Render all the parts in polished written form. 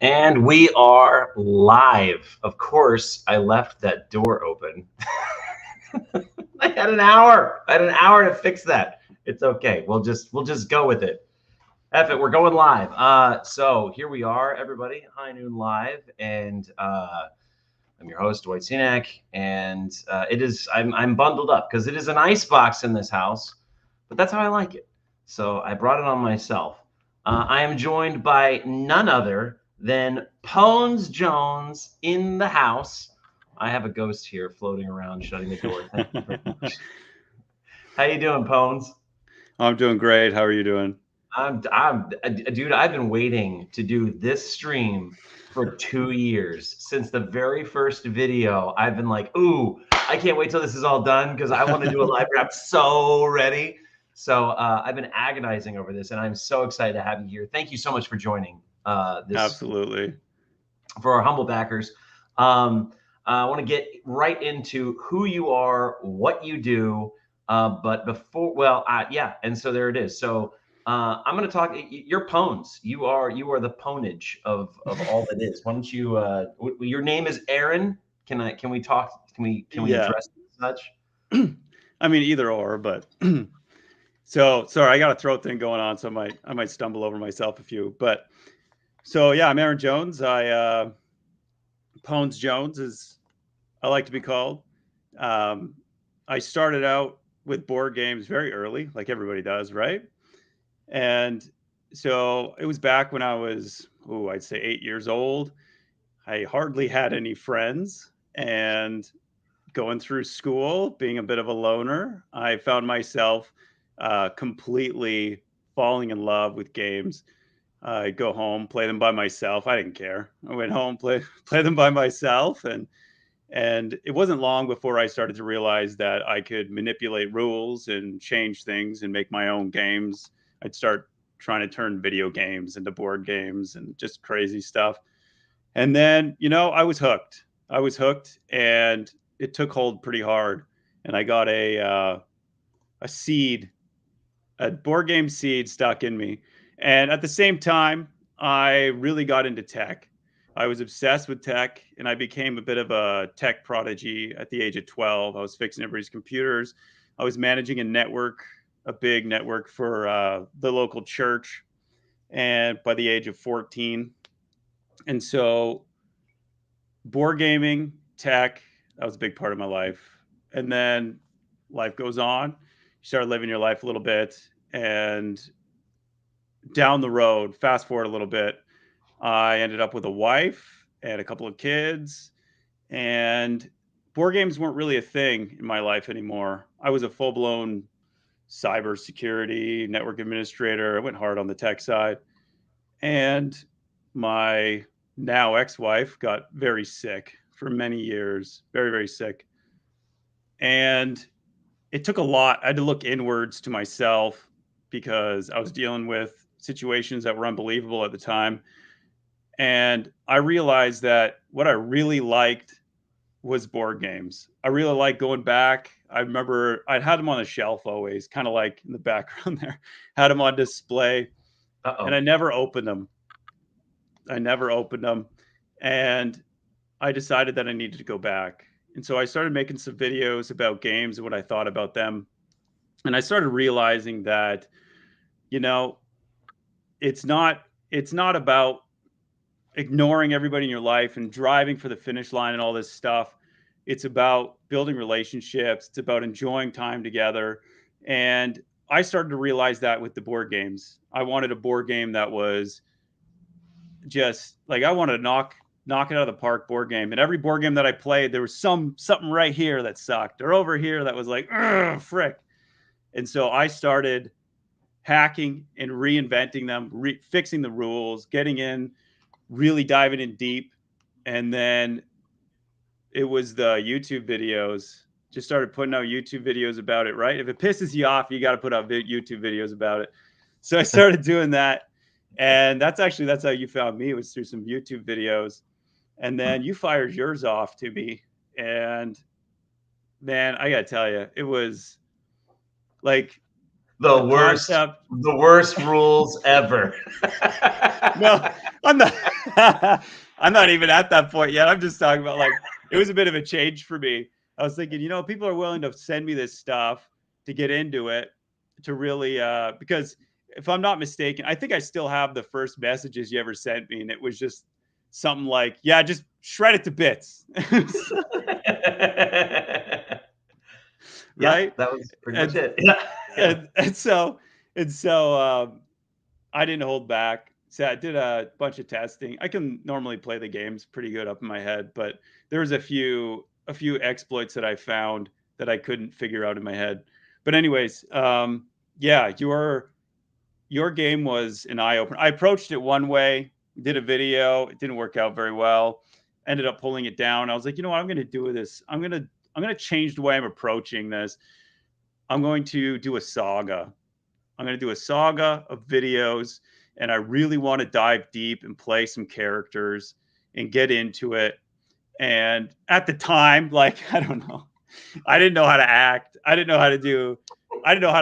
And we are live. Of course, I left that door open. I had an hour. I had an hour to fix that. It's okay. We'll just go with it. F it. We're going live. So here we are, everybody. High Noon Live, and I'm your host, Dwight Cenac, and I'm bundled up because it is an ice box in this house, but that's how I like it. So I brought it on myself. I am joined by none other than Pwnz Jones in the house. I have a ghost here floating around, shutting the door. Thank you very much. How you doing, Pwnz? I'm doing great. How are you doing? Dude. I've been waiting to do this stream for 2 years. Since the very first video, I've been like, "Ooh, I can't wait till this is all done because I want to do a live. I'm so ready." So I've been agonizing over this, and I'm so excited to have you here. Thank you so much for joining this Absolutely. for our humble backers. I want to get right into who you are, what you do. But before, yeah, and so there it is. So I'm going to talk. You're Pwnz. You are the ponage of all that is. Why don't you? Your name is Aaron. Can we talk? Can we Yeah. address it as such? I mean, either or, but so sorry, I got a throat thing going on, so I might stumble over myself a few. But so yeah, I'm Aaron Jones. Pwnz Jones as I like to be called. Um, I started out with board games very early, like everybody does, right? And so it was back when I was, I'd say 8 years old. I hardly had any friends, and going through school, being a bit of a loner, I found myself completely falling in love with games. I'd go home, play them by myself. I didn't care. I went home, play them by myself, and it wasn't long before I started to realize that I could manipulate rules and change things and make my own games. I'd start trying to turn video games into board games and just crazy stuff. And then, I was hooked. I was hooked, and it took hold pretty hard. And I got a seed, a board game seed stuck in me. And at the same time, I really got into tech. I was obsessed with tech, and I became a bit of a tech prodigy at the age of 12. I was fixing everybody's computers. I was managing a big network for the local church, and by the age of 14. And so board gaming, tech, that was a big part of my life. And then life goes on. You start living your life a little bit, and down the road, fast forward a little bit, I ended up with a wife and a couple of kids, and board games weren't really a thing in my life anymore. I was a full blown cybersecurity network administrator. I went hard on the tech side, and my now ex-wife got very sick for many years, very, very sick. And it took a lot. I had to look inwards to myself because I was dealing with situations that were unbelievable at the time. And I realized that what I really liked was board games. I really liked going back. I remember I'd had them on the shelf always, kind of like in the background there, had them on display, and I Uh-oh. never opened them. I never opened them. And I decided that I needed to go back. And so I started making some videos about games and what I thought about them. And I started realizing that, you know, it's not it's not about ignoring everybody in your life and driving for the finish line and all this stuff. It's about building relationships. It's about enjoying time together. And I started to realize that with the board games. I wanted a board game that was just like I wanted to knock it out of the park board game. And every board game that I played, there was something right here that sucked, or over here that was like, frick. And so I started hacking and reinventing them, fixing the rules, getting in, really diving in deep. And then it was the YouTube videos. Just started putting out YouTube videos about it, right? If it pisses you off, you got to put out YouTube videos about it. So I started doing that. And that's how you found me, was through some YouTube videos. And then you fired yours off to me. And man, I got to tell you, it was like The the worst, concept. the worst rules ever. No, I'm not. I'm not even at that point yet. I'm just talking about like it was a bit of a change for me. I was thinking, people are willing to send me this stuff to get into it, to really because if I'm not mistaken, I think I still have the first messages you ever sent me, and it was just something like, "Yeah, just shred it to bits," Yeah, right? that was pretty much And it. Yeah. Yeah. and so I didn't hold back. So I did a bunch of testing. I can normally play the games pretty good up in my head, but there was a few exploits that I found that I couldn't figure out in my head. But anyways, yeah, your game was an eye opener. I approached it one way, did a video, it didn't work out very well. Ended up pulling it down. I was like, you know what, I'm going to do this. I'm going to change the way I'm approaching this. I'm going to do a saga. I'm going to do a saga of videos, and I really want to dive deep and play some characters and get into it. And at the time, like, I don't know, I didn't know how to act. I didn't know how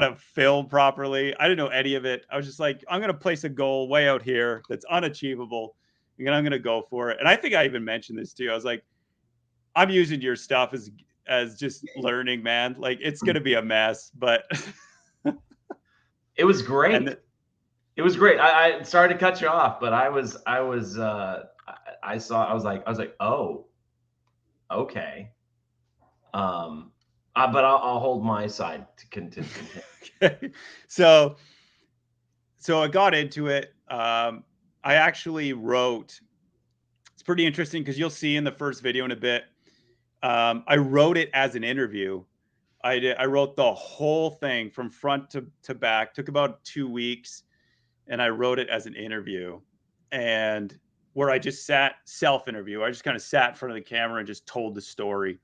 to film properly. I didn't know any of it. I was just like, I'm going to place a goal way out here that's unachievable, and I'm going to go for it. And I think I even mentioned this to you. I was like, I'm using your stuff as just learning, man. Like, it's going to be a mess, but It was great. and It was great. I sorry to cut you off, but I was I was like, oh, okay. But I'll hold my side to continue. okay. So I got into it. I actually wrote. It's pretty interesting because you'll see in the first video in a bit. I wrote it as an interview. I wrote the whole thing from front to back. Took about 2 weeks, and I wrote it as an interview, and where I just sat self-interview. I just kind of sat in front of the camera and just told the story,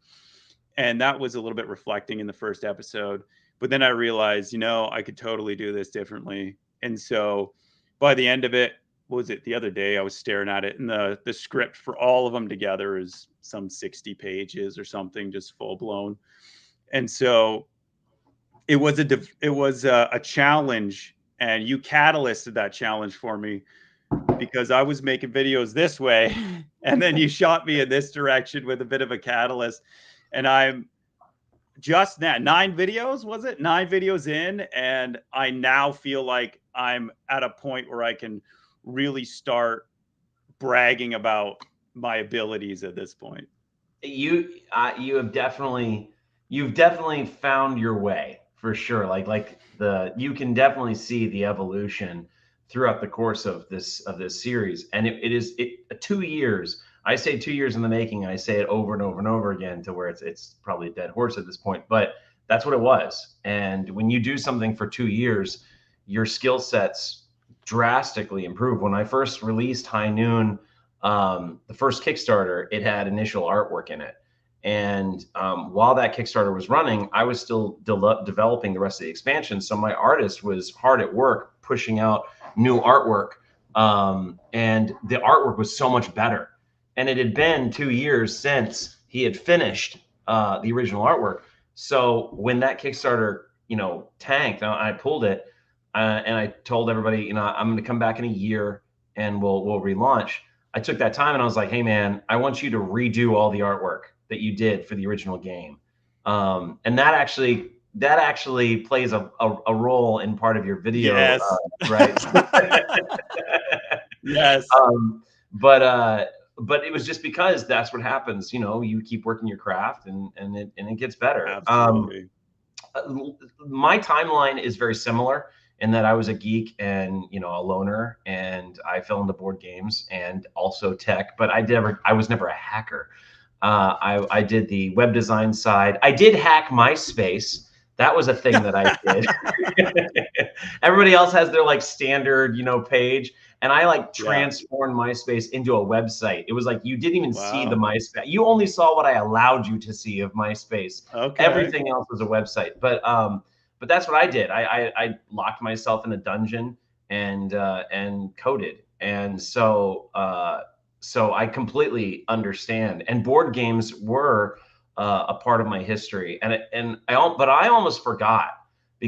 and that was a little bit reflecting in the first episode. But then I realized, I could totally do this differently, and so by the end of it, what was it the other day? I was staring at it, and the script for all of them together is some 60 pages or something, just full blown. And so it was a challenge, and you catalysted that challenge for me because I was making videos this way, and then you shot me in this direction with a bit of a catalyst. And I'm just now 9 videos, was it 9 videos in, and I now feel like I'm at a point where I can really start bragging about my abilities at this point. You've definitely found your way for sure. You can definitely see the evolution throughout the course of this series, and it is 2 years. I say 2 years in the making. I say it over and over and over again to where it's probably a dead horse at this point, but that's what it was. And when you do something for 2 years, your skill sets drastically improve. When I first released High Noon, the first Kickstarter, it had initial artwork in it. And while that Kickstarter was running, I was still developing the rest of the expansion. So my artist was hard at work pushing out new artwork. And the artwork was so much better. And it had been 2 years since he had finished the original artwork. So when that Kickstarter, tanked, I pulled it and I told everybody, I'm going to come back in a year and we'll relaunch. I took that time and I was like, hey man, I want you to redo all the artwork that you did for the original game. And that actually plays a role in part of your video, Yes. right? Yes. But it was just because that's what happens. You keep working your craft and it gets better. Absolutely. My timeline is very similar in that I was a geek and a loner, and I fell into board games and also tech, but I was never a hacker. I did the web design side. I did hack MySpace. That was a thing that I did. Everybody else has their standard page, and I transformed MySpace into a website. It was like you didn't even see the MySpace. You only saw what I allowed you to see of MySpace. Okay. Everything else was a website. But that's what I did. I locked myself in a dungeon and coded. And so I completely understand. And board games were a part of my history. But I almost forgot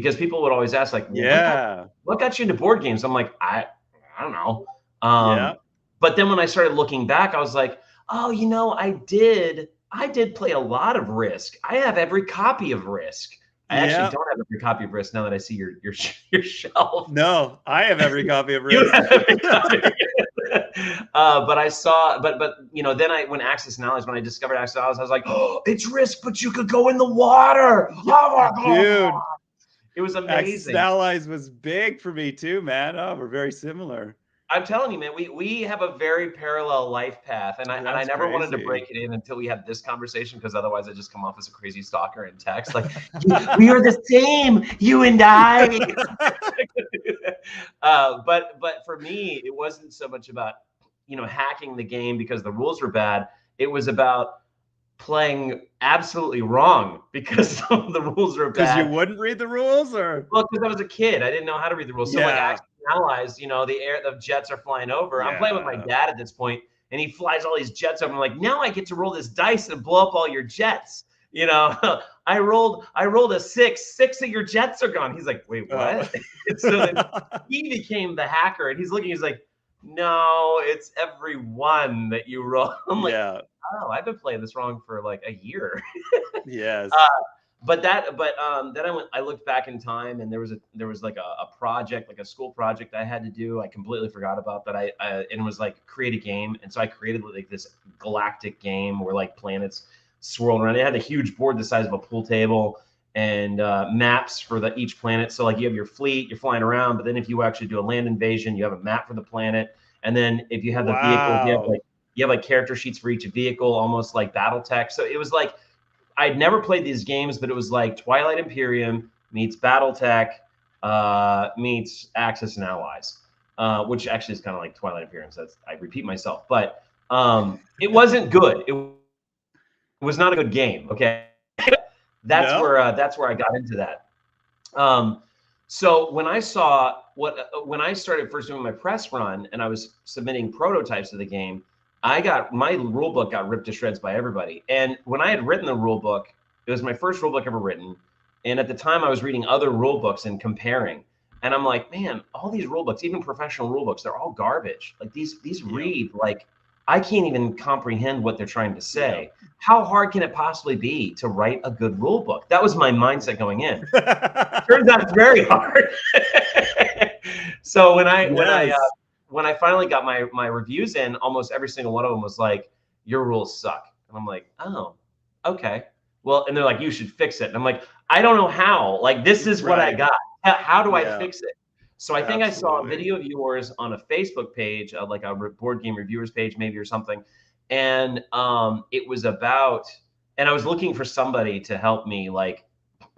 because people would always ask like, well, Yeah. what got you into board games? I'm like, I don't know. Yeah. But then when I started looking back, I was like, oh, you know, I did play a lot of Risk. I have every copy of Risk. I actually don't have every copy of Risk now that I see your shelf. No, I have every copy of You Risk. have every copy. But I saw, but you know, then when Access Knowledge, when I discovered Access Knowledge, I was like, oh, it's Risk, but you could go in the water. Oh my God. Dude. It was Access amazing. Allies was big for me too, man. Oh, we're very similar. I'm telling you, man, we have a very parallel life path, and I never wanted to break it in until we had this conversation, because otherwise I just come off as a crazy stalker in text, like we are the same, you and I. But for me, it wasn't so much about, you know, hacking the game because the rules were bad. It was about playing absolutely wrong because some of the rules were bad. Because you wouldn't read the rules, or well, because I was a kid, I didn't know how to read the rules. So like Access Allies, you know, the jets are flying over. I'm playing with my dad at this point, and he flies all these jets over. I'm like, now I get to roll this dice and blow up all your jets. You know, I rolled a 6. 6 of your jets are gone. He's like, wait, what? So then he became the hacker, and he's looking. He's like, no, it's every one that you roll. I'm like, oh, I've been playing this wrong for like a year. Yes. Then I looked back in time, and there was like a project, like a school project I had to do. I completely forgot about that. And it was like create a game, and so I created like this galactic game where like planets swirled around. It had a huge board the size of a pool table, and maps for each planet. So like you have your fleet, you're flying around, but then if you actually do a land invasion, you have a map for the planet, and then if you have the vehicles, you have like character sheets for each vehicle, almost like BattleTech. So it was like, I'd never played these games, but it was like Twilight Imperium meets BattleTech meets Axis and Allies, which actually is kind of like Twilight Imperium. So I repeat myself, but it wasn't good. It was not a good game. Okay, that's where I got into that. So when I started first doing my press run and I was submitting prototypes of the game, my rule book got ripped to shreds by everybody. And when I had written the rule book, it was my first rule book ever written. And at the time I was reading other rule books and comparing. And I'm like, man, all these rule books, even professional rule books, they're all garbage. Like these read like, I can't even comprehend what they're trying to say. How hard can it possibly be to write a good rule book? That was my mindset going in. Turns out it's very hard. So when I finally got my reviews in, almost every single one of them was like, your rules suck. And I'm like, oh, okay. Well, and they're like, you should fix it. And I'm like, I don't know how. Like, this is what I got. How do I fix it? So I think I saw a video of yours on a Facebook page, like a board game reviewers page maybe or something. And it was about, and I was looking for somebody to help me like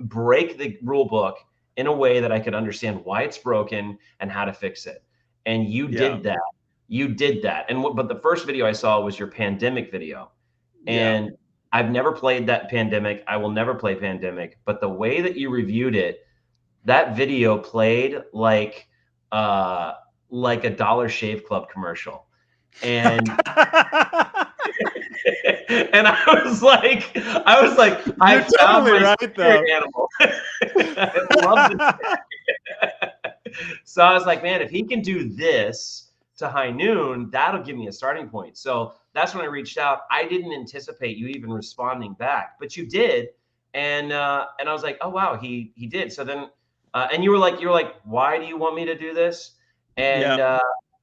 break the rule book in a way that I could understand why it's broken and how to fix it. And you did that. You did that. But the first video I saw was your Pandemic video. And I've never played that Pandemic. I will never play Pandemic. But the way that you reviewed it, that video played like a Dollar Shave Club commercial. And and I was like, you're totally right though. Animal. I love it. So I was like, man, if he can do this to High Noon, that'll give me a starting point. So that's when I reached out. I didn't anticipate you even responding back, but you did. And I was like, oh wow, he did. So then, and you were like, why do you want me to do this? And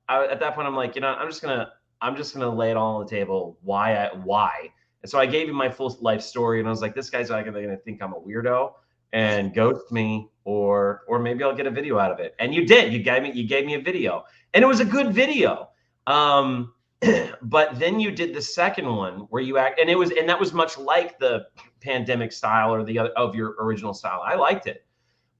at that point, I'm like, you know, I'm just gonna lay it all on the table. Why? And so I gave you my full life story, and I was like, this guy's either gonna think I'm a weirdo and ghost me, or maybe I'll get a video out of it. And you did. You gave me a video, and it was a good video. But then you did the second one where you act, and that was much like the Pandemic style or the other of your original style. I liked it,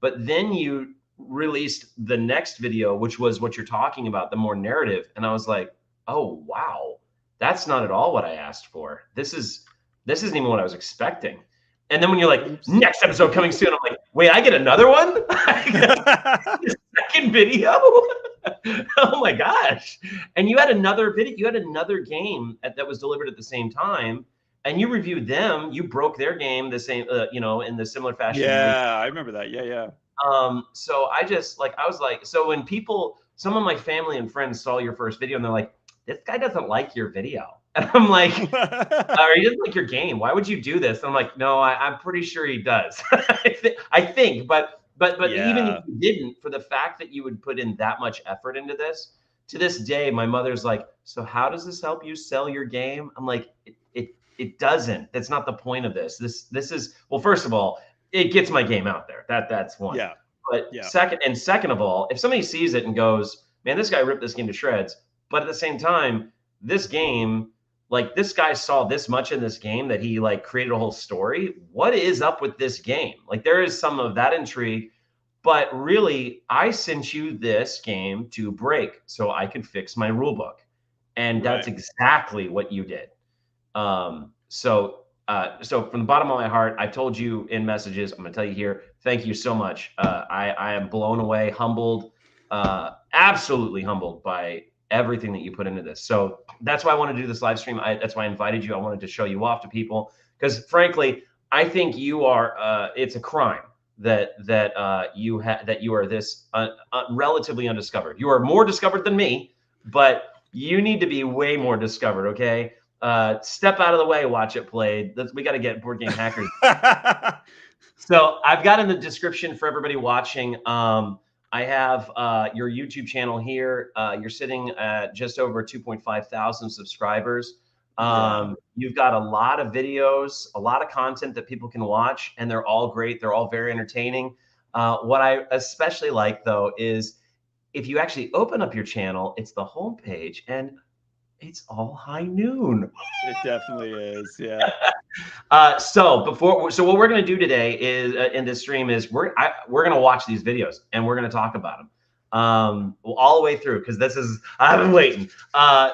but then you released the next video, which was what you're talking about, the more narrative, and I was like, oh wow, that's not at all what I asked for. This isn't even what I was expecting. And then when you're like, next episode coming soon, I'm like, wait, I get another one? I got a second video? Oh my gosh. And you had another video, you had another game that was delivered at the same time, and you broke their game the same, in the similar fashion. Yeah, I remember that. Yeah. So I just like, I was like, so when people, some of my family and friends saw your first video and they're like, this guy doesn't like your video. And I'm like, or he doesn't like your game. Why would you do this? And I'm like, no, I'm pretty sure he does. I think, but even if Yeah. you didn't, for the fact that you would put in that much effort into this, to this day, my mother's like, so how does this help you sell your game? I'm like, it doesn't. That's not the point of this. This is, well, first of all, it gets my game out there. That's one. Yeah. But Yeah. second of all, if somebody sees it and goes, man, this guy ripped this game to shreds, but at the same time, this game, like this guy saw this much in this game that he like created a whole story. What is up with this game? Like there is some of that intrigue, but really, I sent you this game to break so I could fix my rule book, and that's Right. exactly what you did. So from the bottom of my heart, I've told you in messages, I'm going to tell you here, thank you so much. I am blown away, humbled, absolutely humbled by everything that you put into this. So that's why I want to do this live stream. That's why I invited you. I wanted to show you off to people because frankly, I think you are, it's a crime that you are this relatively undiscovered. You are more discovered than me, but you need to be way more discovered. Okay. Step out of the way, watch it played. We got to get Board Game Hackers. So I've got in the description for everybody watching. I have your YouTube channel here. You're sitting at just over 2.5 thousand subscribers. You've got a lot of videos, a lot of content that people can watch, and they're all great. They're all very entertaining. What I especially like, though, is if you actually open up your channel, it's the homepage, and it's all High Noon. It definitely is. Yeah. So what we're going to do today is in this stream is we're going to watch these videos and we're going to talk about them all the way through because I've been waiting.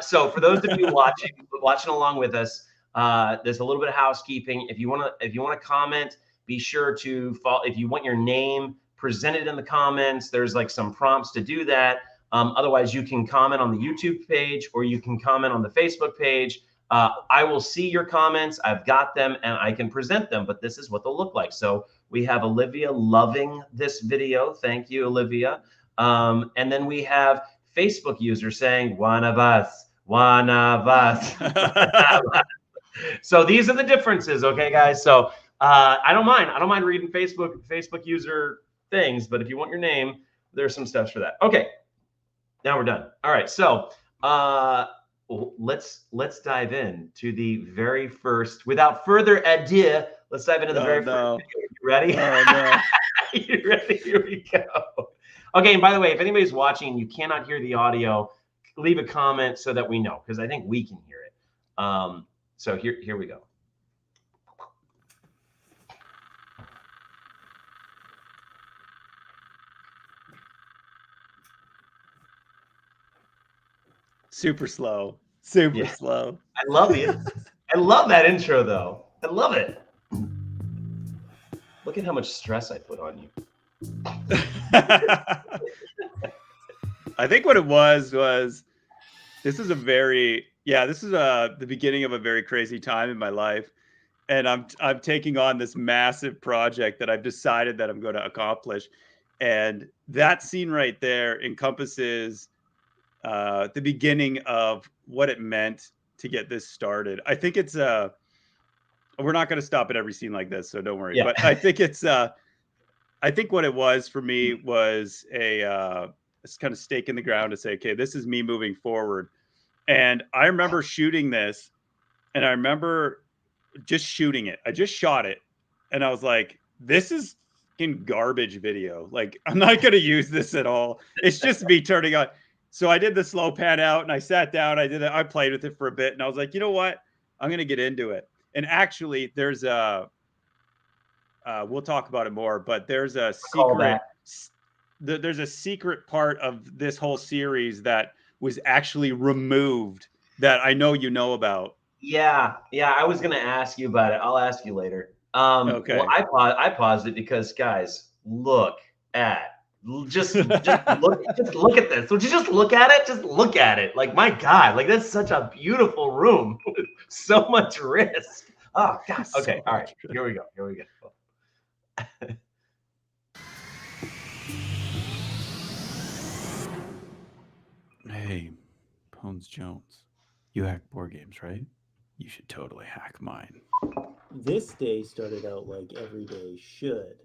So for those of you watching along with us, there's a little bit of housekeeping. If you want to comment, be sure to follow. If you want your name presented in the comments, there's like some prompts to do that. Otherwise, you can comment on the YouTube page or you can comment on the Facebook page. I will see your comments. I've got them and I can present them, but this is what they'll look like. So we have Olivia loving this video. Thank you, Olivia. And then we have Facebook users saying, one of us, one of us. So these are the differences. Okay, guys. So I don't mind reading Facebook user things, but if you want your name, there's some steps for that. Okay. Now we're done. All right. So let's dive in to the very first. Without further ado, let's dive into the first video. You ready? Oh, no. You ready? Here we go. Okay. And by the way, if anybody's watching and you cannot hear the audio, leave a comment so that we know because I think we can hear it. So here we go. Super slow. Super slow. I love it. I love that intro, though. I love it. Look at how much stress I put on you. I think what it was this is the beginning of a very crazy time in my life. And I'm taking on this massive project that I've decided that I'm going to accomplish. And that scene right there encompasses the beginning of what it meant to get this started. I think it's we're not going to stop at every scene like this, so don't worry. Yeah. But I think it's I think what it was for me was a kind of stake in the ground to say, okay, this is me moving forward. And I remember shooting this, and I remember just shooting it. I just shot it, and I was like, this is fucking garbage video. Like, I'm not going to use this at all. It's just me turning on. So I did the slow pan out and I sat down. I played with it for a bit and I was like, you know what? I'm going to get into it. And actually there's we'll talk about it more, but there's a secret, there's a secret part of this whole series that was actually removed that I know you know about. Yeah. I was going to ask you about it. I'll ask you later. Okay. Well, I paused it because guys, look at just look at this. Would you just look at it? Just look at it. Like, my God, like that's such a beautiful room. So much risk. Oh God. Okay. All right. Here we go. Pwnz Jones, you hack board games, right? You should totally hack mine. This day started out like every day should,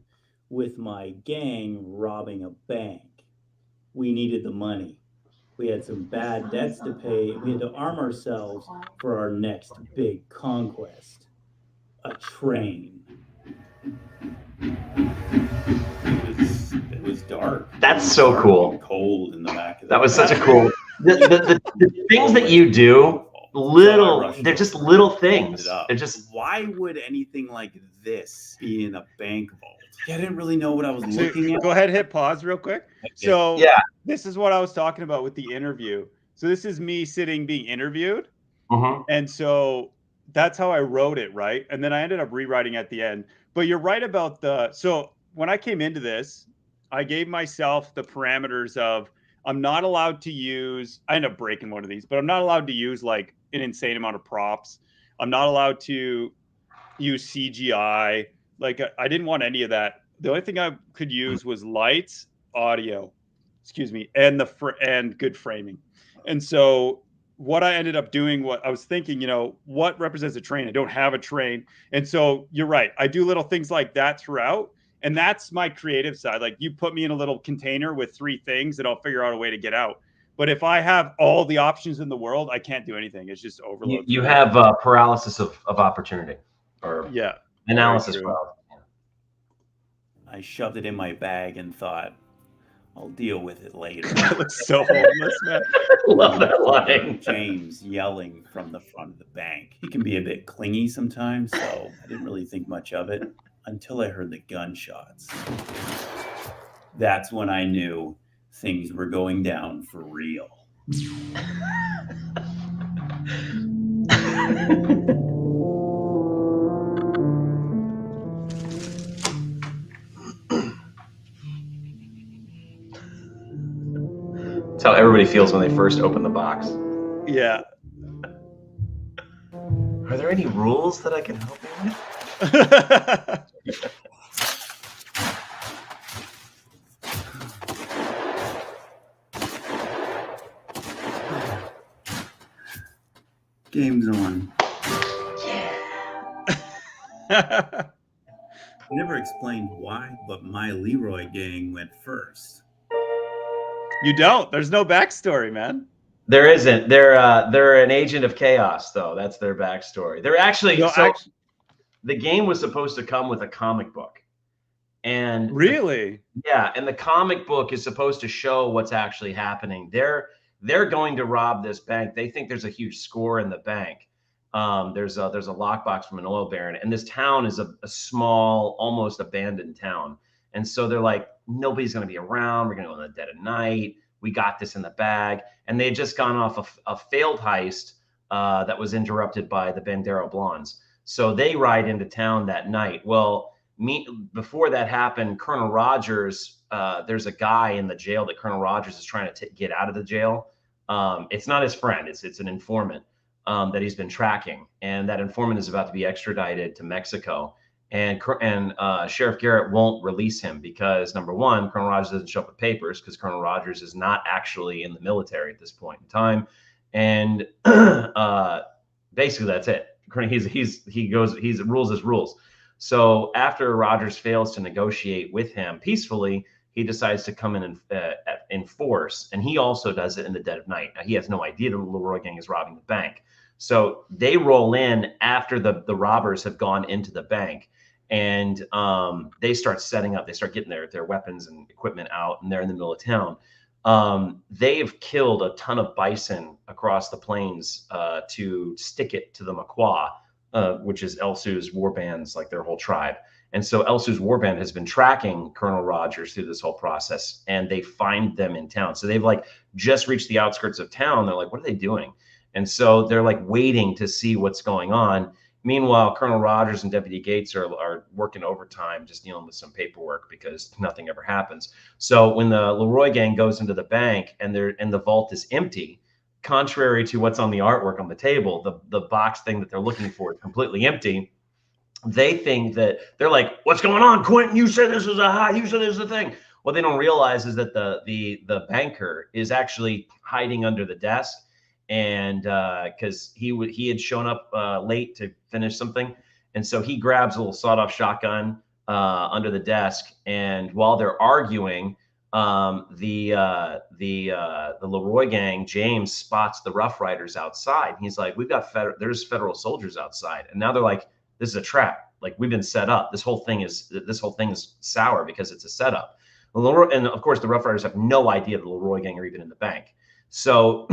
with my gang robbing a bank. We needed the money. We had some bad debts to pay. We had to arm ourselves for our next big conquest. A train. It was dark. That's so Dark cool. and cold in the back of That was such a cool. The things that you do, they're just little things. They're just. Why would anything like this be in a bank vault? I didn't really know what I was looking at. Go ahead, hit pause real quick. So yeah, this is what I was talking about with the interview. So this is me being interviewed. And so that's how I wrote it, right? And then I ended up rewriting at the end. But you're right about so when I came into this, I gave myself the parameters of I'm not allowed to use, I ended up breaking one of these, but I'm not allowed to use like an insane amount of props. I'm not allowed to use CGI. Like I didn't want any of that. The only thing I could use was lights, audio, and good framing. And so what I ended up doing, what I was thinking, what represents a train? I don't have a train. And so you're right. I do little things like that throughout. And that's my creative side. Like you put me in a little container with 3 things and I'll figure out a way to get out. But if I have all the options in the world, I can't do anything. It's just overload. You have paralysis of opportunity, or analysis paralysis. I shoved it in my bag and thought, I'll deal with it later. That looks so homeless, man. Love that line. James yelling from the front of the bank. He can be a bit clingy sometimes, so I didn't really think much of it until I heard the gunshots. That's when I knew things were going down for real. That's how everybody feels when they first open the box. Yeah. Are there any rules that I can help you with? Game's on. I never explained why, but my Leroy gang went first. You don't. There's no backstory, man. There isn't. They're an agent of chaos, though. That's their backstory. They're actually the game was supposed to come with a comic book, and really, and the comic book is supposed to show what's actually happening. They're going to rob this bank. They think there's a huge score in the bank. There's a lockbox from an oil baron, and this town is a small, almost abandoned town. And so they're like, nobody's going to be around. We're going to go in the dead of night. We got this in the bag. And they had just gone off a failed heist that was interrupted by the Bandero Blondes. So they ride into town that night. Well, before that happened, Colonel Rogers, there's a guy in the jail that Colonel Rogers is trying to get out of the jail. It's not his friend. It's an informant that he's been tracking. And that informant is about to be extradited to Mexico. And Sheriff Garrett won't release him because, number one, Colonel Rogers doesn't show up with papers because Colonel Rogers is not actually in the military at this point in time. And basically that's it. He rules his rules. So after Rogers fails to negotiate with him peacefully, he decides to come in force, and he also does it in the dead of night. Now, he has no idea the Leroy gang is robbing the bank. So they roll in after the robbers have gone into the bank, and they start setting up. They start getting their weapons and equipment out, and they're in the middle of town. They've killed a ton of bison across the plains to stick it to the Makwa, which is Elsu's warband's, like their whole tribe. And so Elsu's warband has been tracking Colonel Rogers through this whole process, and they find them in town. So they've like just reached the outskirts of town. They're like, what are they doing? And so they're like waiting to see what's going on. Meanwhile, Colonel Rogers and Deputy Gates are working overtime, just dealing with some paperwork because nothing ever happens. So when the Leroy gang goes into the bank and the vault is empty, contrary to what's on the artwork on the table, the box thing that they're looking for is completely empty. They think that they're like, what's going on, Quentin? You said this was you said this was a thing. What they don't realize is that the banker is actually hiding under the desk, and because he had shown up late to finish something, and so he grabs a little sawed-off shotgun under the desk, and while they're arguing, the Leroy gang, James, spots the Rough Riders outside. He's like, there's federal soldiers outside, and now they're like, this is a trap. Like, we've been set up. This whole thing is sour because it's a setup. And of course, the Rough Riders have no idea the Leroy gang are even in the bank. So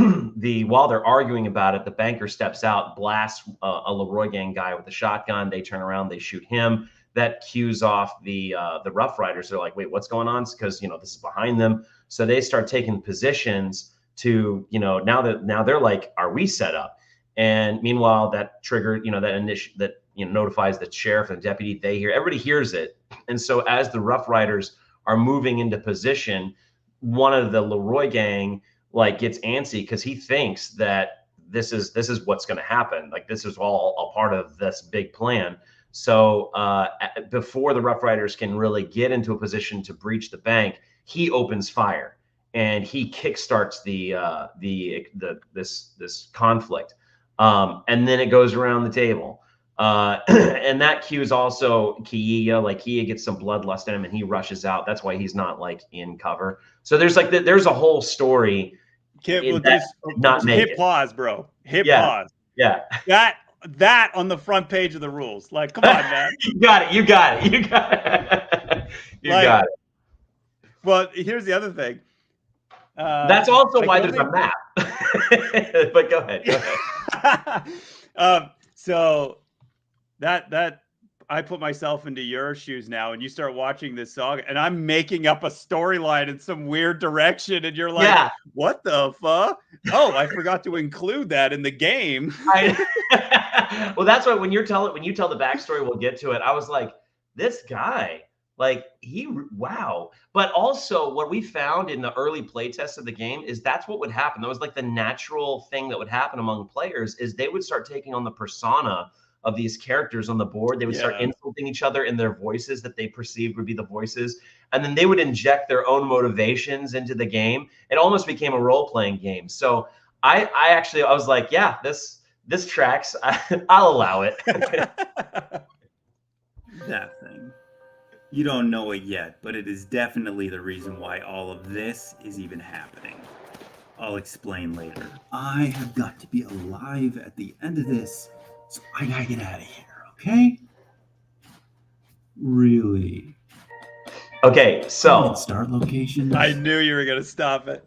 while they're arguing about it, the banker steps out, blasts a Leroy gang guy with a shotgun. They turn around, they shoot him. That cues off the Rough Riders. They're like, wait, what's going on? Because this is behind them. So they start taking positions to, now they're like, are we set up? And meanwhile, that triggered, that notifies the sheriff and the deputy. Everybody hears it. And so as the Rough Riders are moving into position, one of the Leroy gang gets antsy because he thinks that this is what's going to happen. Like, this is all a part of this big plan. So before the Rough Riders can really get into a position to breach the bank, he opens fire and he kickstarts this conflict. And then it goes around the table. And that cues also Kiya. Like, Kiya gets some bloodlust in him and he rushes out. That's why he's not in cover. So there's there's a hole story. Hit pause, bro. Hit pause. Yeah. That on the front page of the rules. Like, come on, man. You got it. You got it. Well, here's the other thing. That's also why there's a map. But go ahead. So that I put myself into your shoes now, and you start watching this song, and I'm making up a storyline in some weird direction, and you're like, yeah. What the fuck? Oh, I forgot to include that in the game. Well, that's why when you tell the backstory, we'll get to it. I was like, this guy, wow. But also what we found in the early play tests of the game is that's what would happen. That was the natural thing that would happen among players is they would start taking on the persona of these characters on the board. They would start insulting each other in their voices that they perceived would be the voices. And then they would inject their own motivations into the game. It almost became a role-playing game. So I was like, yeah, this tracks. I'll allow it. That thing. You don't know it yet, but it is definitely the reason why all of this is even happening. I'll explain later. I have got to be alive at the end of this, so I gotta get out of here, okay? Really? Okay, so start location. I knew you were gonna stop it.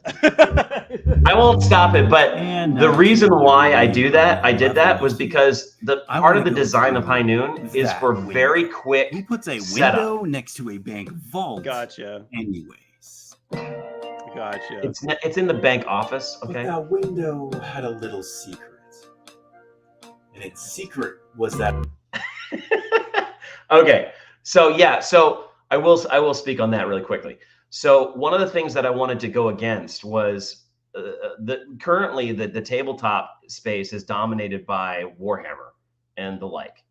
I won't stop it, but the reason why I did that was because the part of the design of High Noon is for very quick. He puts a window next to a bank vault. Gotcha. Anyways. Gotcha. It's in the bank office, okay? But that window had a little secret. And its secret was that. Okay. So I will speak on that really quickly. So one of the things that I wanted to go against was currently the tabletop space is dominated by Warhammer and the like.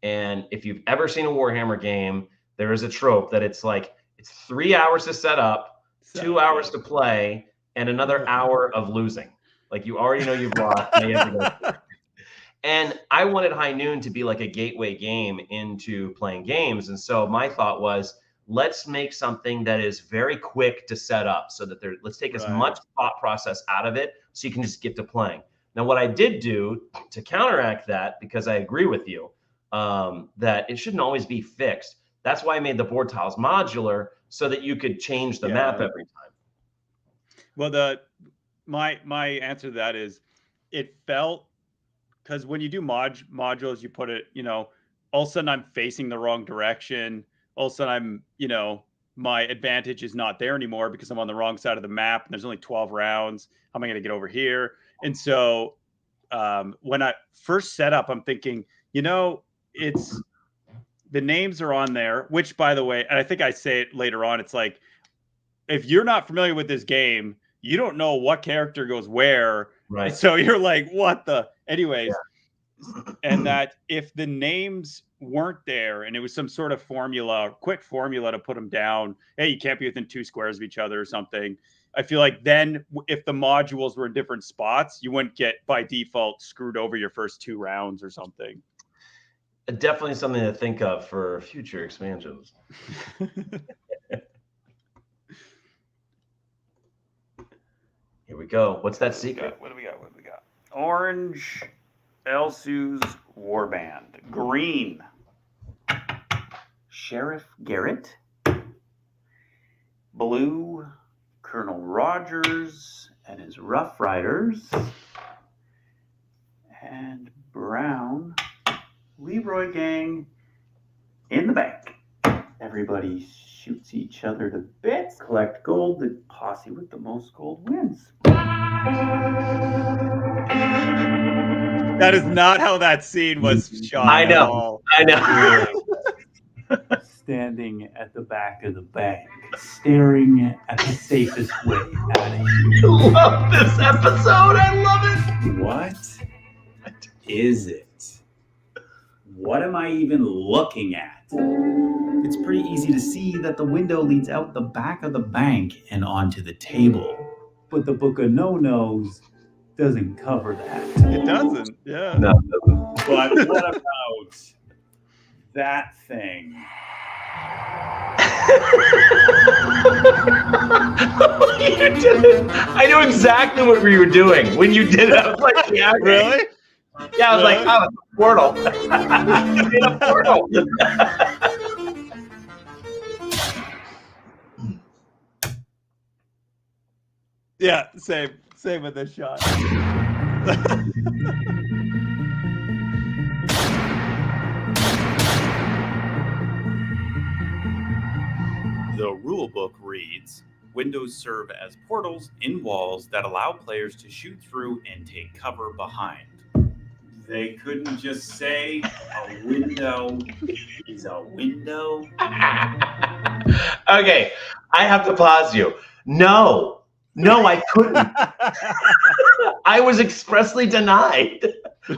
And if you've ever seen a Warhammer game, there is a trope that it's 3 hours to set up, 2 hours to play, and another hour of losing. Like, you already know you've lost. And you have to go. And I wanted High Noon to be like a gateway game into playing games. And so my thought was, let's make something that is very quick to set up so that let's take as much thought process out of it so you can just get to playing. Now, what I did do to counteract that, because I agree with you, that it shouldn't always be fixed. That's why I made the board tiles modular so that you could change the map every time. Well, my answer to that is it felt, because when you do modules, you put it, all of a sudden I'm facing the wrong direction. All of a sudden my advantage is not there anymore because I'm on the wrong side of the map and there's only 12 rounds. How am I going to get over here? And so when I first set up, I'm thinking, it's the names are on there, which, by the way, and I think I say it later on, it's like, if you're not familiar with this game, you don't know what character goes where. Right. So you're like, what the? Anyways, and that if the names weren't there and it was some sort of quick formula to put them down, hey, you can't be within 2 squares of each other or something, I feel like then if the modules were in different spots, you wouldn't get by default screwed over your first 2 rounds or something. Definitely something to think of for future expansions. Here we go. What's that secret? What do we got? Orange, Elsu's Warband. Green, Sheriff Garrett. Blue, Colonel Rogers and his Rough Riders. And brown, Leroy Gang in the bank. Everybody shoots each other to bits. Collect gold. The posse with the most gold wins. That is not how that scene was shot. I know. At all. I know. Standing at the back of the bank, staring at the safest way out of here. I love this episode. I love it. What is it? What am I even looking at? It's pretty easy to see that the window leads out the back of the bank and onto the table. But the Book of No-Nos doesn't cover that. It doesn't. Yeah. No, it doesn't. But what about that thing? You did it. I knew exactly what we were doing when you did it. I was like, yeah, okay. Really? Yeah, I was like, oh, it's a portal. You made a portal. Yeah, same with this shot. The rulebook reads, windows serve as portals in walls that allow players to shoot through and take cover behind. They couldn't just say a window is a window. Okay, I have to pause you. No, I couldn't. I was expressly denied.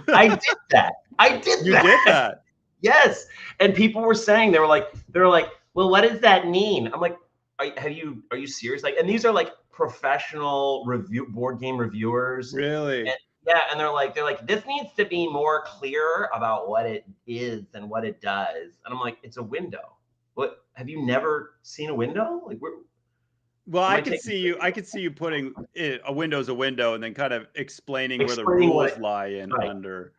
I did that. You did that. Yes. And people were saying, they were like, well, what does that mean? I'm like, are you serious? Like, and these are like professional board game reviewers. Really? And, yeah, and they're like, this needs to be more clear about what it is and what it does. And I'm like, it's a window. What? Have you never seen a window? Like, well, I could see you putting a window's a window and then kind of explaining where the rules lie in under.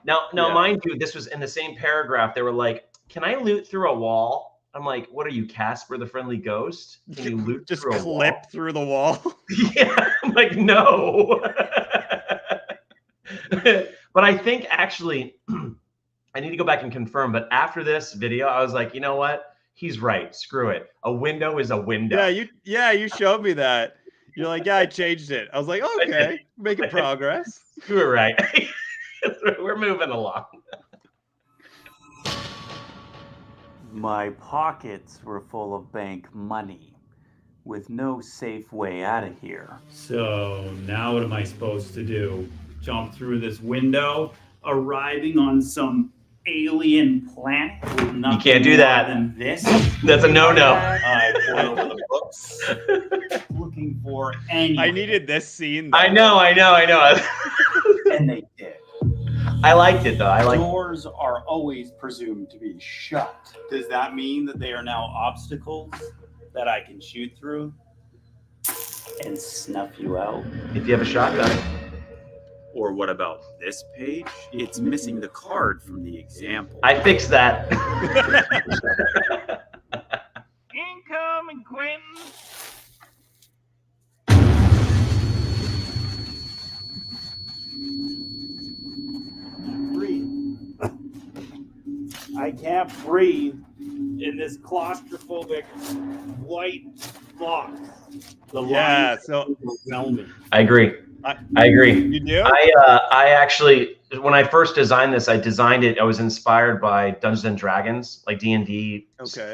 Now, mind you, this was in the same paragraph. They were like, "Can I loot through a wall?" I'm like, "What are you, Casper the Friendly Ghost? Can you loot just through a wall?" clip through the wall?" Yeah, I'm like, no. But I think actually, I need to go back and confirm. But after this video, I was like, you know what? He's right. Screw it. A window is a window. You showed me that. You're like, yeah, I changed it. I was like, okay, making progress. You were right. We're moving along. My pockets were full of bank money with no safe way out of here. So now what am I supposed to do? Jump through this window, arriving on some alien planet with nothing You can't do that. more than this? That's a no-no. I poured over the books, looking for any. I needed this scene, though. I know. And they did. I liked it, though. Doors are always presumed to be shut. Does that mean that they are now obstacles that I can shoot through and snuff you out? If you have a shotgun. Or what about this page? It's missing the card from the example. I fixed that. Incoming, Quentin. Breathe. I can't breathe in this claustrophobic white box. The lines are overwhelming. I agree. I agree. You do? I actually, when I first designed this, I was inspired by Dungeons and Dragons, like D&D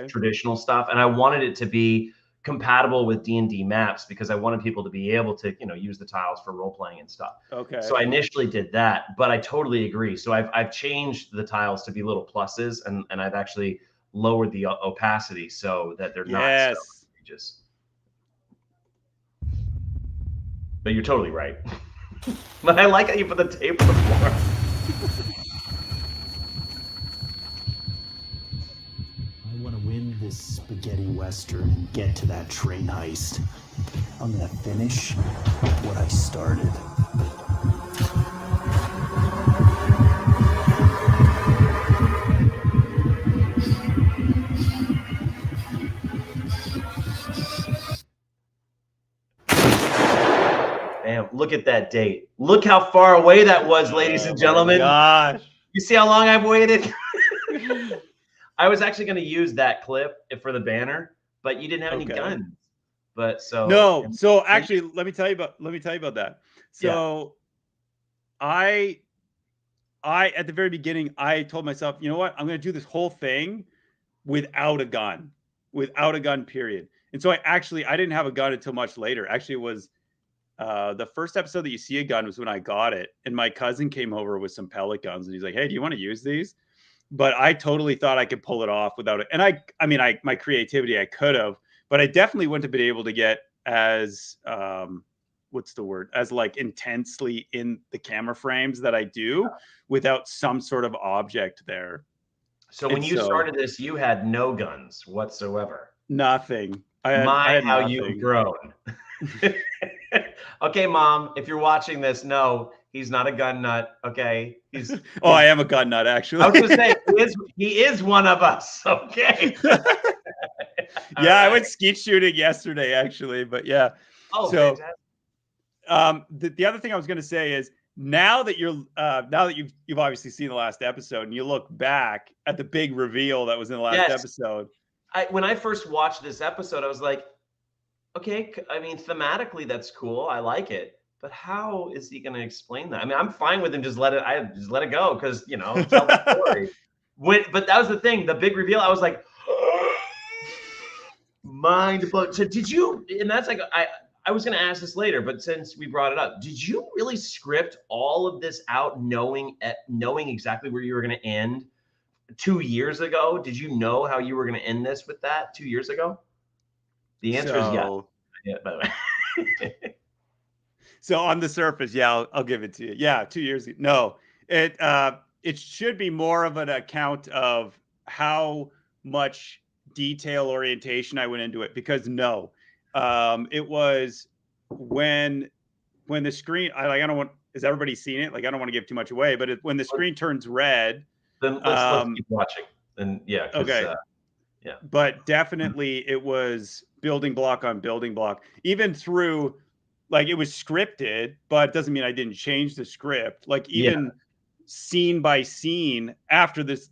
traditional stuff. And I wanted it to be compatible with D&D maps because I wanted people to be able to, use the tiles for role playing and stuff. Okay. So I initially did that, but I totally agree. So I've changed the tiles to be little pluses and I've actually lowered the opacity so that they're not so egregious. But you're totally right. But I like how you put the tape on the floor. I want to win this spaghetti western and get to that train heist. I'm gonna finish what I started. Damn, look at that date. Look how far away that was, ladies and gentlemen. Gosh. You see how long I've waited? I was actually going to use that clip for the banner, but you didn't have any guns. But so no. So actually, let me tell you about that. So I at the very beginning, I told myself, you know what? I'm going to do this whole thing without a gun, period. And so I didn't have a gun until much later. Actually, it was the first episode that you see a gun was when I got it, and my cousin came over with some pellet guns, and he's like, "Hey, do you want to use these?" But I totally thought I could pull it off without it. And I mean, my creativity, I could have, but I definitely wouldn't have been able to get as what's the word? As like intensely in the camera frames that I do without some sort of object there. So when you started this, you had no guns whatsoever. Nothing. I had how nothing. You've grown. Okay, Mom, if you're watching this, no, he's not a gun nut. Okay, he's. I am a gun nut, actually. I was gonna say he is one of us. Okay. Yeah, I went skeet shooting yesterday, actually, but yeah. Oh, so fantastic. The other thing I was gonna say is now that you've obviously seen the last episode and you look back at the big reveal that was in the last episode. When I first watched this episode, I was like, okay, I mean, thematically, that's cool. I like it. But how is he going to explain that? I mean, I'm fine with him. Just let it go. Cause tell the story. But that was the thing, the big reveal. I was like, mind blown. So did you, and that's like, I was going to ask this later, but since we brought it up, did you really script all of this out knowing exactly where you were going to end 2 years ago? Did you know how you were going to end this with that 2 years ago? The answer is yes. Yeah, by the way. So on the surface, yeah, I'll give it to you. Yeah, 2 years ago. No, it should be more of an account of how much detail orientation I went into it, because it was when the screen, I don't want, is everybody seen it? Like, I don't want to give too much away, but when the screen turns red, then let's keep watching. And yeah. Okay. Yeah. But definitely it was building block on building block, even through, like, it was scripted, but it doesn't mean I didn't change the script. Like, even scene by scene after this,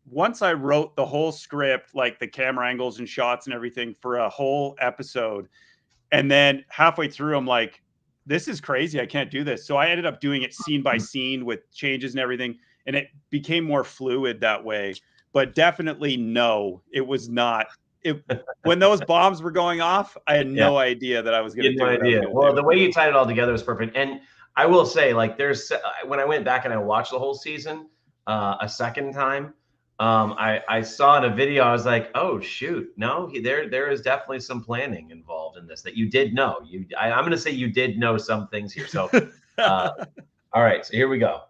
once I wrote the whole script, like the camera angles and shots and everything for a whole episode. And then halfway through, I'm like, this is crazy. I can't do this. So I ended up doing it scene by scene with changes and everything. And it became more fluid that way. But definitely, no, it was not. When those bombs were going off, I had no idea that I was going to do it. No idea. Well, the way you tied it all together was perfect. And I will say, like, when I went back and I watched the whole season a second time, I saw in a video, I was like, oh, shoot. No, there is definitely some planning involved in this that you did know. I'm going to say you did know some things here. So, all right. So here we go.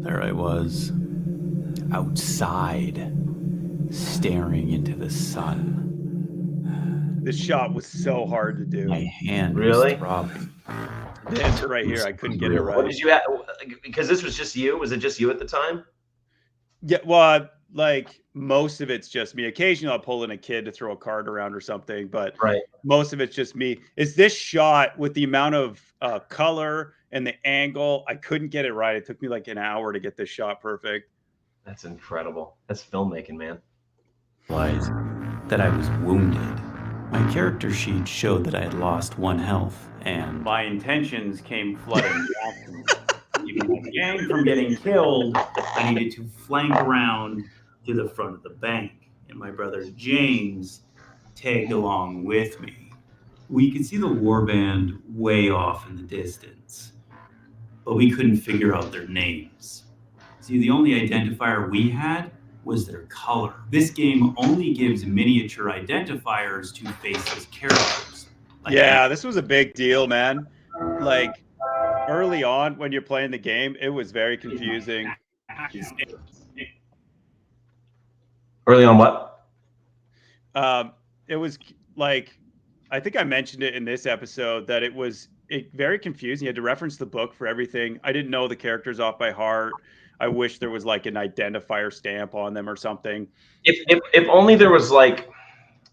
There I was, outside, staring into the sun. This shot was so hard to do. My hand really was throbbing. This right here, I couldn't get it right. What did you have? Because this was just you. Was it just you at the time? Yeah, well, like, most of it's just me. Occasionally, I'll pull in a kid to throw a card around or something, but most of it's just me. Is this shot with the amount of color and the angle, I couldn't get it right. It took me like an hour to get this shot perfect. That's incredible. That's filmmaking, man. Realized that I was wounded. My character sheet showed that I had lost 1 health, and my intentions came flooding back. Keeping my gang from getting killed, I needed to flank around to the front of the bank, and my brother James tagged along with me. We could see the warband way off in the distance, but we couldn't figure out their names. See, the only identifier we had was their color. This game only gives miniature identifiers to faceless characters. Yeah, this was a big deal, man. Like early on when you're playing the game, it was very confusing. Early on what? It was like, I think I mentioned it in this episode that it was very confusing. You had to reference the book for everything. I didn't know the characters off by heart. I wish there was like an identifier stamp on them or something. If only there was like,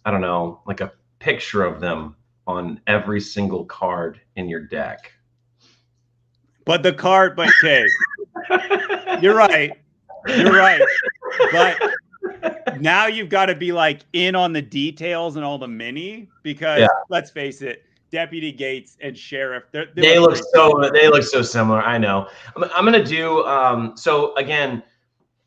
I don't know, like a picture of them on every single card in your deck. But the card, but okay, you're right. You're right. But now you've got to be like in on the details and all the mini, because let's face it, Deputy Gates and Sheriff, they look so similar. I know. I'm gonna do so again.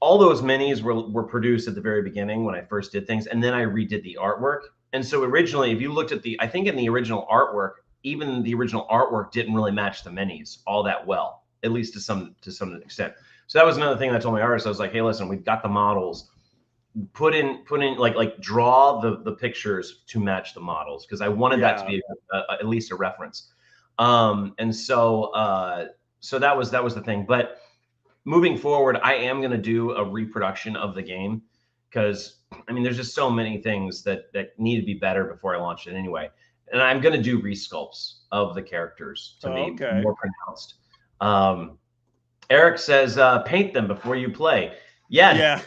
All those minis were produced at the very beginning when I first did things, and then I redid the artwork. And so originally, if you looked at I think in the original artwork, even the original artwork didn't really match the minis all that well, at least to some extent. So that was another thing I told my artist. I was like, hey, listen, we've got the models. Put in like draw the pictures to match the models, because I wanted that to be at least a reference. And so so that was the thing. But moving forward, I am going to do a reproduction of the game, because I mean, there's just so many things that need to be better before I launch it anyway. And I'm going to do resculpts of the characters to be more pronounced. Eric says, paint them before you play. Yeah.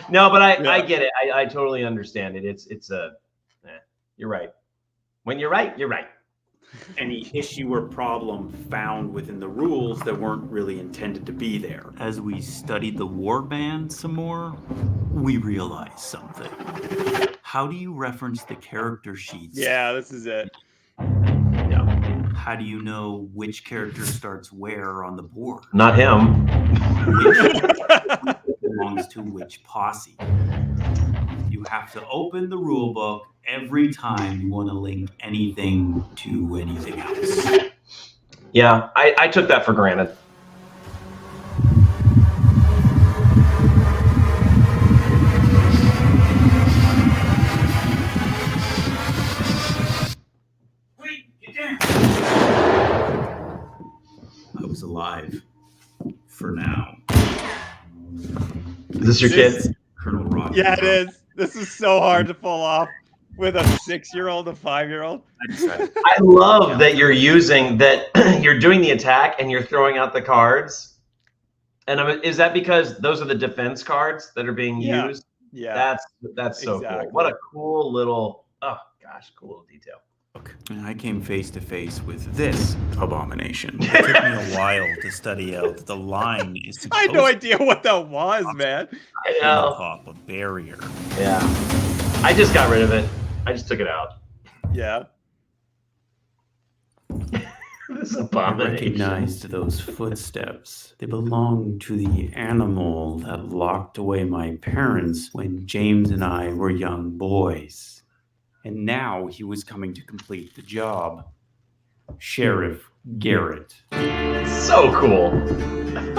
No, but I get it. I totally understand it. It's you're right. When you're right, you're right. Any issue or problem found within the rules that weren't really intended to be there. As we studied the warband some more, we realized something. How do you reference the character sheets? Yeah, this is it. How do you know which character starts where on the board? Not him. Which belongs to which posse? You have to open the rule book every time you want to link anything to anything else. Yeah, I took that for granted. I was alive for now. Is this your kid? Colonel Rock. Yeah, it is. This is so hard to pull off with a 6-year-old, a 5-year-old. I love that you're using that. You're doing the attack and you're throwing out the cards. And is that because those are the defense cards that are being used? Yeah. That's so cool. What a cool little, cool little detail. And I came face to face with this abomination. It took me a while to study out that the line is supposed I had no idea what that was, man. I know. Pop a barrier. Yeah. I just got rid of it. I just took it out. Yeah. This I abomination. recognized those footsteps. They belonged to the animal that locked away my parents when James and I were young boys. And now he was coming to complete the job. Sheriff Garrett. So cool.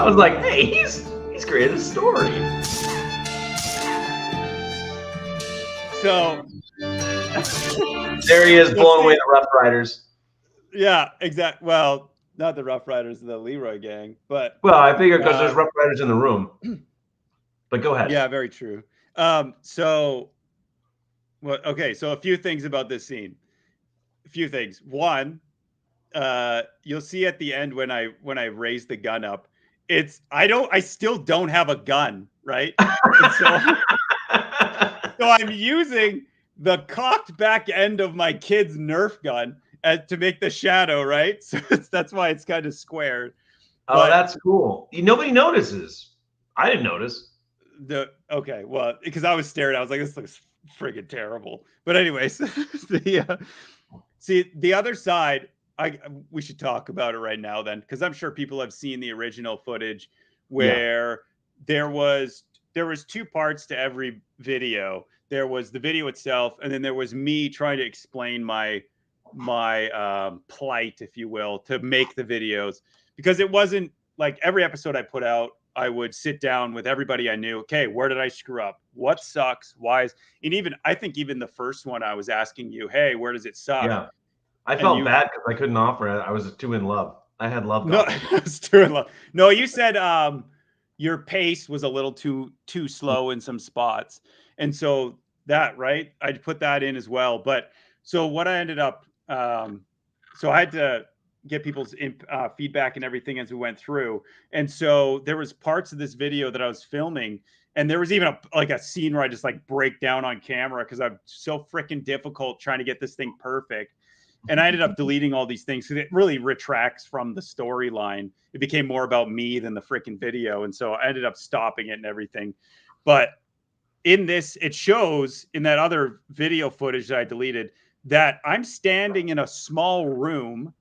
I was like, hey, he's created a story. So there he is, blowing away the Rough Riders. Yeah, exactly. Well, not the Rough Riders, the Leroy gang, but I figured because there's Rough Riders in the room. But go ahead. Yeah, very true. So a few things about this scene. A few things. One, you'll see at the end when I raise the gun up, I still don't have a gun, right? So I'm using the cocked back end of my kid's Nerf gun to make the shadow, right? So that's why it's kind of squared. Oh, that's cool. Nobody notices. I didn't notice. Because I was staring, I was like, this looks friggin' terrible. But anyways, the other side, we should talk about it right now then, because I'm sure people have seen the original footage where there was 2 parts to every video. There was the video itself, and then there was me trying to explain my plight, if you will, to make the videos, because it wasn't like every episode I put out, I would sit down with everybody I knew. Okay, where did I screw up? What sucks? Why is, and even I think even the first one I was asking you, hey, where does it suck? Yeah. I felt bad because I couldn't offer it. I was too in love. I had love. No, I was too in love. No, you said your pace was a little too slow in some spots. And so that, right, I put that in as well. But so what I ended up, so I had to get people's feedback and everything as we went through. And so there was parts of this video that I was filming, and there was even a scene where I just like break down on camera because I'm so freaking difficult trying to get this thing perfect. And I ended up deleting all these things because it really retracts from the storyline. It became more about me than the freaking video. And so I ended up stopping it and everything. But in this, it shows in that other video footage that I deleted that I'm standing in a small room,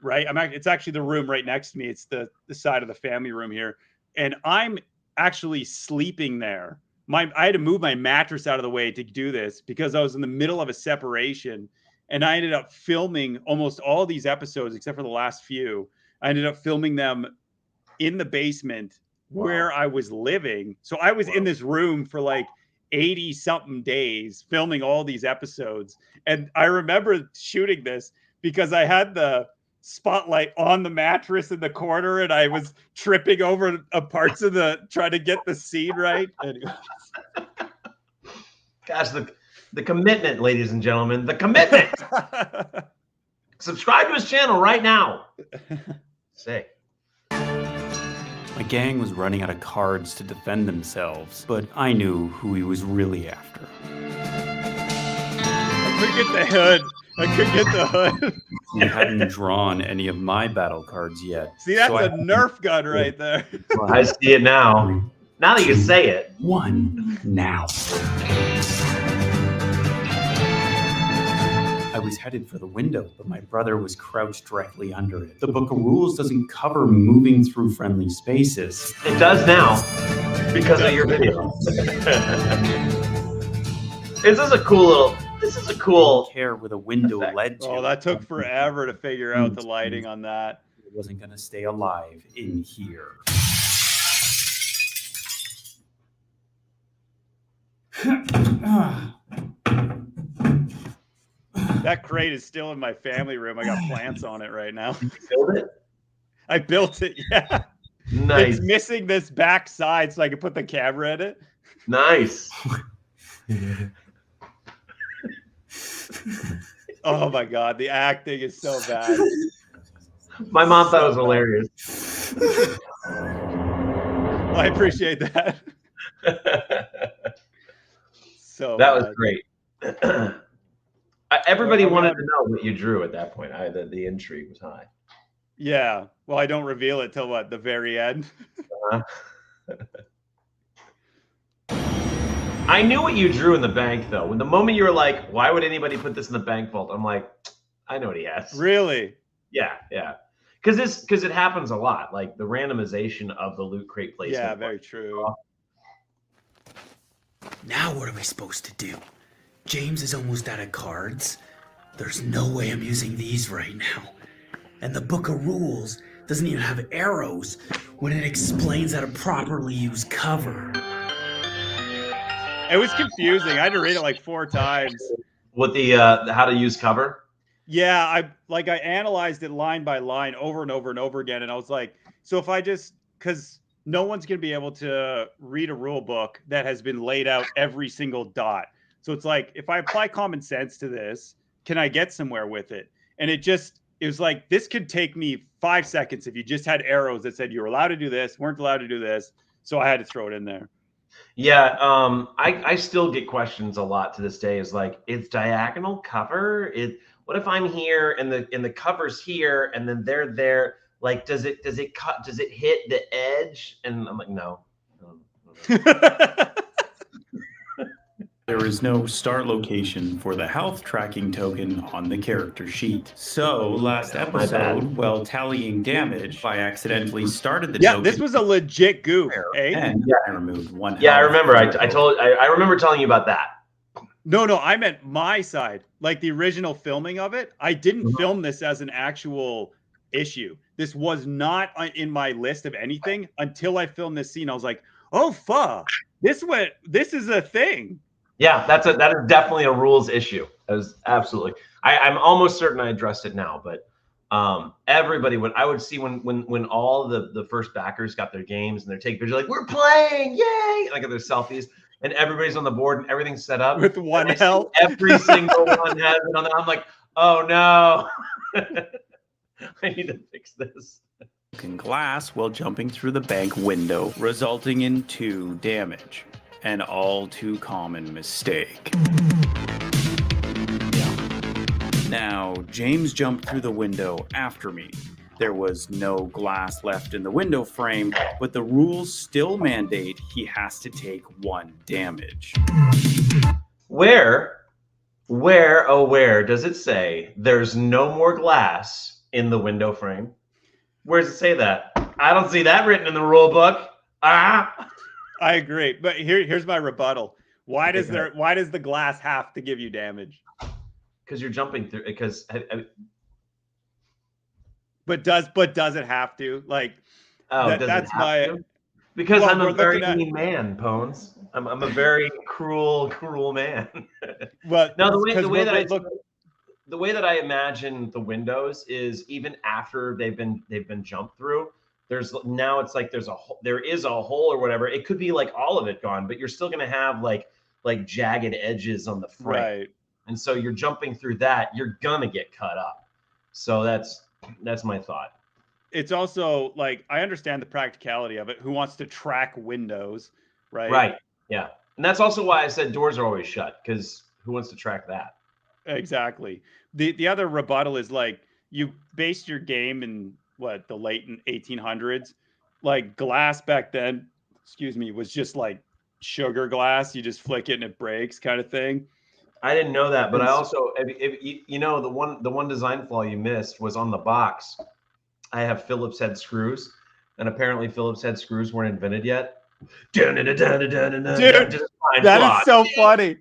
right? It's actually the room right next to me. It's the side of the family room here. And I'm actually sleeping there. I had to move my mattress out of the way to do this because I was in the middle of a separation. And I ended up filming almost all these episodes, except for the last few. I ended up filming them in the basement where I was living. So I was in this room for like 80 something days filming all these episodes. And I remember shooting this because I had the spotlight on the mattress in the corner and I was tripping over parts of trying to get the scene right. Anyways. Gosh, the commitment, ladies and gentlemen, the commitment. Subscribe to his channel right now. Sick. My gang was running out of cards to defend themselves, but I knew who he was really after. I couldn't get the hood. He hadn't drawn any of my battle cards yet. See, that's a Nerf gun right there. I see it now. Now that you say it. One now. I was headed for the window, but my brother was crouched directly under it. The Book of Rules doesn't cover moving through friendly spaces. It does now because of your video. This is a cool care where the window led to. Oh, that took forever to figure out the lighting on that. It wasn't going to stay alive in here. That crate is still in my family room. I got plants on it right now. You built it? I built it, yeah. Nice. It's missing this back side so I can put the camera in it. Nice. Oh my God, the acting is so bad. My mom thought it was hilarious. Well, I appreciate that. So that was great. Everybody wanted to know what you drew at that point. The intrigue was high. Yeah. Well, I don't reveal it till what, the very end. I knew what you drew in the bank, though. When the moment you were like, "Why would anybody put this in the bank vault?" I'm like, I know what he has. Really? Yeah. Because it happens a lot. Like the randomization of the loot crate placement. Yeah, very true. Now what are we supposed to do? James is almost out of cards. There's no way I'm using these right now. And the Book of Rules doesn't even have arrows when it explains how to properly use cover. It was confusing. I had to read it like 4 times. With the how to use cover? Yeah, I analyzed it line by line over and over and over again. And I was like, so if I just, because no one's going to be able to read a rule book that has been laid out every single dot. So it's like, if I apply common sense to this, can I get somewhere with it? And it was like, this could take me 5 seconds if you just had arrows that said you were allowed to do this, weren't allowed to do this. So I had to throw it in there. Yeah, I still get questions a lot to this day. Is like, it's diagonal cover. What if I'm here and the cover's here and then they're there? Like, does it hit the edge? And I'm like, no. There is no start location for the health tracking token on the character sheet. So last episode, while tallying damage, I accidentally started the token. Yeah, this was a legit goof, eh? And I removed 1 Yeah, I health. remember. I remember telling you about that. No, I meant my side, like the original filming of it. I didn't film this as an actual issue. This was not in my list of anything until I filmed this scene. I was like, oh fuck, this is a thing. Yeah, that is definitely a rules issue. That is absolutely. I'm almost certain I addressed it now, but everybody I would see when all the first backers got their games and they're taking pictures like, we're playing, yay! Like their selfies, and everybody's on the board and everything's set up with one health. Every single one has it on there. I'm like, oh no. I need to fix this. Glass while jumping through the bank window, resulting in 2 damage. An all too common mistake. Now, James jumped through the window after me. There was no glass left in the window frame, but the rules still mandate he has to take 1 damage. Where does it say there's no more glass in the window frame? Where does it say that? I don't see that written in the rule book. I agree, but here's my rebuttal. Why does the glass have to give you damage? Because you're jumping through. Because but does it have to? Like, that's my. Because I'm a very mean man, Pwnz. I'm a very cruel man. Well, no, the way that I imagine the windows is even after they've been jumped through. There is a hole or whatever. It could be like all of it gone, but you're still going to have like jagged edges on the frame. Right. And so you're jumping through that, you're going to get cut up. So that's my thought. It's also like, I understand the practicality of it. Who wants to track windows, right? Right. Yeah. And that's also why I said doors are always shut, because who wants to track that? Exactly. The other rebuttal is like, you based your game in the late 1800s, like glass back then, was just like sugar glass. You just flick it and it breaks, kind of thing. I didn't know that, but I also, the one design flaw you missed was on the box. I have Phillips head screws, and apparently Phillips head screws weren't invented yet. Dude, that is so funny.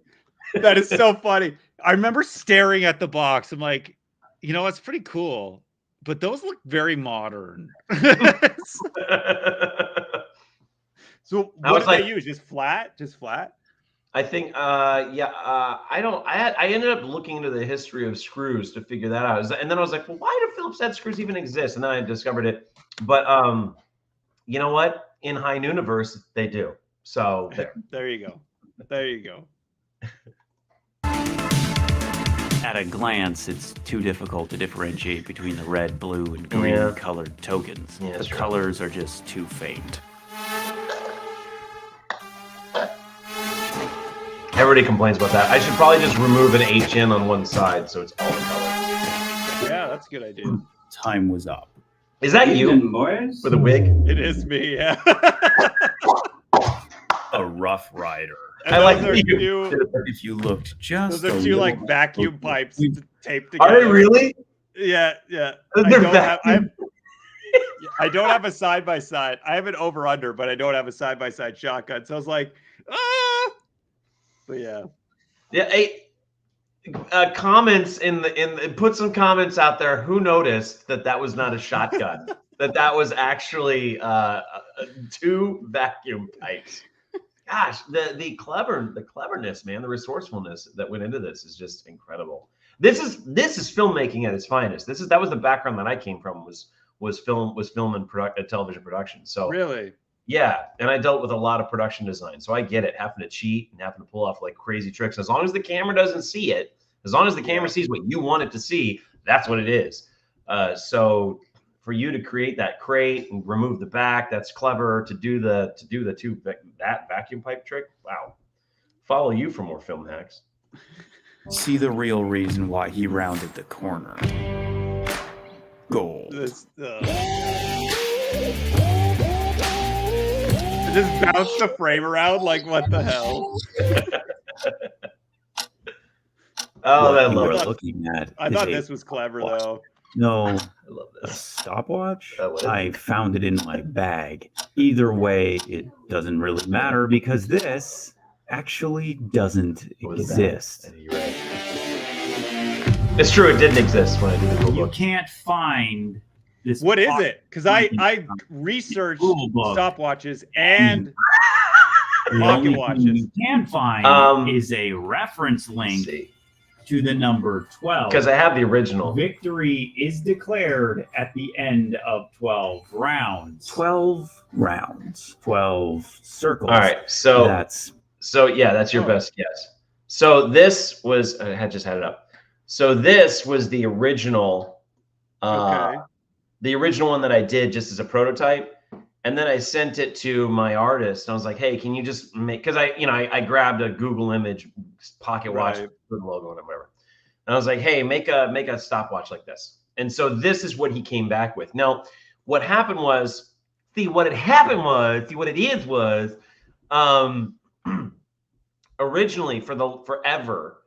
That is so funny. I remember staring at the box. I'm like, it's pretty cool, but those look very modern. So what did they use? Just flat? I think, I ended up looking into the history of screws to figure that out. And then I was like, well, why do Phillips head screws even exist? And then I discovered it. But you know what? In High Nooniverse, they do. So there you go. At a glance, it's too difficult to differentiate between the red, blue, and green colored tokens. Yeah, the colors are just too faint. Everybody complains about that. I should probably just remove an HN on one side so it's all in color. Yeah, that's a good idea. Time was up. Is that you, boys? with a wig? It is me, yeah. A Rough Rider. And I like you. If you looked just Those are two like vacuum pipes taped together. Are they really? Yeah. I don't have a side by side. I have an over under, but I don't have a side by side shotgun. So I was like, but yeah. Yeah. Hey, comments put some comments out there. Who noticed that was not a shotgun? that was actually 2 vacuum pipes. Gosh, the cleverness, man, the resourcefulness that went into this is just incredible. This is filmmaking at its finest. That was the background that I came from was film and television production. So really, yeah, and I dealt with a lot of production design, so I get it. Having to cheat and having to pull off like crazy tricks. As long as the camera doesn't see it, as long as the camera sees what you want it to see, that's what it is. So for you to create that crate and remove the back, that's clever. To do that vacuum pipe trick, wow. Follow you for more film hacks. See the real reason why he rounded the corner. Gold. Just bounce the frame around like what the hell? I what love you it. are looking at. I thought this was clever though. No, I love a this. stopwatch? Oh, what is it? I found it in my bag. Either way, it doesn't really matter because this actually doesn't What was exist. that? You're right. It's true, it didn't exist when I did the rule You book. can't find What is it? Because I researched Rule book. stopwatches and The pocket only watches. thing you can find is a reference Let's link see. to the number 12. Because I have the original. Victory is declared at the end of 12 rounds. 12 rounds. 12 circles. All right. So That's yeah, that's your Oh. best guess. So this was I had just had it up. So this was the original Okay. the original one that I did just as a prototype. And then I sent it to my artist and I was like, hey, can you just make, because I grabbed a Google image pocket watch Right. with the logo and whatever. And I was like, hey, make a stopwatch like this. And so this is what he came back with. Now, what happened was, originally forever,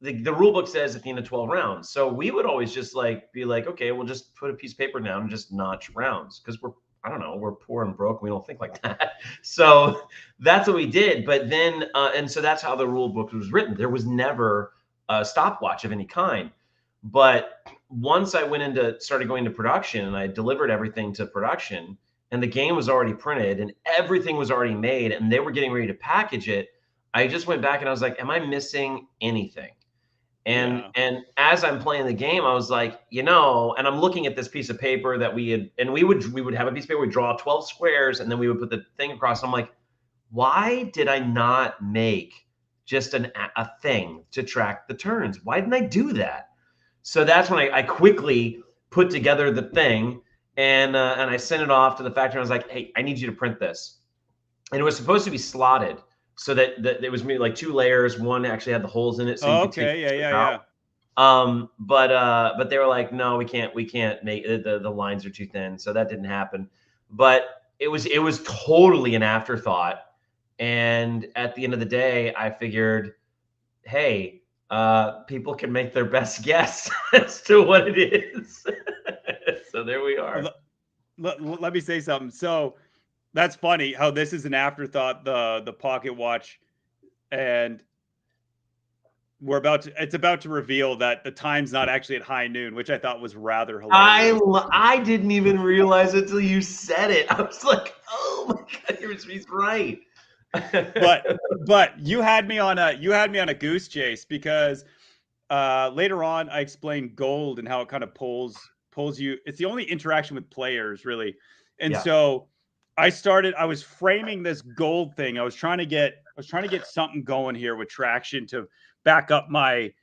the rule book says at the end of 12 rounds. So we would always just be like, okay, we'll just put a piece of paper down and just notch rounds because we're poor and broke. We don't think like that. So that's what we did. But then, and so that's how the rule book was written. There was never a stopwatch of any kind. But once I started going to production and I delivered everything to production and the game was already printed and everything was already made and they were getting ready to package it, I just went back and I was like, am I missing anything? And as I'm playing the game, I was like, and I'm looking at this piece of paper that we would have a piece of paper, we'd draw 12 squares, and then we would put the thing across. And I'm like, why did I not make just a thing to track the turns? Why didn't I do that? So that's when I quickly put together the thing and I sent it off to the factory. I was like, hey, I need you to print this. And it was supposed to be slotted. So that it was maybe like 2 layers. One actually had the holes in it. So Yeah. But they were like, no, we can't make it. The lines are too thin. So that didn't happen. But it was totally an afterthought. And at the end of the day, I figured, hey, people can make their best guess as to what it is. So there we are. Let me say something. So that's funny how this is an afterthought, the pocket watch, and it's about to reveal that the time's not actually at high noon, which I thought was rather hilarious. I didn't even realize it till you said it. I was like, oh my God, he's right. but you had me on a goose chase because later on I explained gold and how it kind of pulls you. It's the only interaction with players really. And so I was framing this gold thing. I was trying to get something going here with traction to back up my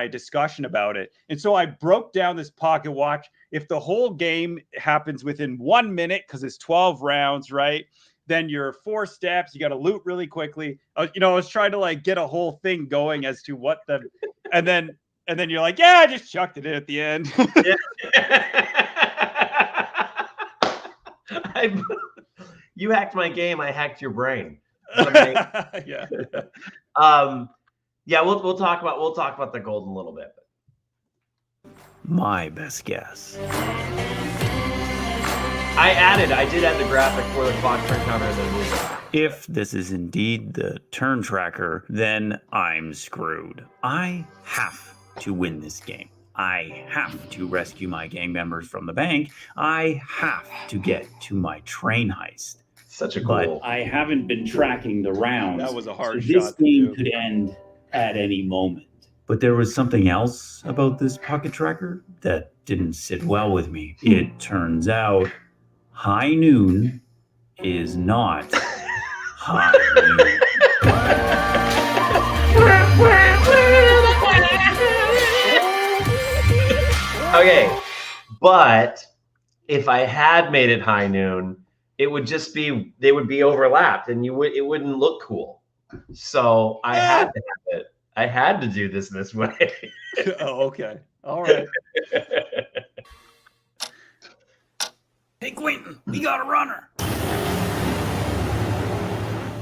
discussion about it. And so I broke down this pocket watch. If the whole game happens within 1 minute, because it's 12 rounds, right? Then you're 4 steps. You got to loot really quickly. I was trying to get a whole thing going as to what and then you're like, yeah, I just chucked it in at the end. You hacked my game. I hacked your brain. Yeah. We'll talk about the gold in a little bit. My best guess. I did add the graphic for the clock turn counter and the music. If this is indeed the turn tracker, then I'm screwed. I have to win this game. I have to rescue my gang members from the bank. I have to get to my train heist. Such a cool. But I haven't been tracking the rounds. That was a hard so this shot to game do. could end at any moment. But there was something else about this pocket tracker that didn't sit well with me. It turns out High Noon is not High Noon. Okay, but if I had made it high noon, they would be overlapped, and it wouldn't look cool. So I had to have it. I had to do this way. Oh, okay. All right. Hey, Quentin, we got a runner.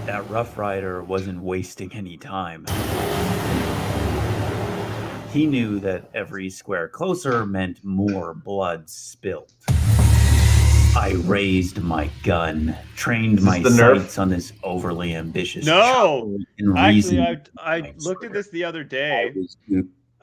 That Rough Rider wasn't wasting any time. He knew that every square closer meant more blood spilled. I raised my gun, trained my sights on this overly ambitious. No, and actually, I looked at this the other day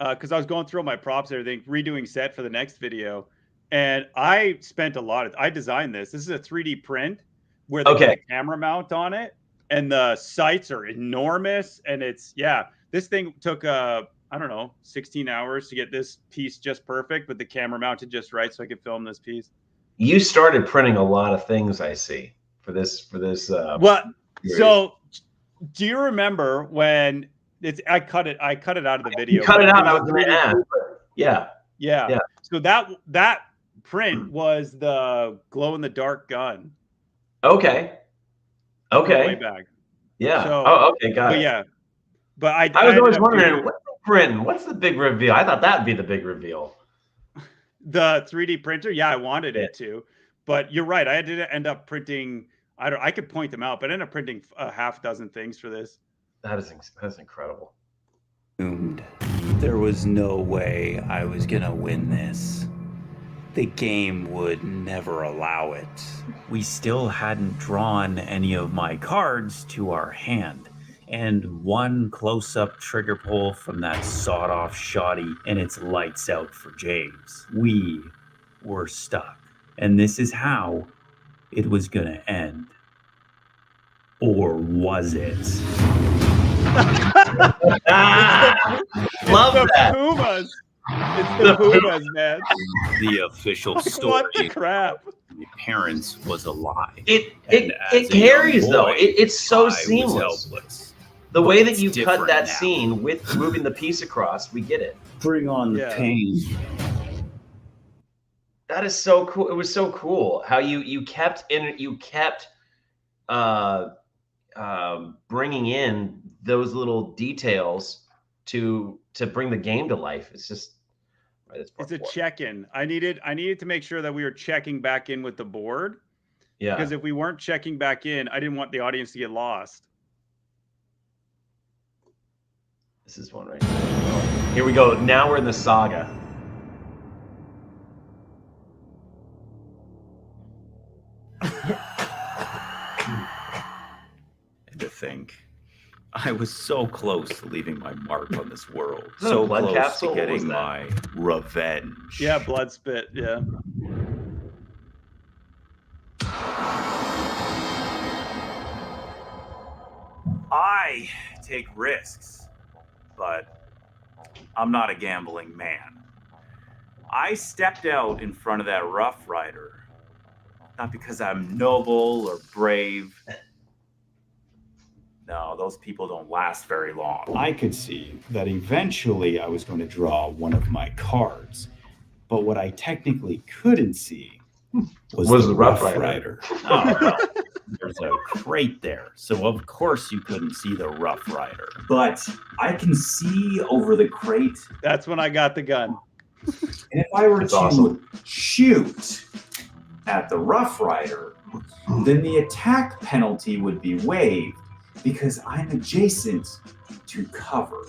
because I was going through all my props and everything, redoing set for the next video, And I spent I designed this. This is a 3D print where they put a camera mount on it, and the sights are enormous. And this thing took, I don't know, 16 hours to get this piece just perfect, but the camera mounted just right so I could film this piece. You started printing a lot of things, I see, for this. What? So, do you remember when I cut it out of the video? You cut it out. I was going to ask. Yeah. So that print was the glow in the dark gun. Okay. Way back. Yeah. So, okay, got it. Yeah. But I was always wondering, what's the big reveal? I thought that'd be the big reveal. The 3D printer, yeah, I wanted it to, but you're right. I did end up printing. I could point them out, but I ended up printing a half dozen things for this. That's incredible. There was no way I was gonna win this. The game would never allow it. We still hadn't drawn any of my cards to our hand. And one close-up trigger pull from that sawed-off shoddy, and it's lights out for James. We were stuck. And this is how it was gonna end. Or was it? Love that. Pumas. It's the Pumas, man. The official story. What the crap? My parents was a lie. It carries though. It's so seamless. The way that you cut that scene with moving the piece across, we get it. Bring on the pain. That is so cool. It was so cool how you kept bringing in those little details to bring the game to life. It's just it's a check-in. I needed to make sure that we were checking back in with the board. Yeah. Because if we weren't checking back in, I didn't want the audience to get lost. This is one right here. Here we go. Now we're in the saga. And to think, I was so close to leaving my mark on this world. Is that So a blood close capsule? to What was getting that? my revenge. Yeah, blood spit. Yeah. I take risks, but I'm not a gambling man. I stepped out in front of that Rough Rider, not because I'm noble or brave. No, those people don't last very long. I could see that eventually I was going to draw one of my cards, but what I technically couldn't see was the Rough Rider. Oh, well, there's a crate there, so of course you couldn't see the Rough Rider. But I can see over the crate, That's when I got the gun. and if I were That's to awesome. shoot at the Rough Rider, then the attack penalty would be waived because I'm adjacent to cover.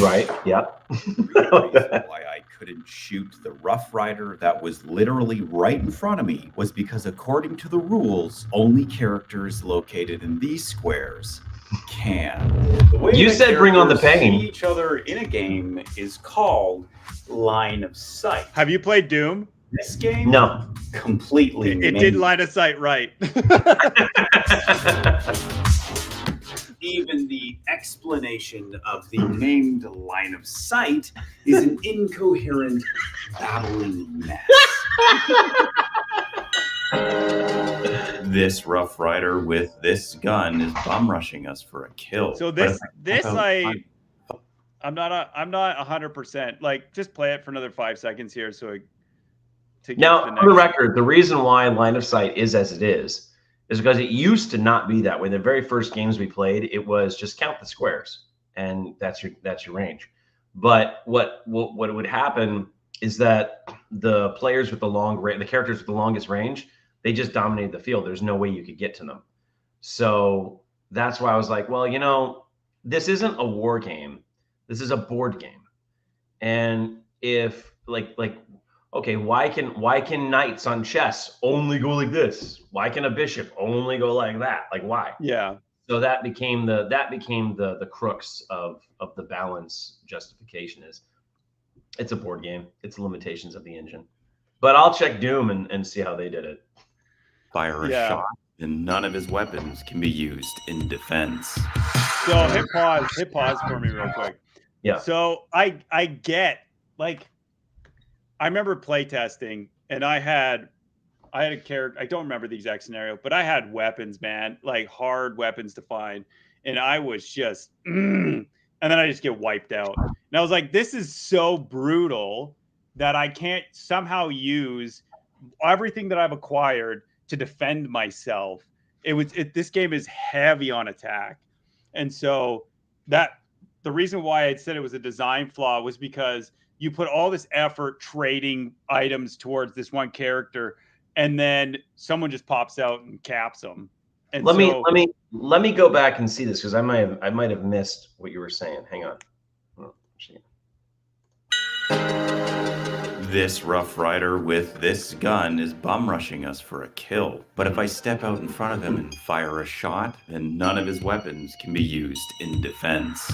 Right. Yep. The reason why I couldn't shoot the Rough Rider that was literally right in front of me was because, according to the rules, only characters located in these squares can. The way You that said bring on the characters pain. see each other in a game is called line of sight. Have you played Doom? This game, No. completely. It did line of sight right. Even the explanation of the named line of sight is an incoherent, babbling mess. This Rough Rider with this gun is bum rushing us for a kill. So I'm not 100%. Like, just play it for another 5 seconds here. So to get Now, to the for the next. record, the reason why line of sight is as it is because it used to not be that way. The very first games we played, it was just count the squares, and that's your range. But what would happen is that the players with the characters with the longest range, they just dominated the field. There's no way you could get to them. So that's why I was like, well, this isn't a war game. This is a board game. And if okay, why can knights on chess only go like this? Why can a bishop only go like that? Like, why? Yeah. So that became the crux of the balance justification is it's a board game. It's the limitations of the engine. But I'll check Doom and see how they did it. Fire a Yeah. shot, and none of his weapons can be used in defense. So hit pause for me real quick. Yeah. So I get, like, I remember playtesting, and I had a character. I don't remember the exact scenario, but I had weapons, man, like hard weapons to find, and I was just, and then I just get wiped out. And I was like, this is so brutal that I can't somehow use everything that I've acquired to defend myself. This game is heavy on attack, and so that the reason why I said it was a design flaw was because you put all this effort trading items towards this one character, and then someone just pops out and caps them. And let me go back and see this, because I might have missed what you were saying. Hang on. Oh, This Rough Rider with this gun is bum rushing us for a kill. But if I step out in front of him and fire a shot, then none of his weapons can be used in defense.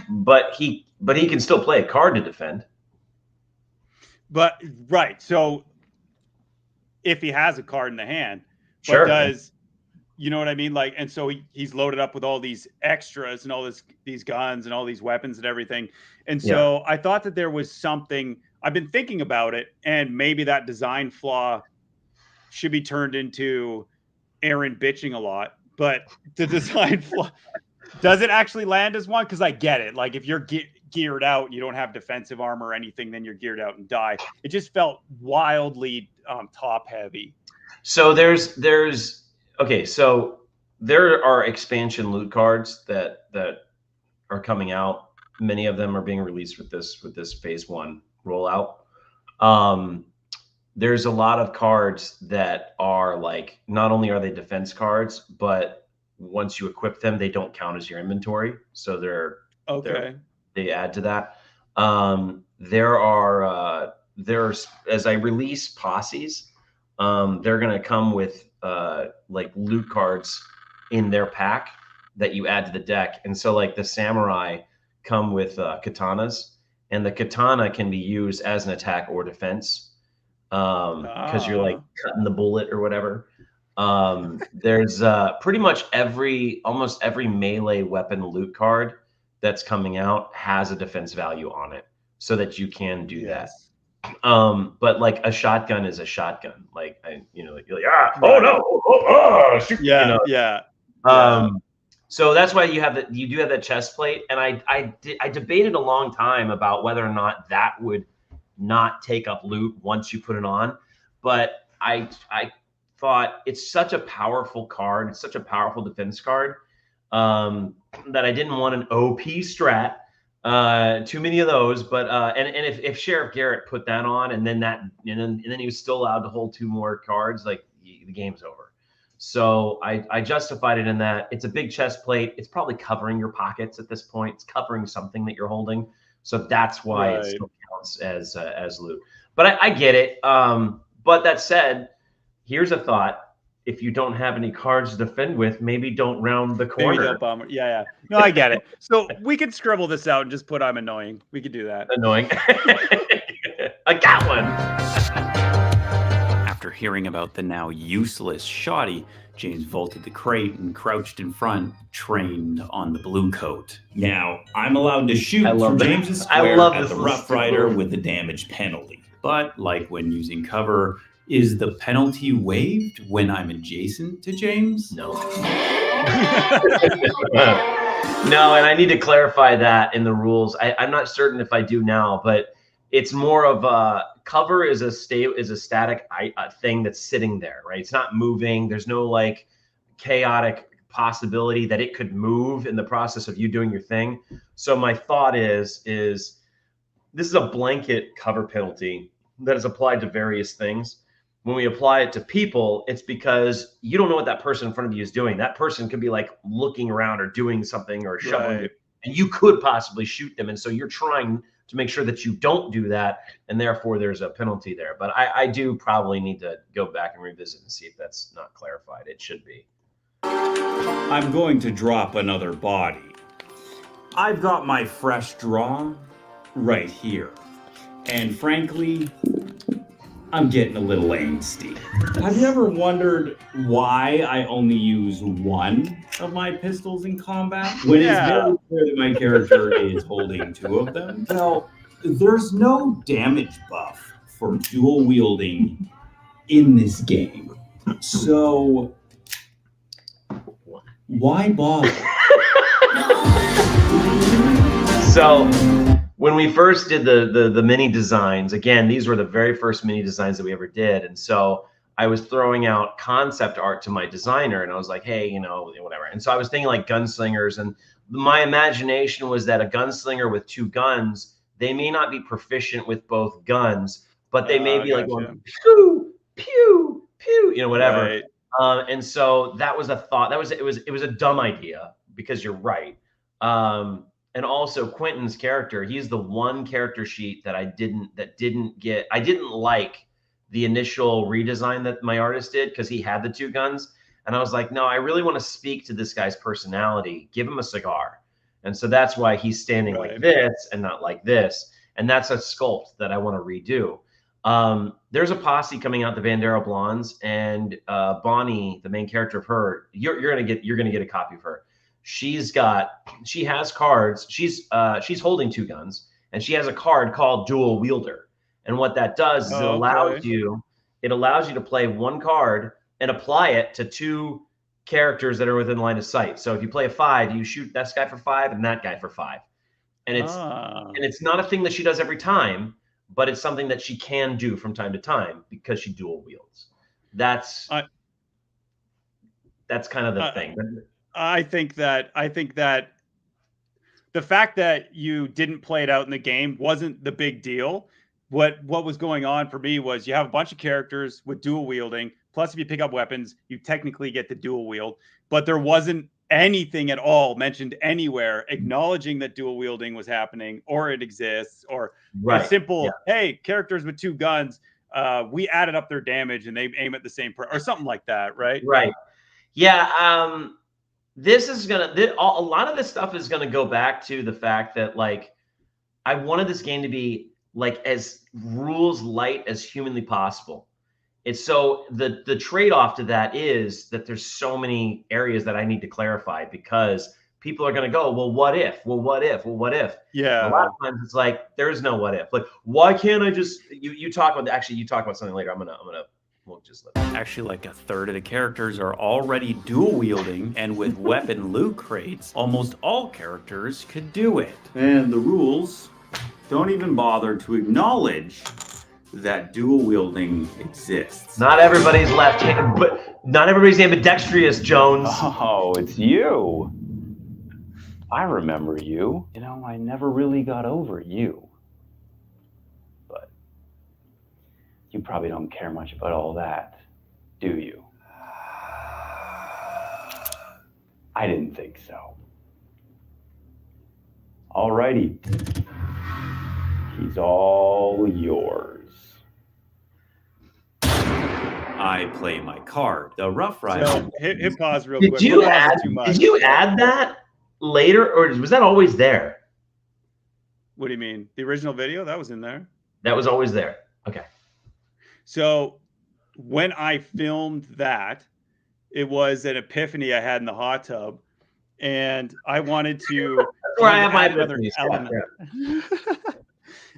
But he can still play a card to defend. But right, so if he has a card in the hand, but Sure. does, you know what I mean? Like, and so he's loaded up with all these extras and all these guns and all these weapons and everything. And so I thought that there was something. I've been thinking about it, and maybe that design flaw should be turned into Aaron bitching a lot. But the design flaw, does it actually land as one? Because I get it. Like, if you're geared out, you don't have defensive armor or anything, then you're geared out and die. It just felt wildly top heavy. So okay, so there are expansion loot cards that are coming out. Many of them are being released with this phase 1 rollout. There's a lot of cards that are like, not only are they defense cards, but once you equip them, they don't count as your inventory. So they add to that. There's, as I release posses, they're going to come with like loot cards in their pack that you add to the deck. And so like the samurai come with katanas, and the katana can be used as an attack or defense, because you're like cutting the bullet or whatever. There's pretty much almost every melee weapon loot card that's coming out has a defense value on it, so that you can do that. But like a shotgun is a shotgun. Like, you're like, oh no, shoot, so that's why you do have that chest plate. And I debated a long time about whether or not that would not take up loot once you put it on. But I thought it's such a powerful card. It's such a powerful defense card, that I didn't want an OP strat. Too many of those. But and if Sheriff Garrett put that on, and then he was still allowed to hold 2 more cards, like the game's over. So I justified it in that it's a big chest plate. It's probably covering your pockets at this point. It's covering something that you're holding. So that's why it still counts as loot. But I get it. But that said, here's a thought. If you don't have any cards to defend with, maybe don't round the corner. Maybe don't bomb. Yeah. No, I get it. So we could scribble this out and just put I'm annoying. We could do that. Annoying. I got one. After hearing about the now useless shoddy, James vaulted the crate and crouched in front, trained on the blue coat. Now, I'm allowed to shoot from James's square at the Rough Rider with the damage penalty. But like when using cover, is the penalty waived when I'm adjacent to James? No. No, and I need to clarify that in the rules. I'm not certain if I do now, but it's more of a cover is a static thing that's sitting there, right? It's not moving. There's no like chaotic possibility that it could move in the process of you doing your thing. So my thought is this is a blanket cover penalty that is applied to various things. When we apply it to people, it's because you don't know what that person in front of you is doing. That person could be like looking around or doing something or shoveling, and you could possibly shoot them. And so you're trying to make sure that you don't do that, and therefore there's a penalty there. But I do probably need to go back and revisit and see if that's not clarified. It should be. I'm going to drop another body. I've got my fresh draw right here. And frankly, I'm getting a little angsty. Have you ever wondered why I only use one of my pistols in combat? When it's very clear that my character is holding two of them? Well, there's no damage buff for dual wielding in this game. So, why bother? So when we first did the mini designs, again, these were the very first mini designs that we ever did. And so I was throwing out concept art to my designer and I was like, hey, you know, whatever. And so I was thinking like gunslingers, and my imagination was that a gunslinger with two guns, they may not be proficient with both guns, but they may be like going pew, pew, pew, you know, whatever. Right. And so that was a thought. It was a dumb idea, because you're right. And also Quentin's character, he's the one character sheet that I didn't like the initial redesign that my artist did, because he had the two guns. And I was like, no, I really want to speak to this guy's personality. Give him a cigar. And so that's why he's standing like this and not like this. And that's a sculpt that I want to redo. There's a posse coming out, the Bandera Blondes, and Bonnie, the main character of her, you're gonna get a copy of her. She has cards. She's holding two guns, and she has a card called Dual Wielder. And what that does is it allows you to play one card and apply it to two characters that are within line of sight. So if you play a 5, you shoot that guy for 5 and that guy for 5. And it's not a thing that she does every time, but it's something that she can do from time to time because she dual wields. That's kind of the thing. I think that the fact that you didn't play it out in the game wasn't the big deal. What was going on for me was you have a bunch of characters with dual wielding. Plus, if you pick up weapons, you technically get the dual wield. But there wasn't anything at all mentioned anywhere acknowledging that dual wielding was happening, or it exists, or a simple, hey, characters with two guns, we added up their damage and they aim at the same or something like that, right? Right. Yeah. This is a lot of this stuff is gonna go back to the fact that, like, I wanted this game to be like as rules light as humanly possible. It's so the trade-off to that is that there's so many areas that I need to clarify, because people are going to go, well, what if? Well, what if? Well, what if? Yeah. And a lot of times it's like, there's no what if. Like, why can't I just, you talk about something later. We'll just let that. Actually, like a third of the characters are already dual wielding, and with weapon loot crates, almost all characters could do it. And the rules don't even bother to acknowledge that dual wielding exists. Not everybody's left-handed, but not everybody's ambidextrous, Jones. Oh, it's you. I remember you. You know, I never really got over you. But you probably don't care much about all that, do you? I didn't think so. Alrighty. He's all yours. I play my card, the Rough Rider. So hit pause real quick. Did you add that later, or was that always there? What do you mean? The original video? That was in there. That was always there. Okay. So when I filmed that, it was an epiphany I had in the hot tub, and I wanted to. That's where I have my another element. Yeah.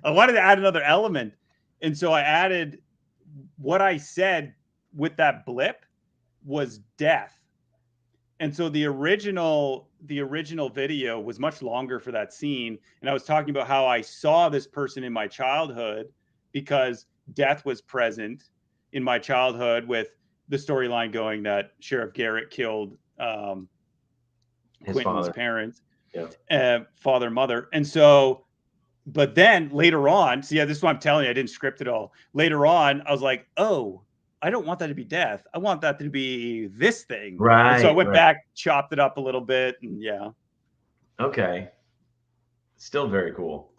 I wanted to add another element, and so I added what I said with that blip was death. And so the original video was much longer for that scene, and I was talking about how I saw this person in my childhood because death was present in my childhood, with the storyline going that Sheriff Garrett killed Quentin's parents, father and mother. And so, but then later on, so yeah, this is what I'm telling you, I didn't script it all. Later on, I was like, oh, I don't want that to be death. I want that to be this thing. Right. And so I went back, chopped it up a little bit, and yeah. Okay. Still very cool.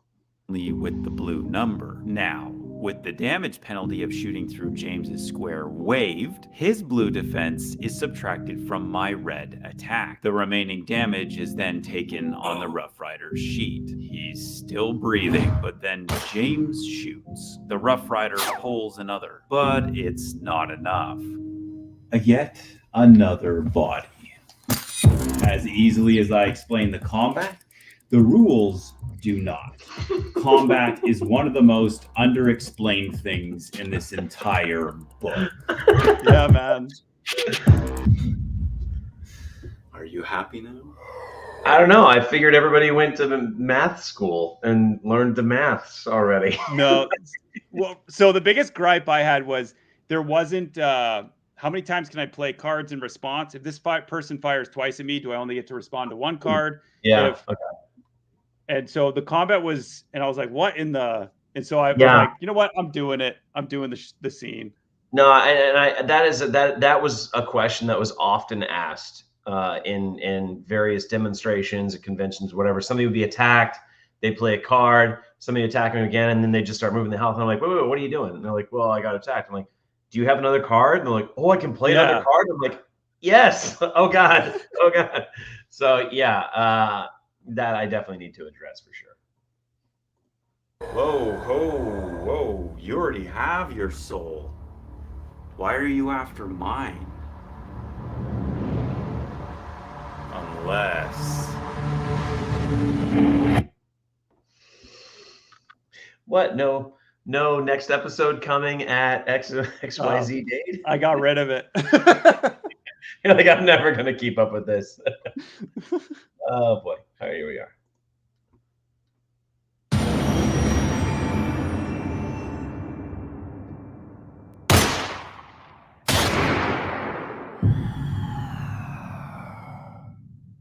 With the blue number. Now, With the damage penalty of shooting through James's square waived, his blue defense is subtracted from my red attack. The remaining damage is then taken on the Rough Rider's sheet. He's still breathing, but then James shoots. The Rough Rider pulls another, but it's not enough. Yet another body. As easily as I explain the combat, the rules do not. Combat is one of the most underexplained things in this entire book. Yeah, man. Are you happy now? I don't know. I figured everybody went to the math school and learned the maths already. No. Well, so the biggest gripe I had was there wasn't. How many times can I play cards in response? If this person fires twice at me, do I only get to respond to one card? Yeah. Okay. And so the combat was, and I was like, "What in the?" And so I was Yeah. like, "You know what? I'm doing it. I'm doing the scene." No, that was a question that was often asked in various demonstrations, conventions, whatever. Somebody would be attacked, they play a card, somebody attack them again, and then they just start moving the health. And I'm like, wait, what are you doing? And they're like, well, I got attacked. I'm like, do you have another card? And they're like, oh, I can play another card. I'm like, yes. Oh God. So yeah, that I definitely need to address for sure. Whoa. You already have your soul. Why are you after mine? Unless... What? No next episode coming at XYZ date? I got rid of it. You're like, I'm never going to keep up with this. Oh, boy. All right, here we are.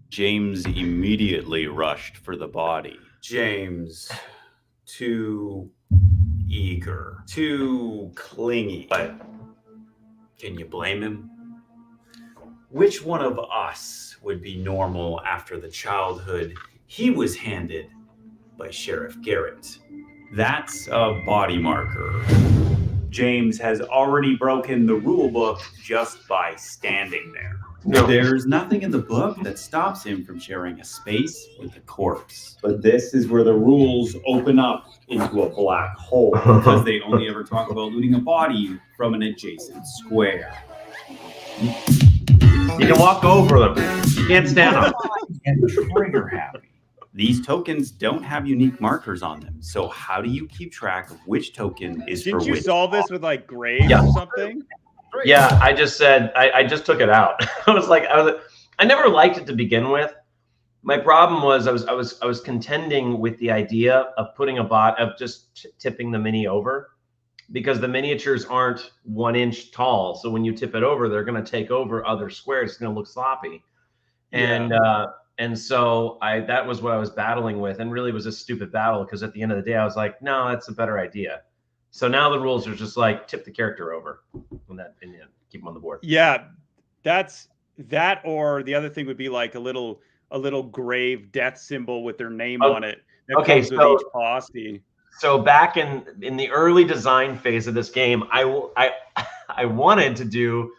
James immediately rushed for the body. James, too eager, too clingy. But can you blame him? Which one of us would be normal after the childhood he was handed by Sheriff Garrett? That's a body marker. James has already broken the rule book just by standing there. No. There's nothing in the book that stops him from sharing a space with the corpse. But this is where the rules open up into a black hole. Because they only ever talk about looting a body from an adjacent square. You can walk over them. You can't stand them. And trigger happy. These tokens don't have unique markers on them. So how do you keep track of which token is Didn't for you which? solve this with like graves Yeah. or something? Yeah, I just said I just took it out. I never liked it to begin with. My problem was I was contending with the idea of putting a bot of just tipping the mini over, because the miniatures aren't 1 inch tall. So when you tip it over, they're going to take over other squares. It's going to look sloppy. And so that was what I was battling with, and really was a stupid battle, because at the end of the day, I was like, no, that's a better idea. So now the rules are just like tip the character over and keep them on the board. Yeah, that's that. Or the other thing would be like a little grave death symbol with their name on it. That comes with each posse. So back in the early design phase of this game, I wanted to do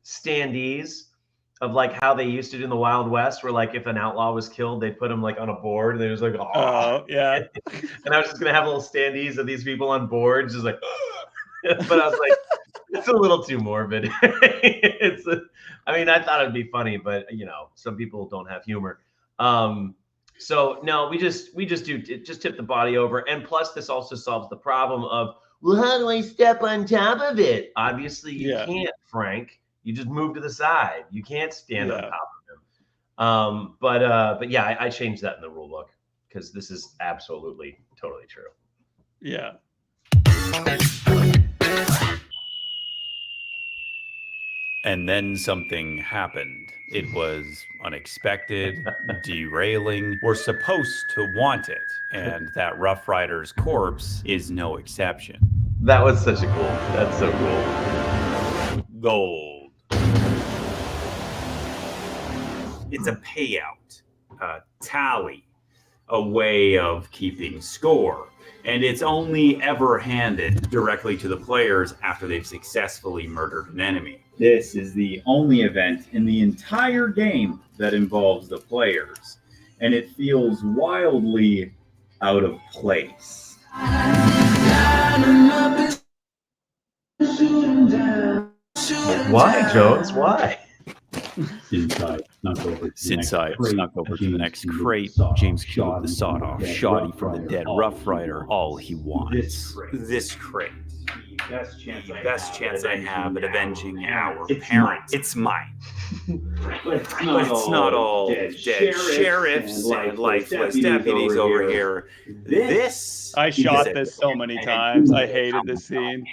standees of like how they used to do in the Wild West, where like if an outlaw was killed, they put him like on a board, and they was like, oh yeah. And I was just gonna have little standees of these people on boards, just like, but I was like, it's a little too morbid. I thought it'd be funny, but some people don't have humor. So no, we just tip the body over, and plus this also solves the problem of, well, how do I step on top of it? Obviously, you can't, Frank. You just move to the side. You can't stand on top of him. But yeah, I changed that in the rule book, because this is absolutely totally true. Yeah. And then something happened. It was unexpected, derailing. We're supposed to want it, and that Rough Rider's corpse is no exception. That was such a cool. That's so cool. Gold. It's a payout, a tally. a way of keeping score. And it's only ever handed directly to the players after they've successfully murdered an enemy. This is the only event in the entire game that involves the players, and it feels wildly out of place. Why, Jones? Why? Since I snuck over to the next crate, James killed the sawed-off shoddy from the dead Rough Rider. All he wants. This crate. The best chance I have at avenging our parents. It's mine. But it's not all dead sheriffs and lifeless deputies over here. This. I shot this so many times. I hated this scene.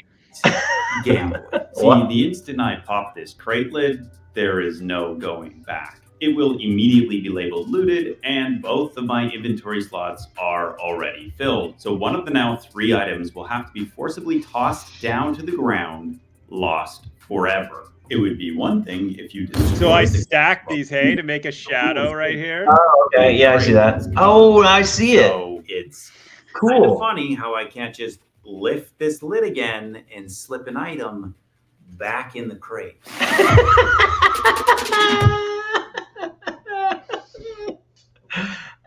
Gambling. See, the instant I pop this crate lid, there is no going back. It will immediately be labeled looted, and both of my inventory slots are already filled. So one of the now 3 items will have to be forcibly tossed down to the ground, lost forever. It would be one thing if you destroyed. So I stacked these hay to make a shadow right here. Oh, okay. Yeah, I see that. Oh, I see it. So it's Cool. kind of funny how I can't just lift this lid again and slip an item back in the crate.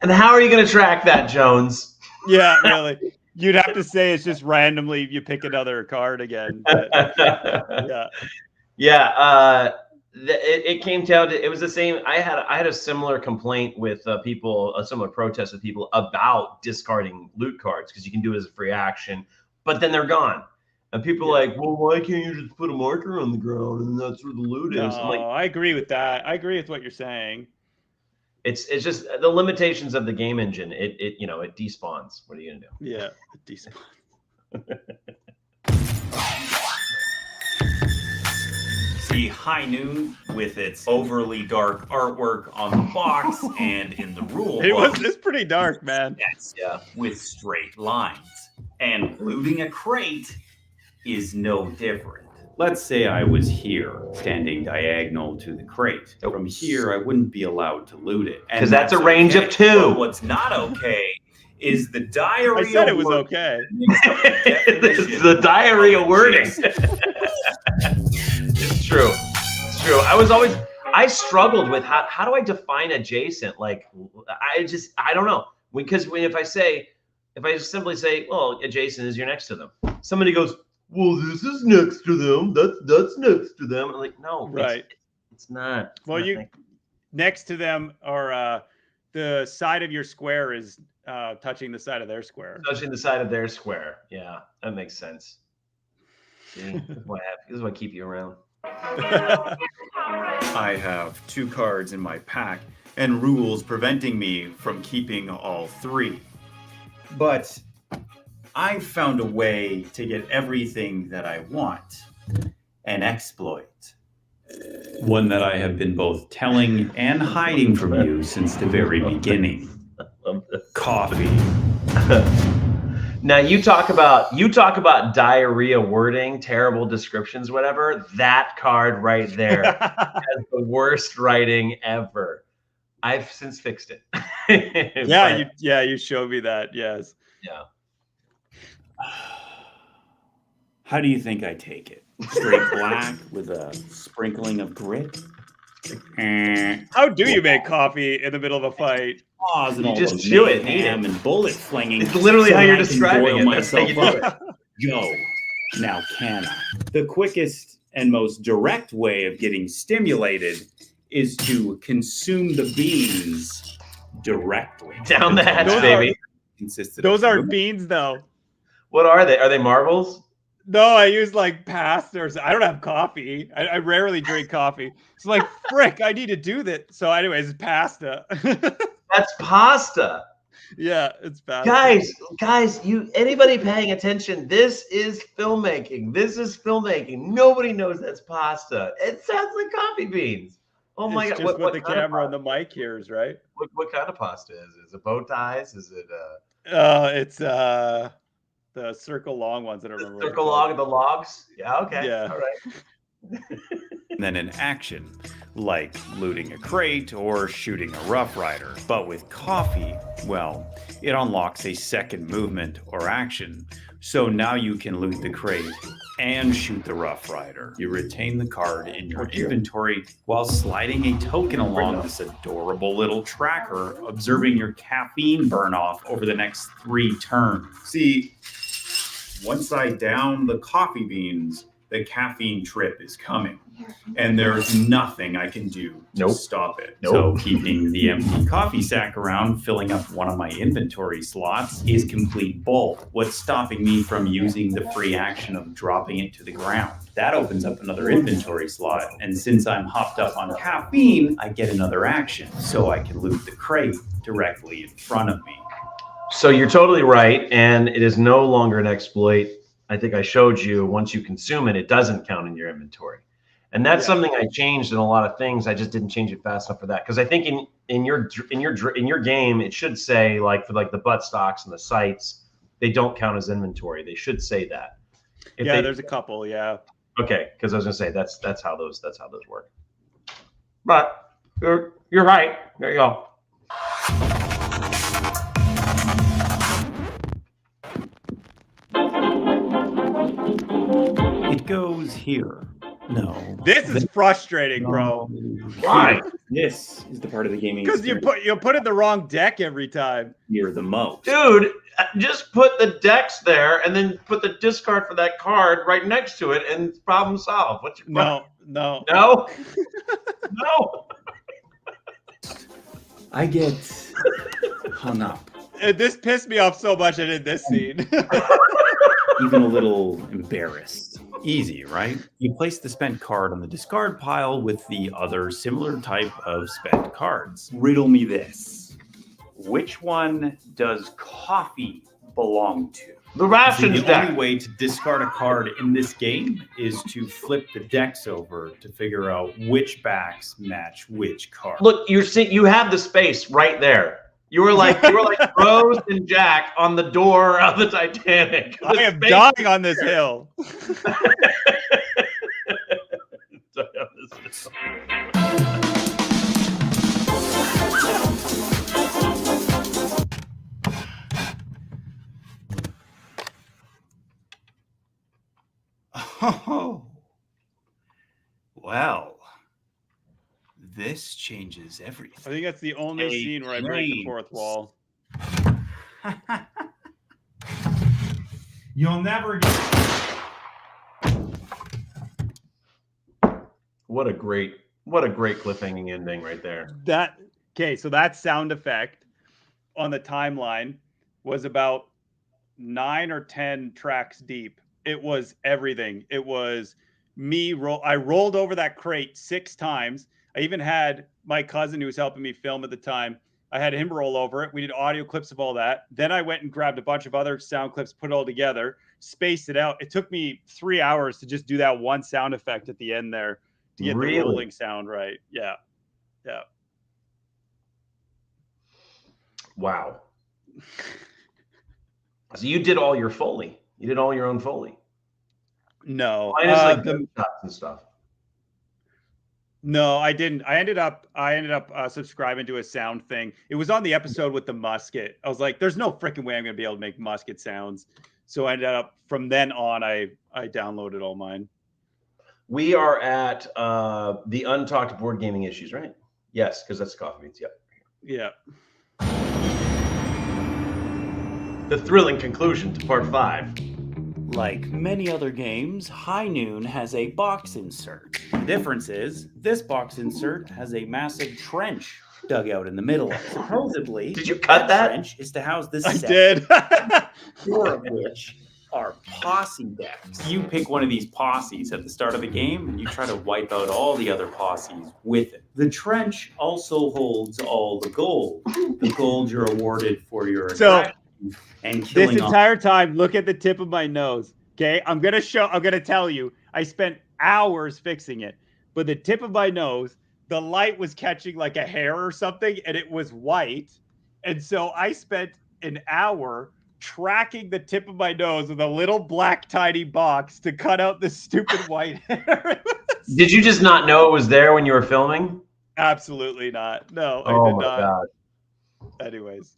And how are you going to track that, Jones? Yeah, really. You'd have to say it's just randomly you pick another card again. But, yeah. Yeah, it came down to, it was the same. I had a similar complaint with people, a similar protest with people about discarding loot cards because you can do it as a free action, but then they're gone. And people are like, well, why can't you just put a marker on the ground and that's where the loot is? No, I'm like, I agree with that. I agree with what you're saying. it's just the limitations of the game engine. It it despawns. What are you gonna do? Yeah, decent. See, High Noon, with its overly dark artwork on the box and in the rule book, It's pretty dark, man. yes, yeah, with straight lines. And looting a crate is no different. Let's say I was here, standing diagonal to the crate. From here, I wouldn't be allowed to loot it. And 'Cause that's a range of 2. But what's not okay is the diarrhea. I said it was word- okay. the diarrhea wording. It's true. It's true. I struggled with how do I define adjacent? Like, I don't know. Because if I just simply say, well, adjacent is you're next to them. Somebody goes, well, this is next to them. That's next to them. I'm like, no, Right. It's not. It's Well, nothing. next to them or the side of your square is touching the side of their square. Touching the side of their square. Yeah, that makes sense. See, this is what keep you around. I have 2 cards in my pack and rules preventing me from keeping all 3. But I've found a way to get everything that I want. An exploit. One that I have been both telling and hiding from you since the very beginning. Coffee. Now you talk about diarrhea wording, terrible descriptions, whatever. That card right there has the worst writing ever. I've since fixed it. You showed me that. Yes. Yeah. How do you think I take it? Straight black with a sprinkling of grit? How do you make coffee in the middle of a fight? Pause and You all just the chew it, mayhem and bullet flinging. It's literally so how that you're I can describing boil it. That's how you myself do up. Go. Now can I? The quickest and most direct way of getting stimulated is to consume the beans directly. Down the hatch, Those baby. Those aren't beans, though. What are they? Are they marbles? No, I use like pasta or I don't have coffee. I rarely drink coffee. It's like, frick, I need to do that. So anyways, it's pasta. That's pasta. Yeah, it's pasta. Guys, anybody paying attention, this is filmmaking. Nobody knows that's pasta. It sounds like coffee beans. Oh my It's God. just what the camera on the mic hears, right? What kind of pasta is it? Is it bow ties? Is it It's the circle long ones. I don't remember. circle log of the logs? Yeah, okay. Yeah. All right. And then in action, like looting a crate or shooting a Rough Rider. But with coffee, well, it unlocks a second movement or action. So now you can loot the crate and shoot the Rough Rider. You retain the card in your inventory while sliding a token along this adorable little tracker, observing your caffeine burn off over the next 3 turns. See, once I down the coffee beans, the caffeine trip is coming, and there's nothing I can do to stop it. So keeping the empty coffee sack around, filling up one of my inventory slots, is complete bull. What's stopping me from using the free action of dropping it to the ground? That opens up another inventory slot, and since I'm hopped up on caffeine, I get another action, so I can loot the crate directly in front of me. So you're totally right, and it is no longer an exploit. I think I showed you, once you consume it, it doesn't count in your inventory. And that's something I changed in a lot of things. I just didn't change it fast enough for that. Because I think in your game, it should say, like, for like the butt stocks and the sites, they don't count as inventory. They should say that. There's a couple, Okay, because I was gonna say that's how those work. But you're right. There you go. It goes here. No. This is frustrating, bro. Why? This is the part of the gaming Because you put in the wrong deck every time. You're the most. Dude, just put the decks there and then put the discard for that card right next to it and problem solved. What's your No. No? No. I get hung up. This pissed me off so much I did this scene. Even a little embarrassed. Easy, right? You place the spent card on the discard pile with the other similar type of spent cards. Riddle me this. Which one does coffee belong to? The rations The deck. only way to discard a card in this game is to flip the decks over to figure out which backs match which card. Look, you have the space right there. You were like Rose and Jack on the door of the Titanic. I am dying on this hill. Oh, well, this changes everything. I think that's the only scene where I break the fourth wall. You'll never get. What a great cliffhanging ending right there. So that sound effect on the timeline was about 9 or 10 tracks deep. It was everything. It was me I rolled over that crate 6 times. I even had my cousin who was helping me film at the time. I had him roll over it. We did audio clips of all that. Then I went and grabbed a bunch of other sound clips, put it all together, spaced it out. It took me 3 hours to just do that one sound effect at the end there to get the rolling sound right. Yeah. Wow. So you did all your Foley. You did all your own Foley. No. Minus like the shots and stuff. No, I didn't. I ended up subscribing to a sound thing. It was on the episode with the musket. I was like, there's no freaking way I'm going to be able to make musket sounds. So I ended up, from then on, I downloaded all mine. We are at the Untalked Board Gaming Issues, right? Yes, because that's Coffee Beans. Yep. Yeah. The thrilling conclusion to part 5. Like many other games, High Noon has a box insert. The difference is, this box insert has a massive trench dug out in the middle. Supposedly, did you cut that? Trench is to house this I set. did. 4 of which are posse decks. You pick one of these posses at the start of the game, and you try to wipe out all the other posses with it. The trench also holds all the gold. The gold you're awarded for your aggression and killing this entire time, look at the tip of my nose. Okay, I'm gonna tell you, I spent hours fixing it, but the tip of my nose, the light was catching like a hair or something, and it was white, and so I spent an hour tracking the tip of my nose with a little black tiny box to cut out this stupid white hair. Did you just not know it was there when you were filming? Absolutely not. No, I Oh did my not. God. Anyways.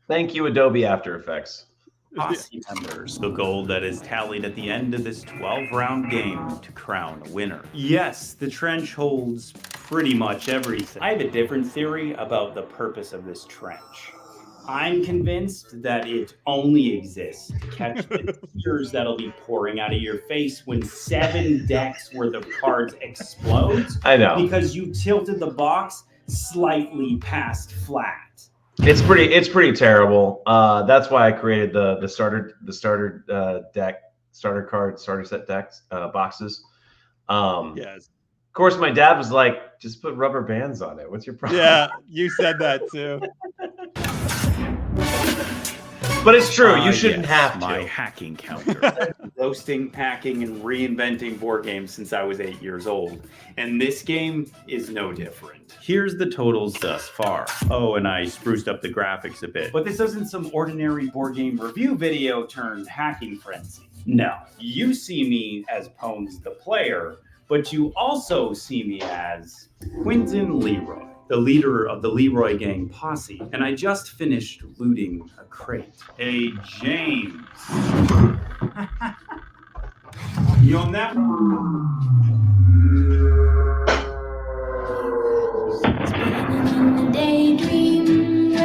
Thank you, Adobe After Effects. Posse members. The gold that is tallied at the end of this 12-round game to crown a winner. Yes, the trench holds pretty much everything. I have a different theory about the purpose of this trench. I'm convinced that it only exists to catch the tears that'll be pouring out of your face when 7 decks worth of cards explodes. I know. Because you tilted the box slightly past flat. It's pretty terrible. That's why I created the starter deck, starter card, starter set decks, boxes. Yes. Of course, my dad was like, "Just put rubber bands on it. What's your problem?" Yeah, you said that too. But it's true. You shouldn't have to. My hacking counter. Roasting, hacking, and reinventing board games since I was 8 years old. And this game is no different. Here's the totals thus far. Oh, and I spruced up the graphics a bit. But this isn't some ordinary board game review video turned hacking frenzy. No, you see me as Pwnz the player, but you also see me as Quentin Leroy, the leader of the Leroy Gang posse, and I just finished looting a crate. Hey, James. You'll never...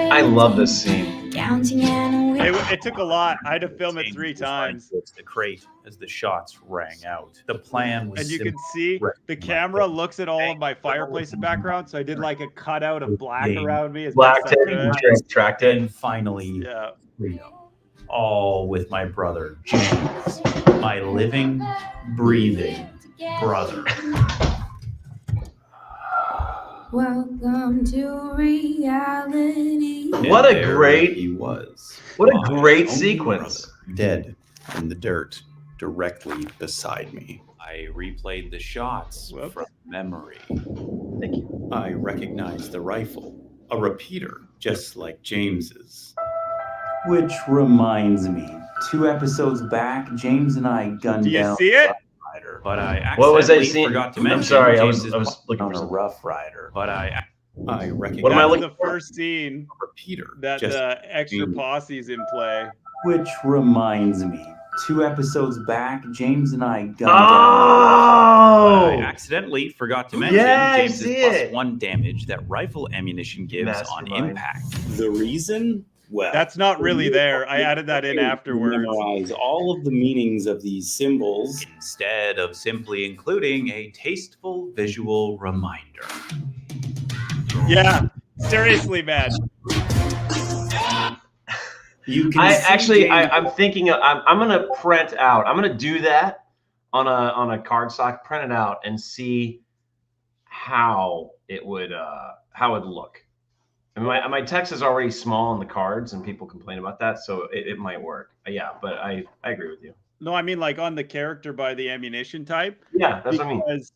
I love this scene. It took a lot. I had to film it 3 times. The crate as the shots rang out. The plan was And you can see the camera looks at all of my fireplace in background, so I did like a cutout of black around me. As Black best I tape, could. tracked it. And finally, Yeah. freedom. All with my brother, James. My living, breathing brother. Welcome to reality. What a great- he was. What a My great only sequence. brother, dead in the dirt directly beside me. I replayed the shots Whoops. from memory. Thank you. I recognized the rifle, a repeater, just like James's. Which reminds me, 2 episodes back, James and I gunned Do you down see it? Rider, but I What was I accidentally seeing? forgot to I'm mention sorry, I was James's looking on for a something. Rough Rider, but I recognized What am I That's looking the first scene a repeater, that just the extra James. posse's in play. Which reminds me, 2 episodes back, James and I gunned down. Oh! I accidentally forgot to mention Yeah, I James's see it. +1 damage that rifle ammunition gives on Mastermind. impact. The reason? Well, That's not really there. I added that in afterwards. memorize all of the meanings of these symbols instead of simply including a tasteful visual reminder. Yeah, seriously, man. You can I see actually, James- I'm thinking, I'm gonna print out. I'm gonna do that on a cardstock, print it out, and see how it would look. I mean, my text is already small on the cards, and people complain about that, so it might work. Yeah, but I agree with you. No, I mean like on the character by the ammunition type. Yeah, that's what I mean. Because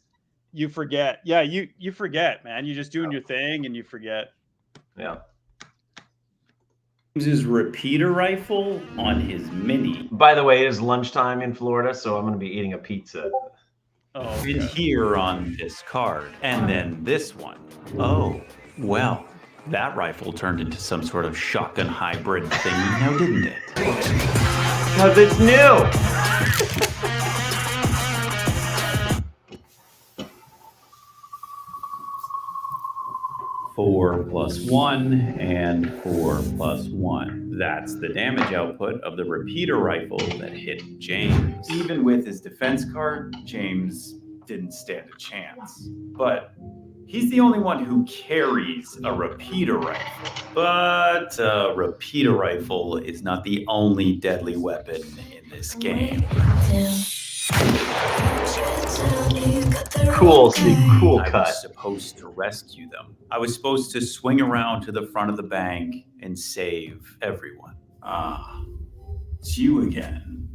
you forget. Yeah, you forget, man. You're just doing your thing and you forget. Yeah. James's repeater rifle on his mini. By the way, it is lunchtime in Florida, so I'm gonna be eating a pizza. Oh, And okay. here on this card, and then this one. Oh, well, that rifle turned into some sort of shotgun hybrid thing now, didn't it? Because it's new. 4 + 1 and 4 + 1. That's the damage output of the repeater rifle that hit James. Even with his defense card, James didn't stand a chance. But he's the only one who carries a repeater rifle. But a repeater rifle is not the only deadly weapon in this game. Cool, Steve. Cool I cut. was supposed to rescue them. I was supposed to swing around to the front of the bank and save everyone. Ah, it's you again.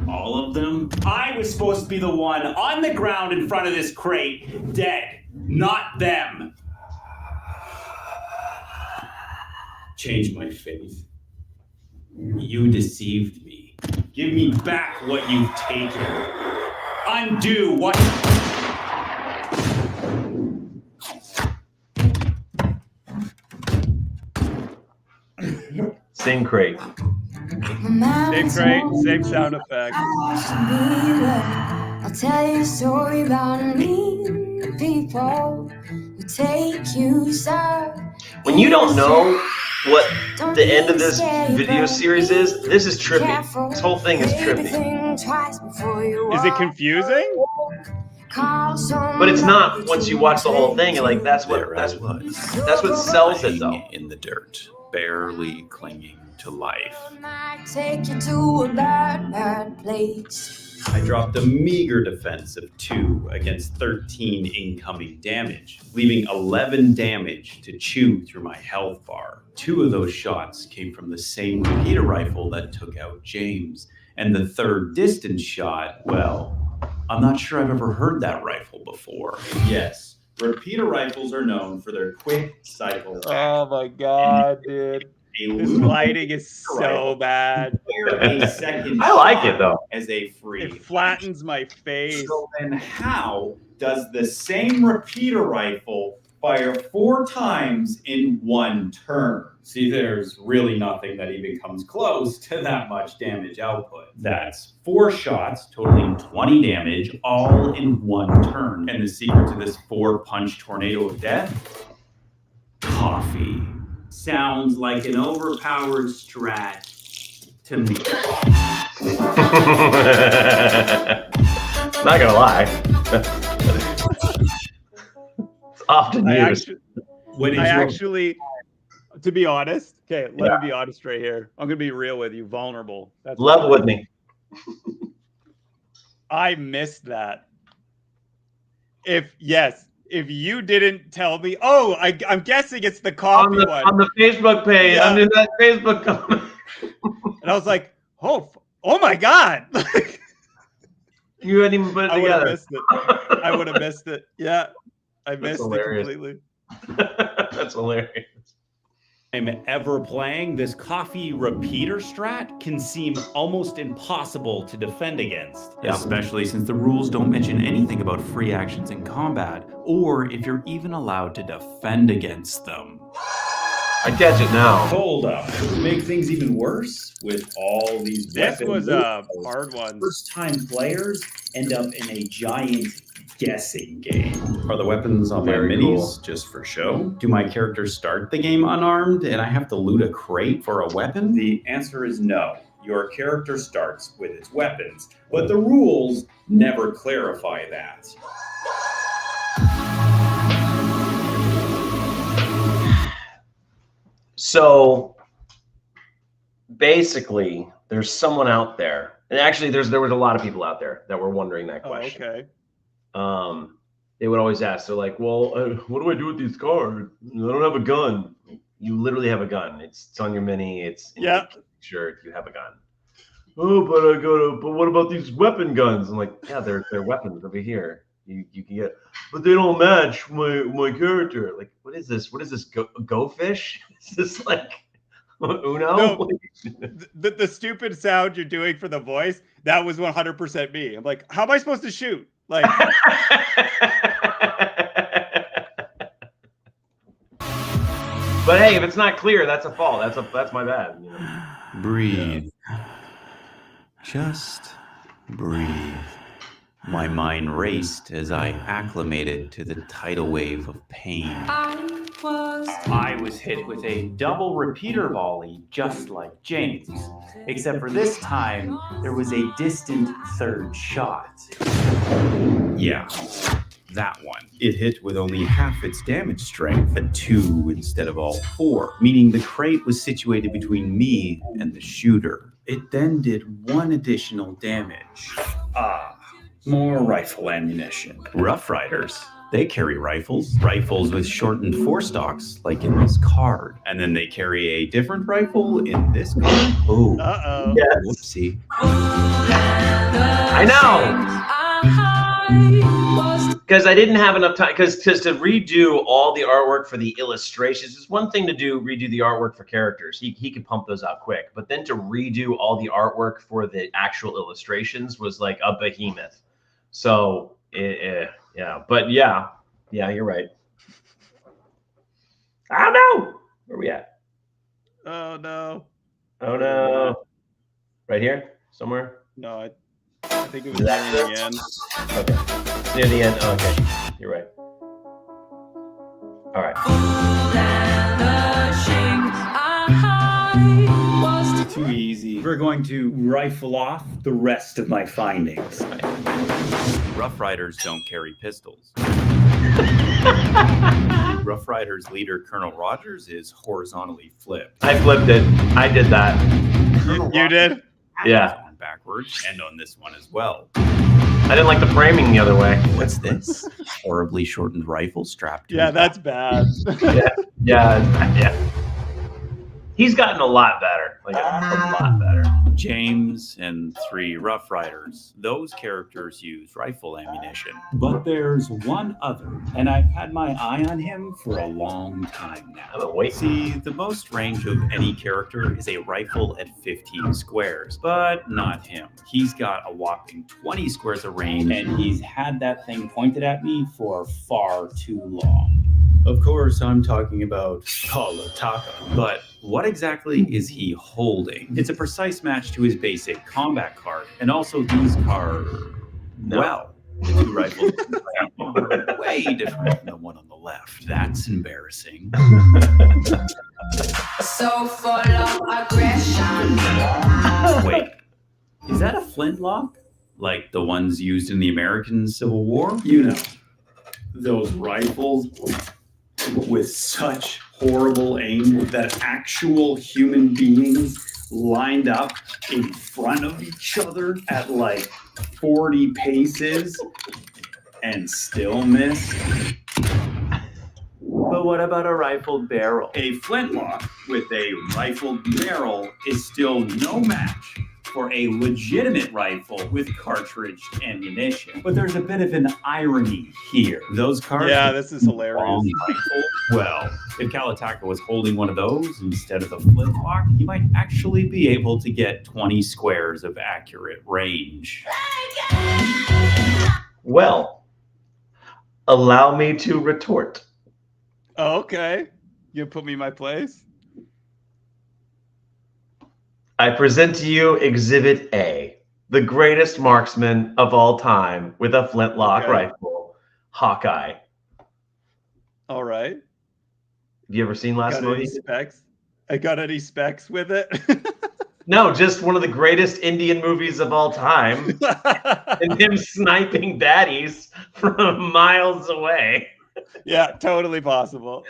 All of them? I was supposed to be the one on the ground in front of this crate, dead, not them. Change my faith. You deceived me. Give me back what you've taken. Undo what... Same crate. Same crate, same sound effect. I'll tell you a story about mean people who take you side. When you don't know what the end of this video series is, this is trippy. This whole thing is trippy. Is it confusing? But it's not once you watch the whole thing. You're like, that's what sells it though. In the dirt, barely clinging to life. Take you to a bad, bad place. I dropped a meager defense of 2 against 13 incoming damage, leaving 11 damage to chew through my health bar. 2 of those shots came from the same repeater rifle that took out James, and the third distance shot, well, I'm not sure I've ever heard that rifle before. Yes, repeater rifles are known for their quick cycle. Oh my god, dude. This lighting is so bad. A second I like it though. as a free. It flattens my face. So then how does the same repeater rifle fire 4 times in 1 turn? See, there's really nothing that even comes close to that much damage output. That's 4 shots totaling 20 damage all in 1 turn. And the secret to this 4-punch tornado of death? Coffee. Sounds like an overpowered strat to me. Not gonna lie. It's often used. To be honest, okay, let me be honest right here. I'm gonna be real with you, vulnerable. That's level with me. I missed that. If you didn't tell me, I'm guessing it's the coffee one. On the Facebook page, under that Facebook comment. And I was like, oh my God. You hadn't even put it together. I would have missed it. Yeah, I missed it completely. That's hilarious. I'm ever playing, this coffee repeater strat can seem almost impossible to defend against. Especially since the rules don't mention anything about free actions in combat, or if you're even allowed to defend against them. I catch it now. Hold up. To make things even worse, with all these This weapons, was a hard one. First-time players end up in a giant guessing game. Are the weapons on my minis just for show? Do my characters start the game unarmed and I have to loot a crate for a weapon? The answer is no. Your character starts with its weapons, but the rules never clarify that. So basically, there's someone out there, and actually there was a lot of people out there that were wondering that question. Okay. They would always ask, they're like, well, what do I do with these cards? I don't have a gun. You literally have a gun. It's on your mini. It's in your shirt. You have a gun. Oh, but what about these weapon guns? I'm like, yeah, they're weapons over here. You can get, but they don't match my character. Like, what is this? What is this? Go fish? Is this like Uno? No, the stupid sound you're doing for the voice, that was 100% me. I'm like, how am I supposed to shoot? Like, but hey, if it's not clear, that's a fault. That's my bad. You know? Breathe. Just breathe. My mind raced as I acclimated to the tidal wave of pain. I was hit with a double repeater volley just like James, except for this time there was a distant third shot. Yeah, that one. It hit with only half its damage strength at 2 instead of all 4, meaning the crate was situated between me and the shooter. It then did 1 additional damage. More rifle ammunition. Rough Riders. They carry rifles with shortened forestocks, like in this card. And then they carry a different rifle in this card. Oh, yes. Whoopsie. I know. because I didn't have enough time. Because to redo all the artwork for the illustrations, it's one thing to redo the artwork for characters. He could pump those out quick, but then to redo all the artwork for the actual illustrations was like a behemoth. So yeah, but yeah, you're right. Oh no, where are we at? Oh no. Oh no. Right here, somewhere. No, I think it was near the end. Okay, near the end. Oh, okay, you're right. All right. Too easy. We're going to rifle off the rest of my findings. Rough Riders don't carry pistols. Rough Riders leader Colonel Rogers is horizontally flipped. I flipped it. I did that. You did? Yeah. On backwards and on this one as well. I didn't like the framing the other way. What's this? Horribly shortened rifle strapped to Yeah, his that's back. bad. Yeah. He's gotten a lot better. Like a lot better. James and 3 Rough Riders. Those characters use rifle ammunition. But there's one other, and I've had my eye on him for a long time now. I've been waiting. See, the most range of any character is a rifle at 15 squares, but not him. He's got a whopping 20 squares of range, And he's had that thing pointed at me for far too long. of course, I'm talking about Palataka. But what exactly is he holding? It's a precise match to his basic combat card, and also these cards. No. Well, the 2 rifles are way different from the one on the left. That's embarrassing. So full of aggression. Wait, is that a flintlock? Like the ones used in the American Civil War? You know, those rifles with such horrible aim that actual human beings lined up in front of each other at like 40 paces and still missed. But what about a rifled barrel? A flintlock with a rifled barrel is still no match for a legitimate rifle with cartridge ammunition. But there's a bit of an irony here. Those cards? Yeah, this is hilarious. Long rifle? Well, if Kalataka was holding one of those instead of the flintlock, he might actually be able to get 20 squares of accurate range. Well, allow me to retort. Oh, okay. You put me in my place? I present to you Exhibit A, the greatest marksman of all time with a flintlock rifle, Hawkeye. All right. Have you ever seen Last Got any Movie? specs? I got any specs with it? No, just one of the greatest Indian movies of all time. And him sniping baddies from miles away. Yeah, totally possible.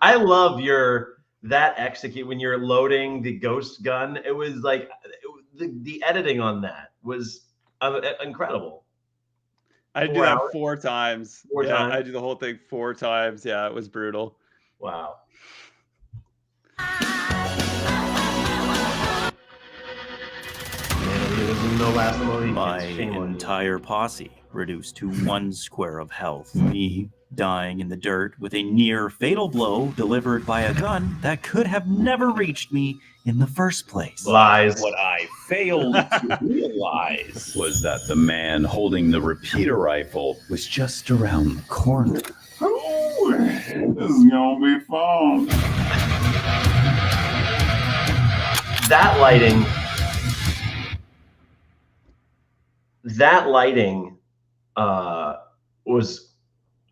I love that execute when you're loading the ghost gun. It was like the editing on that was incredible. I do 4 that hours? 4 times. 4 yeah, times? I do the whole thing 4 times. Yeah, it was brutal. Wow. No Last Movie. My Shame on you. entire posse reduced to 1 square of health. Me dying in the dirt with a near fatal blow delivered by a gun that could have never reached me in the first place. Lies. What I failed to realize Was that the man holding the repeater rifle was just around the corner. this is gonna be fun. That lighting was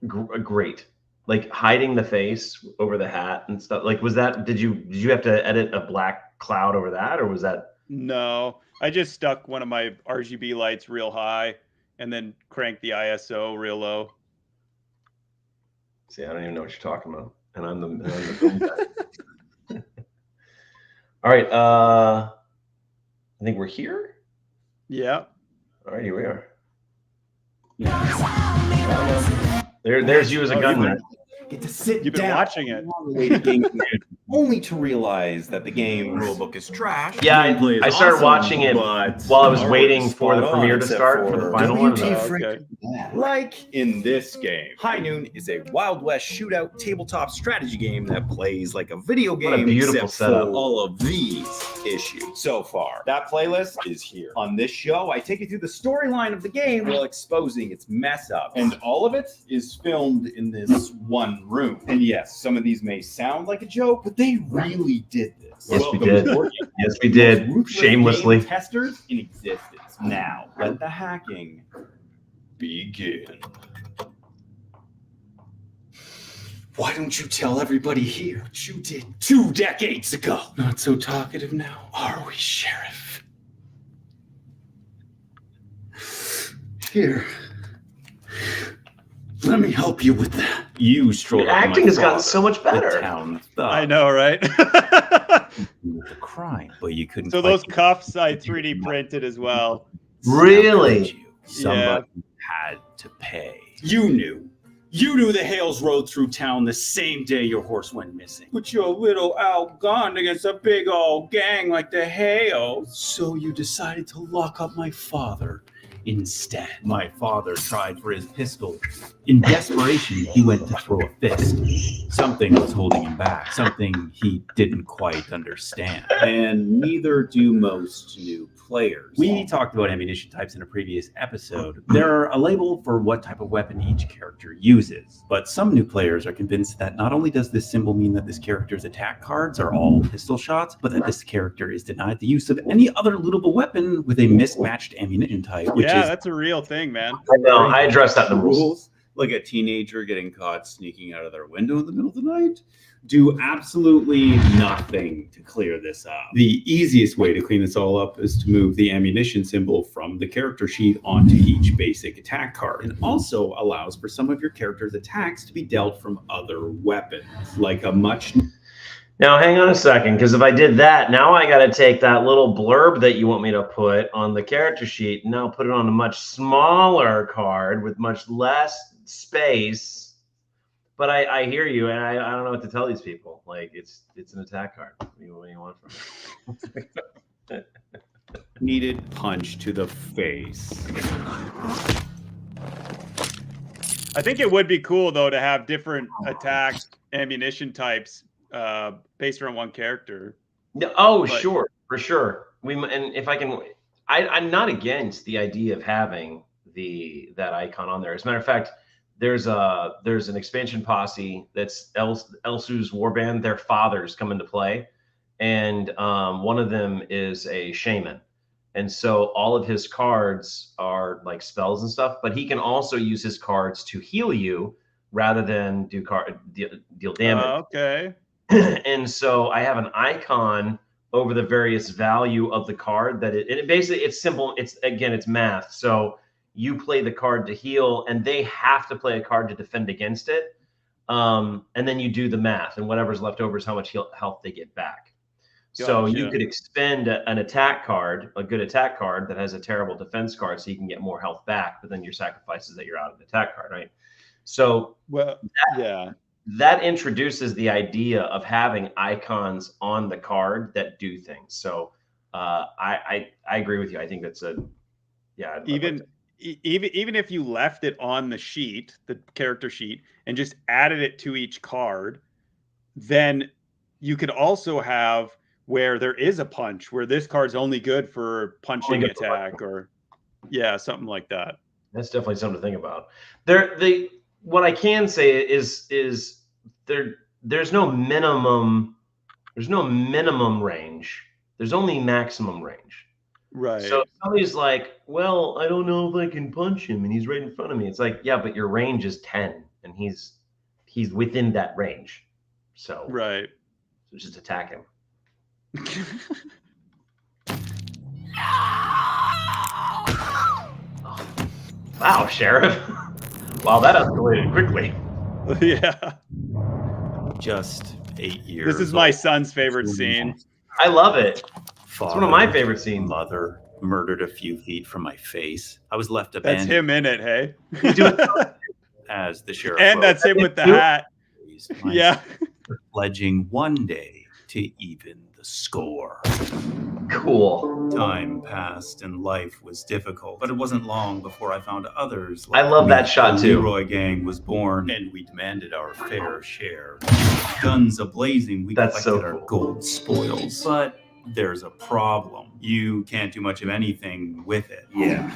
great. Like hiding the face over the hat and stuff. Like, did you have to edit a black cloud over that, or was that? No, I just stuck one of my RGB lights real high and then cranked the ISO real low. See, I don't even know what you're talking about, and I'm the film guy. All right, I think we're here. Yeah. All right, here we are. There's you as a gunman. Get to sit You've been down. watching it. Long way to gain command. only to realize that the game rulebook is trash. Yeah, Gameplay is I started awesome, watching it but while I was already waiting for the spot on, premiere to except start for the final one. WT Okay. Like in this game, High Noon is a Wild West shootout tabletop strategy game that plays like a video game, What a beautiful except setup. for all of these issues so far. That playlist is here. On this show, I take you through the storyline of the game while exposing its mess up, and all of it is filmed in this one room. And yes, some of these may sound like a joke, but they really did this. Yes, we Welcome did. to Board Game. Yes, we did. Most ruthless Shamelessly. game testers in existence. Now, let the hacking begin. Why don't you tell everybody here what you did 2 decades ago? Not so talkative now, are we, Sheriff? Here. Let me help you with that. You strolled Your up to acting my has gotten father, so much better. The town thug, I know, right? with the crime, but you couldn't. So quite those get cuffs I 3D printed as well. Really? Somebody had to pay. You knew. You knew the Hales rode through town the same day your horse went missing. But you're a little outgunned against a big old gang like the Hales. So you decided to lock up my father instead. My father tried for his pistol. In desperation, he went to throw a fist. Something was holding him back, something he didn't quite understand. And neither do most new players. We talked about ammunition types in a previous episode. They're a label for what type of weapon each character uses. But some new players are convinced that not only does this symbol mean that this character's attack cards are all pistol shots, but that this character is denied the use of any other lootable weapon with a mismatched ammunition type, which Yeah, is that's a real thing, man. I know. I addressed that in the rules. Like a teenager getting caught sneaking out of their window in the middle of the night, do absolutely nothing to clear this up. the easiest way to clean this all up is to move the ammunition symbol from the character sheet onto each basic attack card. It also allows for some of your character's attacks to be dealt from other weapons, like a much Now, hang on a second, because if I did that, now I got to take that little blurb that you want me to put on the character sheet and now put it on a much smaller card with much less space. But I hear you, and I don't know what to tell these people. Like, it's an attack card. What do you want from me? Needed punch to the face. I think it would be cool though to have different attack ammunition types based around one character. No, oh, But- sure, for sure. And if I can, I'm not against the idea of having that icon on there. As a matter of fact, there's an expansion posse that's Elsu's Warband. Their fathers come into play, and one of them is a shaman, and so all of his cards are like spells and stuff. But he can also use his cards to heal you rather than deal damage. Okay. And so I have an icon over the various value of the card that it basically, it's simple. It's math. So you play the card to heal and they have to play a card to defend against it. And then you do the math, and whatever's left over is how much health they get back. So you Gotcha. could expend an attack card, a good attack card that has a terrible defense card, so you can get more health back, but then your sacrifice is that you're out of the attack card, right? So Well, yeah. that introduces the idea of having icons on the card that do things. So I agree with you. I think that's Even if you left it on the sheet, the character sheet, and just added it to each card, then you could also have where there is a punch, where this card's only good for punching good for attack, or something like that. That's definitely something to think about. What I can say is there's no minimum range. There's only maximum range. Right. So if somebody's like, well, I don't know if I can punch him and he's right in front of me. It's like, yeah, but your range is 10 and he's within that range. So Right. So just attack him. Wow, Sheriff. Wow, that escalated quickly. Yeah. just 8 years. This is my son's favorite scene. I love it. Father, It's one of my favorite scenes. Mother murdered a few feet from my face. I was left That's abandoned him in it, hey? as the sheriff. And wrote. that's him with the Too? hat. My Yeah. pledging one day to even the score. Cool. Time passed and life was difficult, but it wasn't long before I found others. I love that shot The too. Leroy gang was born, and we demanded our fair share. Guns a-blazing, we That's collected so our cool. gold spoils. But there's a problem. You can't do much of anything with it. Yeah.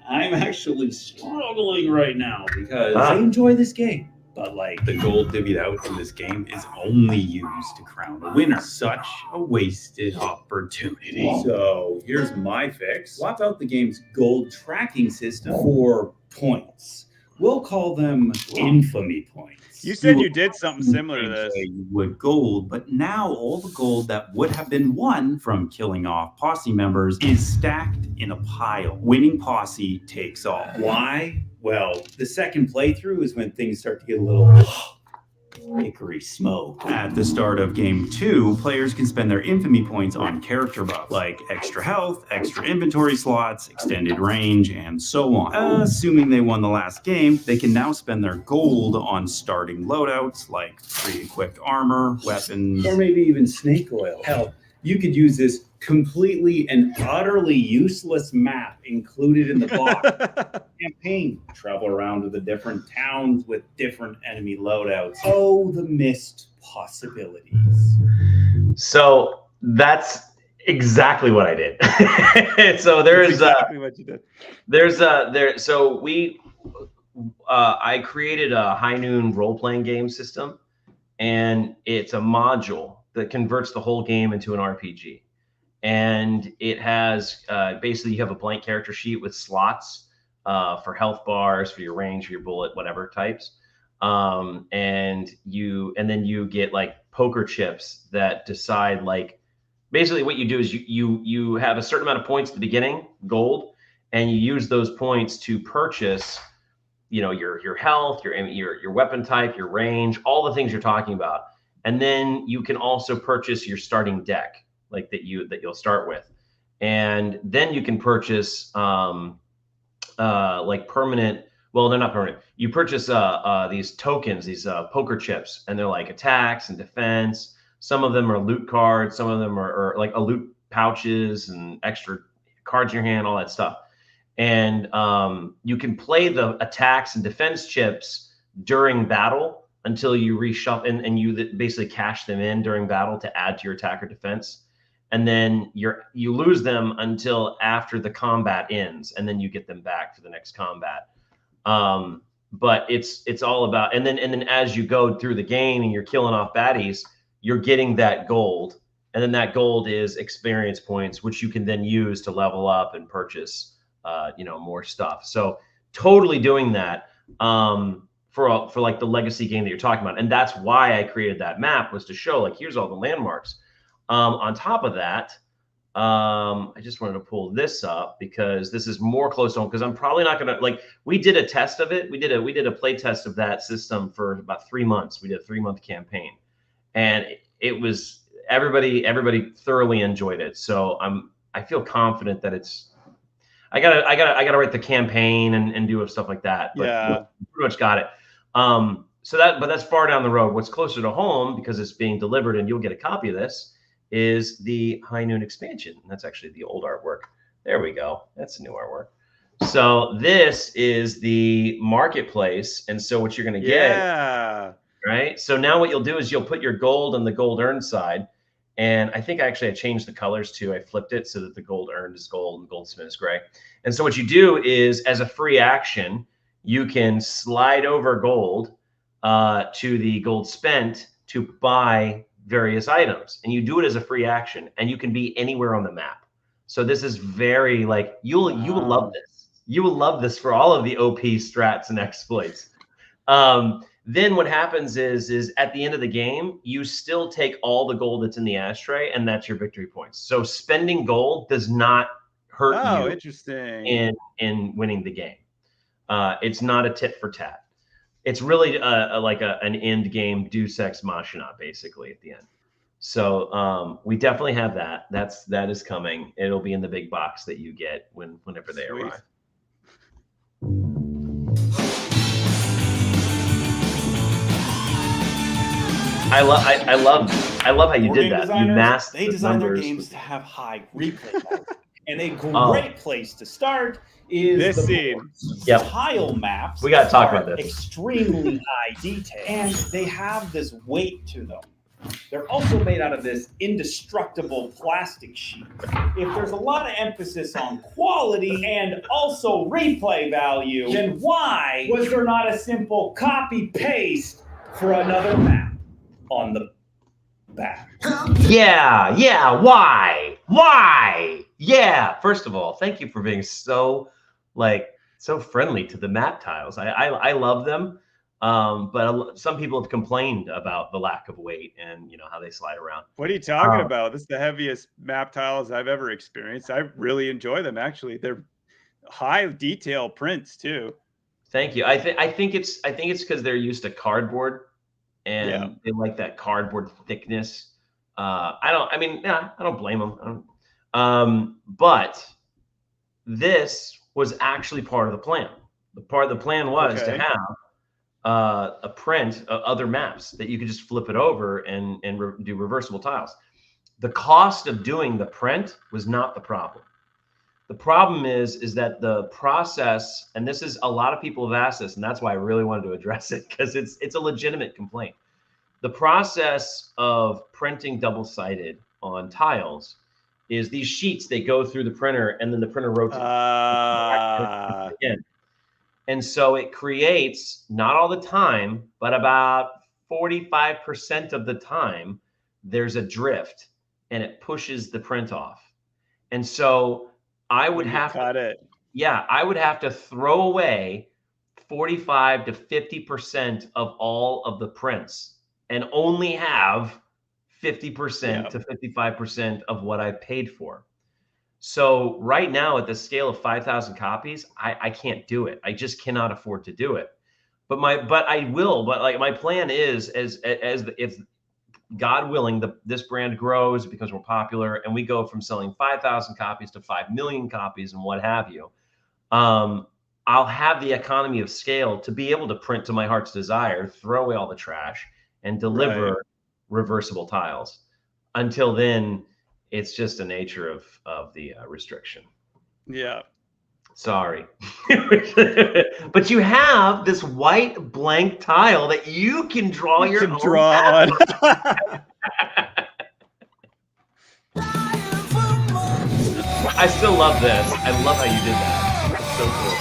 I'm actually struggling right now because Ah. I enjoy this game. But like The gold divvied out in this game is only used to crown a winner. Such a wasted opportunity. So here's my fix. Swap out the game's gold tracking system for points. We'll call them infamy points. You said you did something similar to this. You would gold, but now all the gold that would have been won from killing off posse members is stacked in a pile. Winning posse takes all. Why? Well, the second playthrough is when things start to get a little hickory smoke. At the start of game 2, players can spend their infamy points on character buffs, like extra health, extra inventory slots, extended range, and so on. Assuming they won the last game, they can now spend their gold on starting loadouts, like pre-equipped armor, weapons, Or maybe even snake oil. Hell, you could use this completely and utterly useless map included in the box. Campaign. Travel around to the different towns with different enemy loadouts. Oh, the missed possibilities. So that's exactly what I did. So That's exactly what you did. So I created a High Noon role-playing game system, and it's a module that converts the whole game into an RPG. And it has basically you have a blank character sheet with slots for health bars, for your range, for your bullet, whatever types. And then you get like poker chips that decide, like, basically what you do is you have a certain amount of points at the beginning, gold, and you use those points to purchase, your health, your weapon type, your range, all the things you're talking about. And then you can also purchase your starting deck, like that you'll start with. And then you can purchase like permanent, well, they're not permanent. You purchase these tokens, these poker chips, and they're like attacks and defense. Some of them are loot cards, some of them are like loot pouches and extra cards in your hand, all that stuff. And you can play the attacks and defense chips during battle until you reshuffle, and you basically cash them in during battle to add to your attack or defense. And then you lose them until after the combat ends, and then you get them back for the next combat. But it's all about, and then as you go through the game and you're killing off baddies, you're getting that gold, and then that gold is experience points, which you can then use to level up and purchase more stuff. So totally doing that for like the legacy game that you're talking about. And that's why I created that map, was to show, like, here's all the landmarks. On top of that, I just wanted to pull this up because this is more close to home, because I'm probably not going to, like, we did a test of it. We did a play test of that system for about 3 months. We did a 3-month campaign, and it was, everybody thoroughly enjoyed it. So I feel confident that I gotta write the campaign and do stuff like that. But Yeah, pretty much got it. But that's far down the road. What's closer to home, because it's being delivered and you'll get a copy of this, is the High Noon expansion. And that's actually the old artwork. There we go. That's the new artwork. So this is the marketplace. And so what you're going to get, right? So now what you'll do is you'll put your gold on the gold earned side. And I think I changed the colors too. I flipped it so that the gold earned is gold and gold spent is gray. And so what you do is, as a free action, you can slide over gold to the gold spent to buy various items, and you do it as a free action, and you can be anywhere on the map. So this is very, like, you will love this. You will love this for all of the OP strats and exploits. Then what happens is at the end of the game, you still take all the gold that's in the ashtray, and that's your victory points. So spending gold does not hurt you. Interesting. In winning the game. It's not a tit for tat. It's really like an end game Deus Ex Machina, basically, at the end. So we definitely have that. That is coming. It'll be in the big box that you get whenever they arrive. I love how you Board did game that. You designers, masked they the design their numbers games with- to have high replay value. And a Oh. great place to start is This the scene. boards. Yep. Tile maps. We gotta talk are about this. Extremely high detail, and they have this weight to them. They're also made out of this indestructible plastic sheet. If there's a lot of emphasis on quality and also replay value, then why was there not a simple copy paste for another map on the back? Yeah. Why? Yeah. First of all, thank you for being so friendly to the map tiles. I love them. But some people have complained about the lack of weight and how they slide around. What are you talking about? This is the heaviest map tiles I've ever experienced. I really enjoy them. Actually, they're high detail prints too. Thank you. I think it's because they're used to cardboard, and they like that cardboard thickness. I don't blame them. But this was actually part of the plan. The part of the plan was to have a print of other maps that you could just flip it over and do reversible tiles. The cost of doing the print was not the problem. The problem is that the process, and this is a lot of people have asked this, and that's why I really wanted to address it, because it's a legitimate complaint. The process of printing double-sided on tiles is these sheets, they go through the printer and then the printer rotates again. And so it creates, not all the time, but about 45% of the time, there's a drift and it pushes the print off. And so I would have to throw away 45 to 50% of all of the prints and only have 50% to 55% of what I paid for. So right now, at the scale of 5,000 copies, I can't do it. I just cannot afford to do it. But I will. But like my plan is, if God willing, this brand grows because we're popular, and we go from selling 5,000 copies to 5 million copies and what have you. I'll have the economy of scale to be able to print to my heart's desire, throw away all the trash, and deliver reversible tiles. Until then, it's just the nature of the restriction. Yeah. Sorry. But you have this white blank tile that you can draw your own draw on. I still love this. I love how you did that. It's so cool.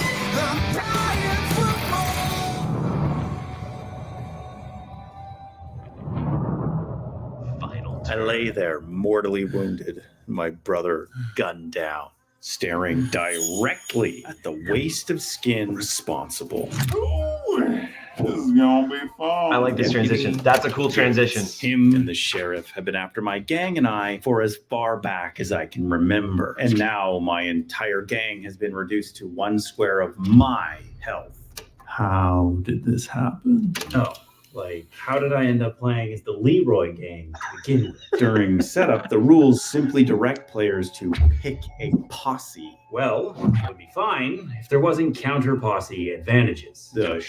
I lay there mortally wounded, my brother gunned down, staring directly at the waste of skin responsible. This is gonna be fun. I like this transition. That's a cool transition. Him and the sheriff have been after my gang and I for as far back as I can remember. And now my entire gang has been reduced to 1 square of my health. How did this happen? Oh, like, how did I end up playing as the Leroy gang to begin with? During setup, the rules simply direct players to pick a posse. Well, it would be fine if there wasn't counter posse advantages. The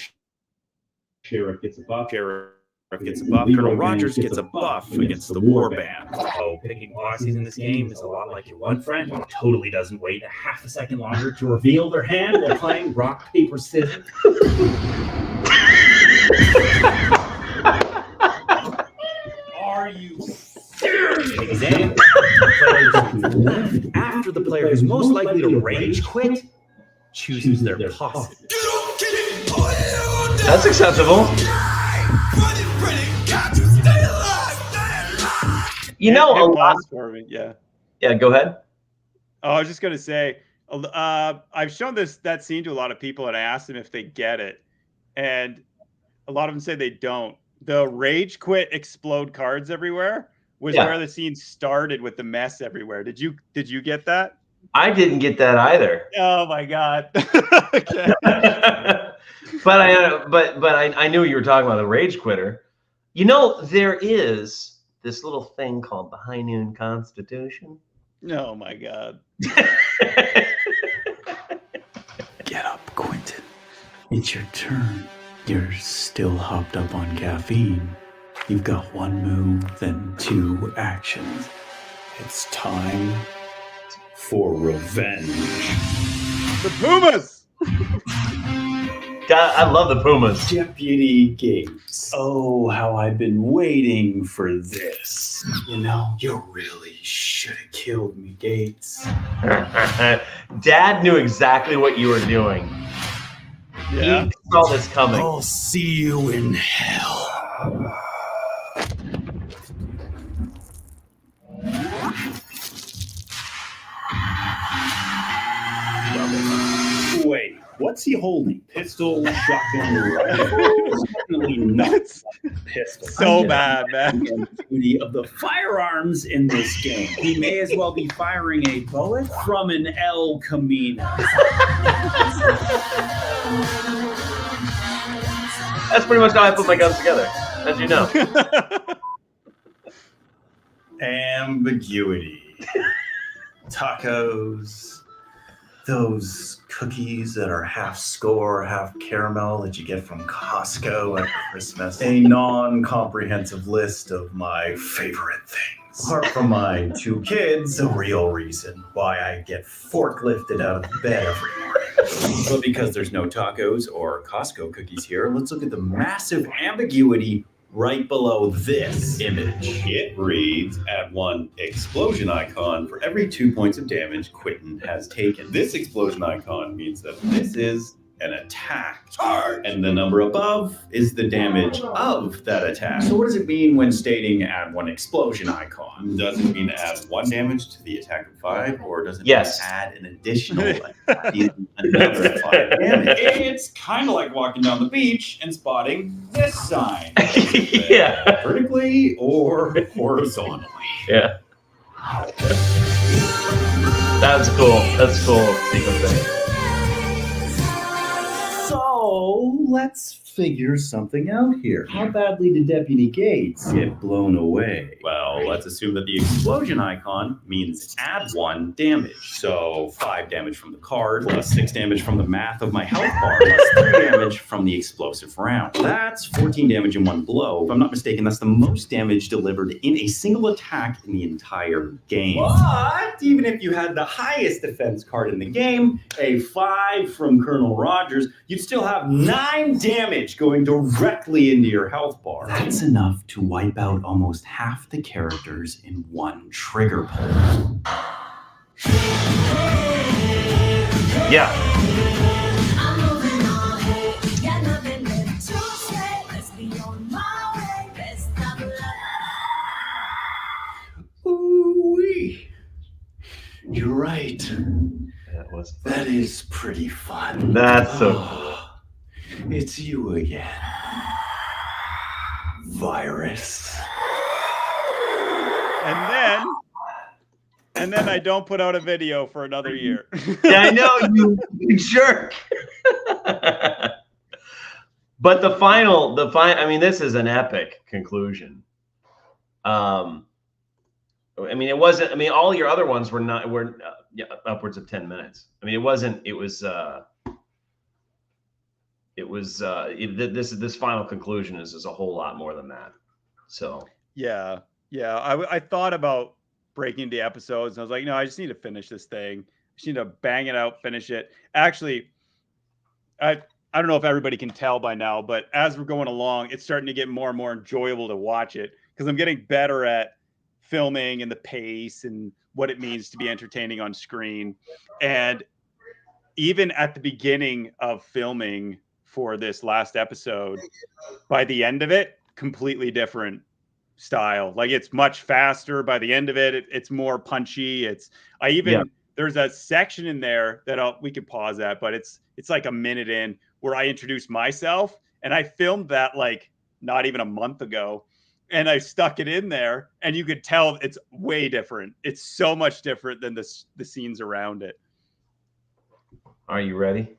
sheriff gets a buff. Gets a buff. Colonel Rogers gets a buff against the war band. Oh, picking posses in this game is a lot like your one friend who totally doesn't wait a half a second longer to reveal their hand while playing rock, paper, scissors. Are you serious? Example. After the player who's most likely to rage quit chooses their posse. That's acceptable. You know, a lot. Yeah, go ahead. Oh, I was just gonna say, I've shown that scene to a lot of people, and I asked them if they get it, and a lot of them say they don't. The rage quit, explode cards everywhere was where the scene started with the mess everywhere. Did you get that? I didn't get that either. Oh my god. But I knew you were talking about the rage quitter. You know, there is this little thing called the High Noon Constitution. Oh my god. Get up, Quentin. It's your turn. You're still hopped up on caffeine. You've got one move, then 2 actions. It's time for revenge. The Pumas! God, I love the Pumas. Deputy Gates. Oh, how I've been waiting for this. You know, you really should have killed me, Gates. Dad knew exactly what you were doing. Yeah. He saw this coming. I'll see you in hell. Wait, what's he holding? Pistol, shotgun, rifle? Certainly not pistol. So bad, man. Beauty of the firearms in this game. He may as well be firing a bullet from an El Camino. That's pretty much how I put my guns together, as you know. Ambiguity. Tacos. Those cookies that are half score, half caramel that you get from Costco at Christmas. A non-comprehensive list of my favorite things. Apart from my 2 kids, the real reason why I get forklifted out of bed every morning. But because there's no tacos or Costco cookies here, let's look at the massive ambiguity right below this image. It reads, add 1 explosion icon for every 2 points of damage Quentin has taken. This explosion icon means that this is an attack. Charge! And the number above is the damage of that attack. So what does it mean when stating add 1 explosion icon? Does it mean add 1 damage to the attack of 5, or does it mean add an additional another 5 damage? It's kind of like walking down the beach and spotting this sign. Yeah. Vertically or horizontally. Yeah. That's cool. That's cool sequencing. So let's figure something out here. How badly did Deputy Gates get blown away? Well, let's assume that the explosion icon means add 1 damage. So 5 damage from the card, plus 6 damage from the math of my health bar, plus 3 damage from the explosive round. That's 14 damage in 1 blow. If I'm not mistaken, that's the most damage delivered in a single attack in the entire game. But even if you had the highest defense card in the game, a 5 from Colonel Rogers, you'd still have 9 damage going directly into your health bar. That's enough to wipe out almost half the characters in 1 trigger pull. Yeah. Ooh-wee. You're right. That is pretty fun. That's so cool. It's you again. Virus. And then I don't put out a video for another year. Yeah, I know, you jerk. But the final, I mean, this is an epic conclusion. I mean, it wasn't, I mean, all your other ones were upwards of 10 minutes. I mean, this final conclusion is a whole lot more than that. So yeah. I thought about breaking the episodes, and I was like, no, I just need to finish this thing. I just need to bang it out, finish it. Actually, I don't know if everybody can tell by now, but as we're going along, it's starting to get more and more enjoyable to watch it because I'm getting better at filming and the pace and what it means to be entertaining on screen. And even at the beginning of filming for this last episode, by the end of it, completely different style. Like, it's much faster by the end of it. It's more punchy. There's a section in there that we could pause at, but it's like a minute in where I introduce myself, and I filmed that like not even a month ago, and I stuck it in there, and you could tell it's way different. It's so much different than the scenes around it. Are you ready?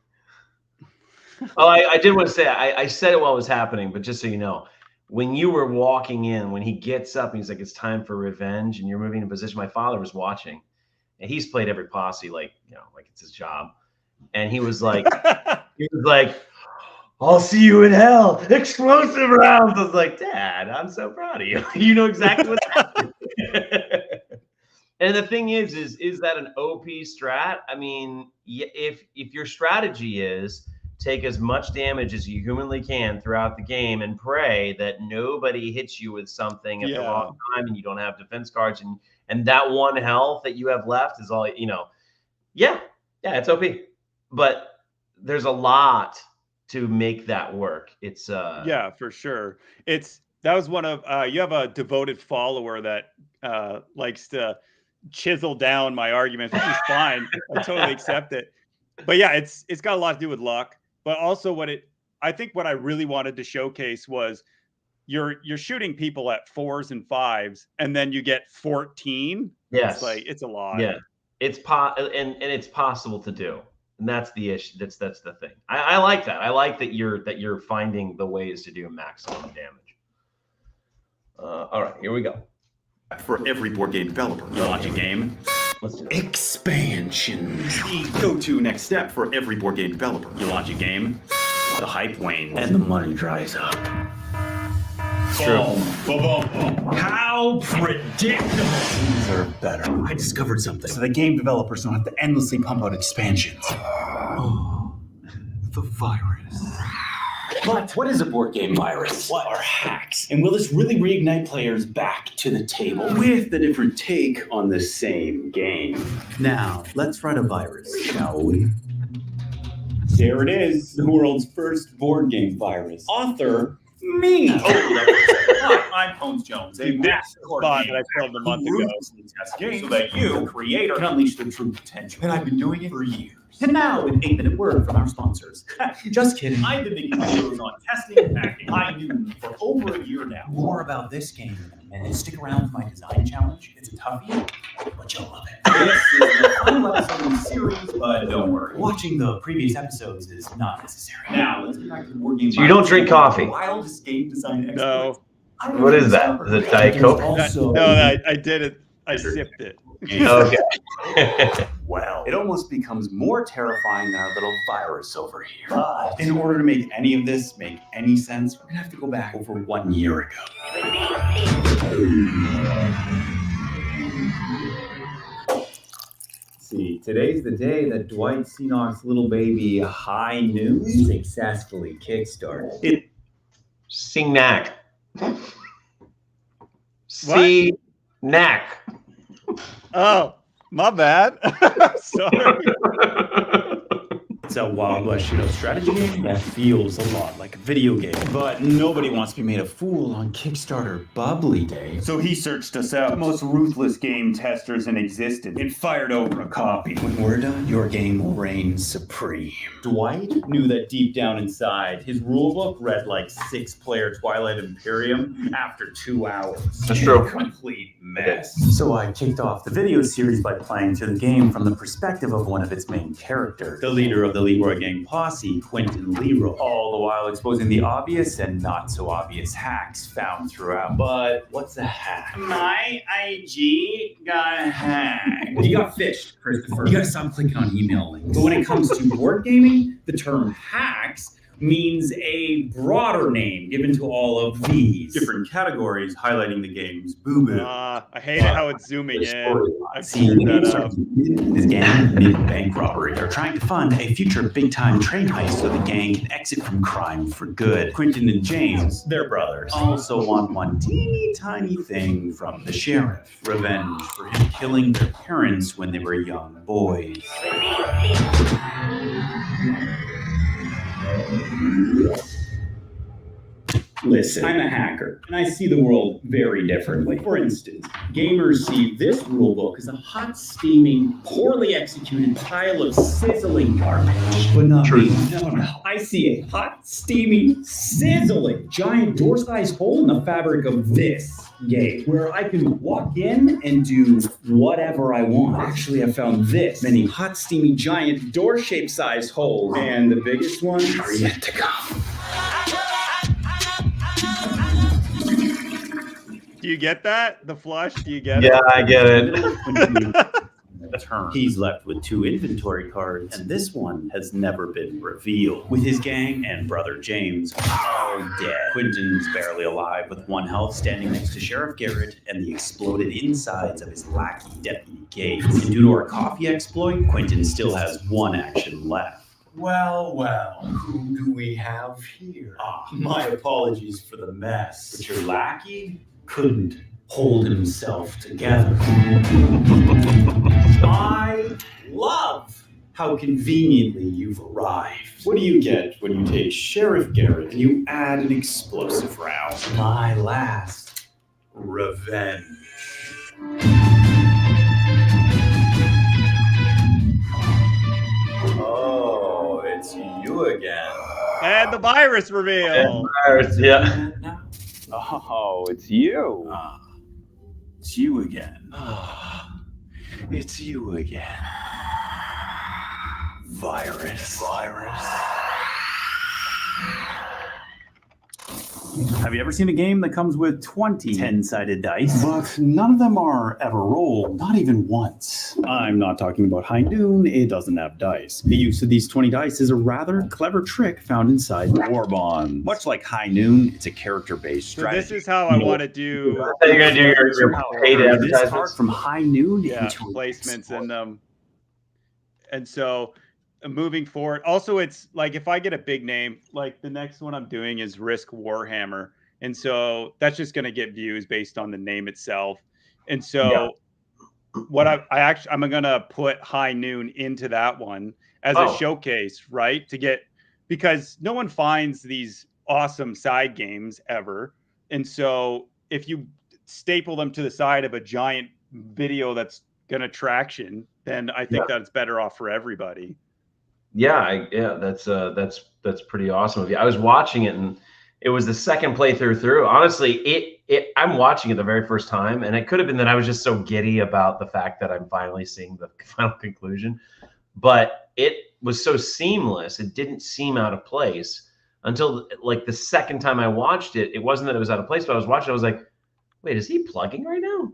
Oh, I did want to say, I said it while it was happening, but just so you know, when you were walking in, when he gets up and he's like, it's time for revenge, and you're moving in position, my father was watching, and he's played every posse like it's his job. And he was like, I'll see you in hell. Explosive rounds. I was like, Dad, I'm so proud of you. You know exactly what happened. And the thing is that an OP strat? I mean, if your strategy is take as much damage as you humanly can throughout the game and pray that nobody hits you with something at the wrong time and you don't have defense cards and that one health that you have left is all, you know. Yeah, it's OP. But there's a lot to make that work. It's yeah, for sure. That was one of you have a devoted follower that likes to chisel down my arguments, which is fine. I totally accept it. But yeah, it's got a lot to do with luck. But also I think what I really wanted to showcase was you're shooting people at 4s and 5s, and then you get 14. Yes. It's a lot. Yeah. It's and it's possible to do. And that's the issue. That's the thing. I like that. I like that you're finding the ways to do maximum damage. All right, here we go. For every board game developer, you launch a game. Let's do it. Expansions. The go-to next step for every board game developer. You launch a game, the hype wanes, And the money dries up. True. How predictable! These are better. I discovered something. So the game developers don't have to endlessly pump out expansions. Oh, the virus. But what is a board game virus? What are hacks? And will this really reignite players back to the table? With a different take on the same game. Now, let's write a virus, shall we? There it is, the world's first board game virus. Author, me. Hi, I'm Pwnz Jones, a master spot that I filmed a month ago. Test game so that you, creator, can unleash the true potential. And I've been doing it for years. And now, an 8-minute word from our sponsors. Just kidding. I've been making videos on testing and hacking High Noon for over a year now. More about this game in a minute. Stick around for my design challenge. It's a toughie, but you'll love it. This is the final episode in the series, but don't worry. Watching the previous episodes is not necessary. Now, let's get back to the board game. So you don't drink coffee? Wildest game design experts. No. What is that? Is it Diet Coke? I did it. I sipped it. Okay. Well, it almost becomes more terrifying than our little virus over here. But in order to make any of this make any sense, we're gonna have to go back over 1 year ago. See, today's the day that Dwight Seanock's little baby High Noon successfully kickstarted. C-Knack. C-Knack. Oh, my bad. Sorry. It's a Wild West shootout strategy game that feels a lot like a video game. But nobody wants to be made a fool on Kickstarter Bubbly Day. So he searched us out, the most ruthless game testers in existence, and fired over a copy. When we're done, your game will reign supreme. Dwight knew that deep down inside, his rulebook read like 6-player Twilight Imperium after 2 hours. That's true. A complete mess. So I kicked off the video series by playing through the game from the perspective of one of its main characters, the leader of the Leroy Gang posse, Quentin Leroy, all the while exposing the obvious and not so obvious hacks found throughout. But what's a hack? My IG got hacked. You got fished, Christopher. You gotta stop clicking on email links. But when it comes to board gaming, the term hacks means a broader name given to all of these different categories, highlighting the game's boo-boo. I hate it how it's zooming in. I've See, screwed that up. this gang did bank robbery. They're trying to fund a future big-time train heist so the gang can exit from crime for good. Quentin and James, they're brothers, Also want one teeny tiny thing from the sheriff. revenge for him killing their parents when they were young boys. Listen, I'm a hacker, and I see the world very differently. For instance, gamers see this rulebook as a hot, steaming, poorly executed pile of sizzling garbage. But not me. No. I see a hot, steaming, sizzling, giant door-sized hole in the fabric of this game, where I can walk in and do whatever I want. Actually, I found this many hot, steamy, giant door-shaped sized holes, and the biggest ones are yet to come. Do you get that? The flush? Do you get it? Yeah, I get it. turn. He's left with 2 inventory cards, and this one has never been revealed. With his gang and brother James all dead, Quentin's barely alive with 1 health, standing next to Sheriff Garrett and the exploded insides of his lackey Deputy Gates. And due to our coffee exploit, Quentin still has 1 action left. Well, who do we have here? My apologies for the mess, but your lackey couldn't hold himself together. I love how conveniently you've arrived. What do you get when you take Sheriff Garrett and you add an explosive round? My last revenge. Oh, it's you again. And the virus reveal. Yeah. Oh, it's you. It's you again. It's you again. Virus. Have you ever seen a game that comes with 20 10-sided dice? But none of them are ever rolled, not even once. I'm not talking about High Noon, it doesn't have dice. The use of these 20 dice is a rather clever trick found inside War Bonds. Much like High Noon, it's a character-based So strategy. this is how I want to do. I thought you were going to do your paid This advertisements. card from High Noon into placements in them. And so moving forward, also it's like if I get a big name, like the next one I'm doing is Risk Warhammer. And so that's just going to get views based on the name itself. And so what I'm going to put High Noon into that one as a showcase, right? Because no one finds these awesome side games ever. And so if you staple them to the side of a giant video that's going to traction, then I think that's better off for everybody. Yeah, that's pretty awesome of you. I was watching it, and it was the second playthrough through. Honestly, I'm watching it the very first time, and it could have been that I was just so giddy about the fact that I'm finally seeing the final conclusion. But it was so seamless; it didn't seem out of place until like the second time I watched it. It wasn't that it was out of place, but I was watching. I was like, "Wait, is he plugging right now?"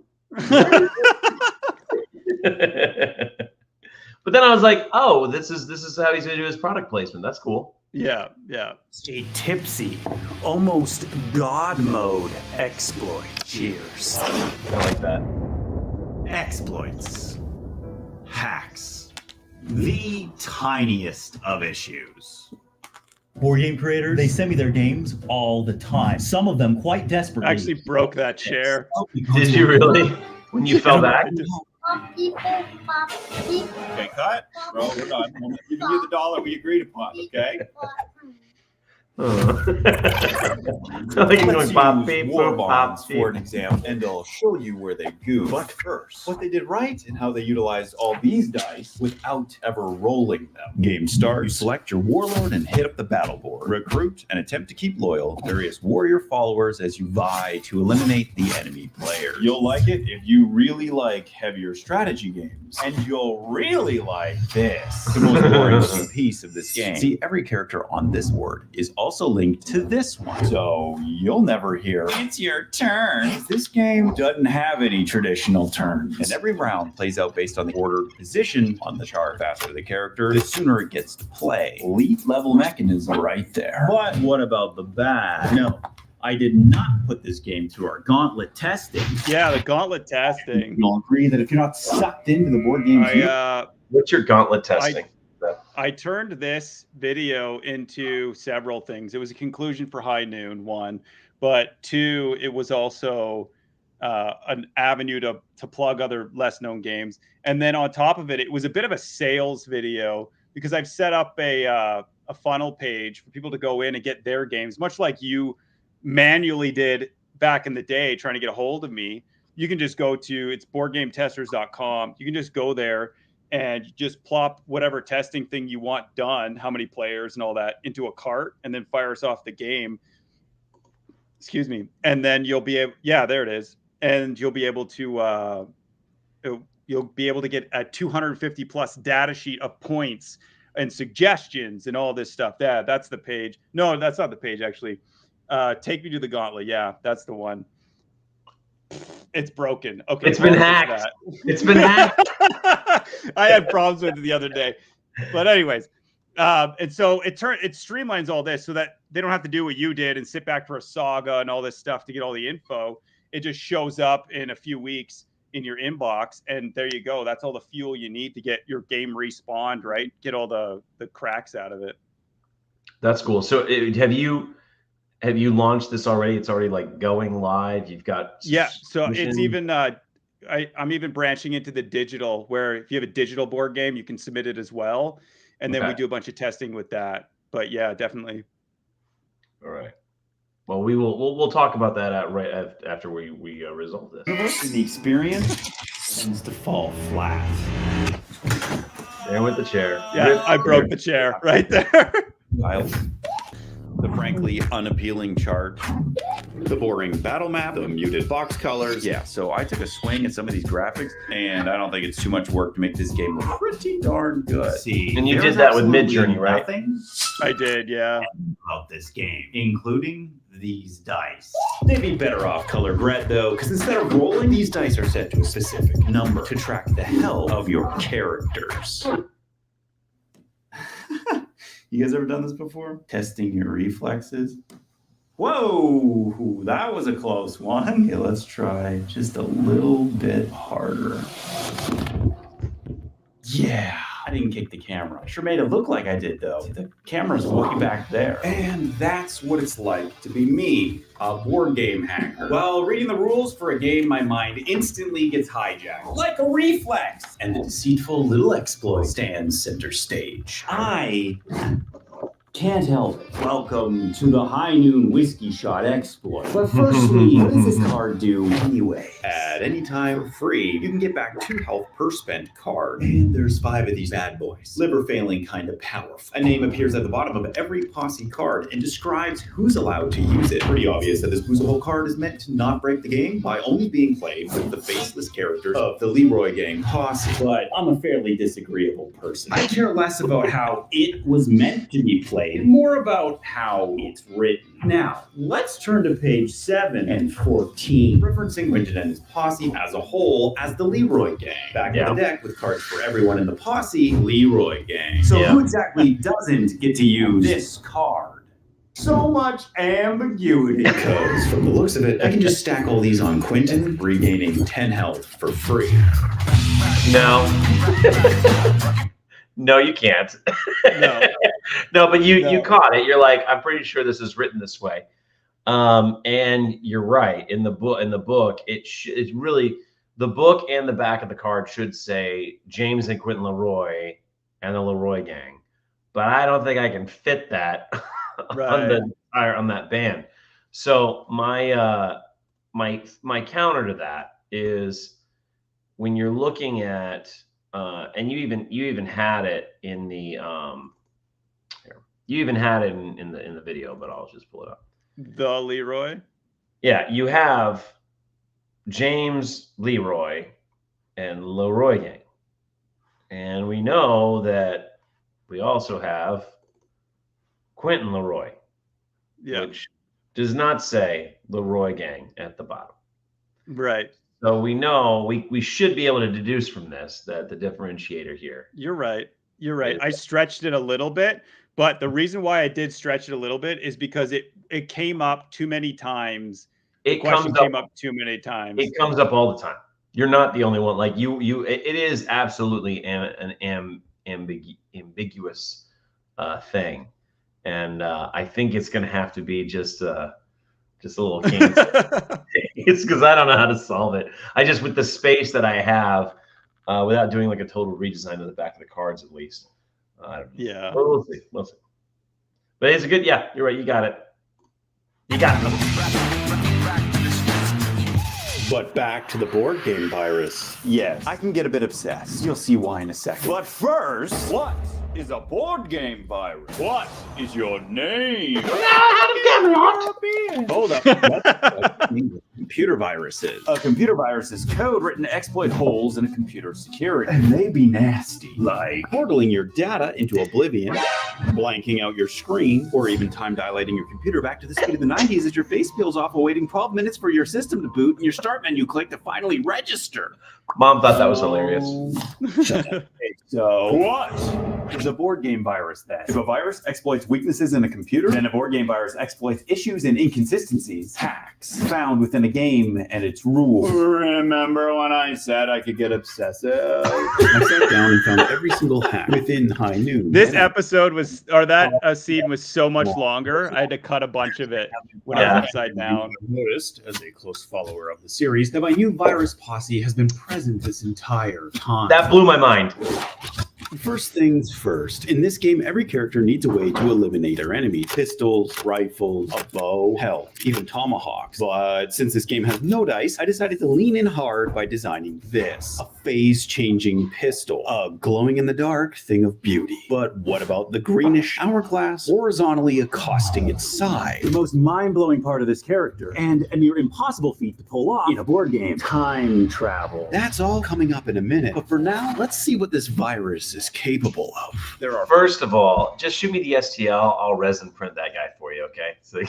But then I was like, "Oh, this is how he's going to do his product placement. That's cool." Yeah. A tipsy, almost God mode exploit. Cheers. I like that. Exploits. Hacks. The tiniest of issues. Board game creators, they send me their games all the time. Some of them quite desperately. I actually broke that chair. Did you really? When you fell back? Okay, cut. Bro, we're done. I'm giving you the dollar we agreed upon, okay? War Bonds for an example, and I'll show you where they goof. But first, what they did right and how they utilized all these dice without ever rolling them. Game starts. You select your warlord and hit up the battle board. Recruit and attempt to keep loyal various warrior followers as you vie to eliminate the enemy players. You'll like it if you really like heavier strategy games. And you'll really like this. The most boring piece of this game. See, every character on this board is also linked to this one. So you'll never hear, "It's your turn." This game doesn't have any traditional turns. And every round plays out based on the ordered position on the chart. The faster the character, the sooner it gets to play. Elite level mechanism right there. But what about the bad? No. I did not put this game through our gauntlet testing. Yeah, the gauntlet testing. You'll agree that if you're not sucked into the board game, what's your gauntlet testing? I turned this video into several things. It was a conclusion for High Noon, 1, but 2, it was also an avenue to plug other less known games. And then on top of it, it was a bit of a sales video because I've set up a funnel page for people to go in and get their games, much like you manually did back in the day trying to get a hold of me. You can just go to, it's boardgametesters.com. You can just go there and you just plop whatever testing thing you want done, how many players and all that, into a cart, and then fires off the game. Excuse me. And then you'll be able, there it is. And you'll be able to, get a 250 plus data sheet of points and suggestions and all this stuff. Yeah, that's the page. No, that's not the page, actually. Take me to the gauntlet. Yeah, that's the one. It's broken. Okay. It's been hacked. It's been hacked. I had problems with it the other day. But anyways, and so it streamlines all this so that they don't have to do what you did and sit back for a saga and all this stuff to get all the info. It just shows up in a few weeks in your inbox, and there you go. That's all the fuel you need to get your game respawned, right? Get all the cracks out of it. That's cool. So have you launched this already? It's already like going live. You've got So it's even I'm even branching into the digital, where if you have a digital board game, you can submit it as well, and then we do a bunch of testing with that. But yeah, definitely. All right. Well, we'll talk about that right after we resolve this. The experience tends to fall flat. There went the chair. Yeah, I broke the chair right there. The frankly unappealing chart, the boring battle map, the muted box colors. Yeah, so I took a swing at some of these graphics, and I don't think it's too much work to make this game look pretty darn good. See, and you did that with Midjourney, right? I did, yeah. About this game, including these dice. They'd be better off colored red, though, because instead of rolling, these dice are set to a specific number to track the health of your characters. You guys ever done this before? Testing your reflexes? Whoa, that was a close one. Okay, let's try just a little bit harder. Yeah, I didn't kick the camera. I sure made it look like I did, though. The camera's way back there. And that's what it's like to be me, a board game hacker. While reading the rules for a game, my mind instantly gets hijacked. Like a reflex! And the deceitful little exploit stands center stage. I can't help it. Welcome to the High Noon Whiskey Shot exploit. But firstly, what does this card do anyway? At any time for free, you can get back 2 health per spent card. And there's 5 of these bad boys. Liver failing kind of powerful. A name appears at the bottom of every posse card and describes who's allowed to use it. Pretty obvious that this boozable card is meant to not break the game by only being played with the faceless characters of the Leroy Gang posse. But I'm a fairly disagreeable person. I care less about how it was meant to be played, more about how it's written. Now, let's turn to page 7 and 14. Referencing Quentin and his posse as a whole as the Leroy Gang. Back in the deck with cards for everyone in the posse, Leroy Gang. So who exactly doesn't get to use this card? So much ambiguity. Because from the looks of it, I can just stack all these on Quentin, regaining 10 health for free. No. No, you can't. No, but you caught it. You're like, I'm pretty sure this is written this way. And you're right. In the book, it's really the book and the back of the card should say James and Quentin Leroy and the Leroy Gang. But I don't think I can fit that on that band. So my counter to that is when you're looking at and you even had it in the you even had it in the video, but I'll just pull it up. The Leroy? Yeah, you have James Leroy and Leroy Gang. And we know that we also have Quentin Leroy, which does not say Leroy Gang at the bottom. Right. So we know we should be able to deduce from this that the differentiator here. You're right. You're right. I stretched it a little bit, but the reason why I did stretch it a little bit is because it came up too many times. It came up too many times. It comes up all the time. You're not the only one. Like it is absolutely an ambiguous thing, and I think it's going to have to be just a little cancer. It's because I don't know how to solve it. I just, with the space that I have, without doing like a total redesign of the back of the cards, at least. I don't know. Yeah. We'll see. But it's a good. Yeah, you're right. You got it. You got it. But back to the board game virus. Yes, I can get a bit obsessed. You'll see why in a second. But first, what is a board game virus? What is your name? Hold up. computer viruses. A computer virus is code written to exploit holes in a computer's security. And they be nasty. Like portaling your data into oblivion, blanking out your screen, or even time dilating your computer back to the speed of the 90s as your face peels off while waiting 12 minutes for your system to boot and your start menu click to finally register. Mom thought that was hilarious. So what is a board game virus then? If a virus exploits weaknesses in a computer, then a board game virus exploits issues and inconsistencies, hacks found within a game and its rules. Remember when I said I could get obsessive? I sat down and found every single hack within High Noon. This episode was, or that scene was so much longer. I had to cut a bunch of it when I was upside down. I've noticed, as a close follower of the series, that my new virus posse has been present this entire time. That blew my mind. First things first, in this game, every character needs a way to eliminate their enemies. Pistols, rifles, a bow, hell, even tomahawks. But since this game has no dice, I decided to lean in hard by designing this. A phase-changing pistol. A glowing-in-the-dark thing of beauty. But what about the greenish hourglass horizontally accosting its side? The most mind-blowing part of this character, and a near impossible feat to pull off in a board game, time travel. That's all coming up in a minute. But for now, let's see what this virus is capable of. There are. First of all, just shoot me the STL. I'll resin print that guy for you. Okay. So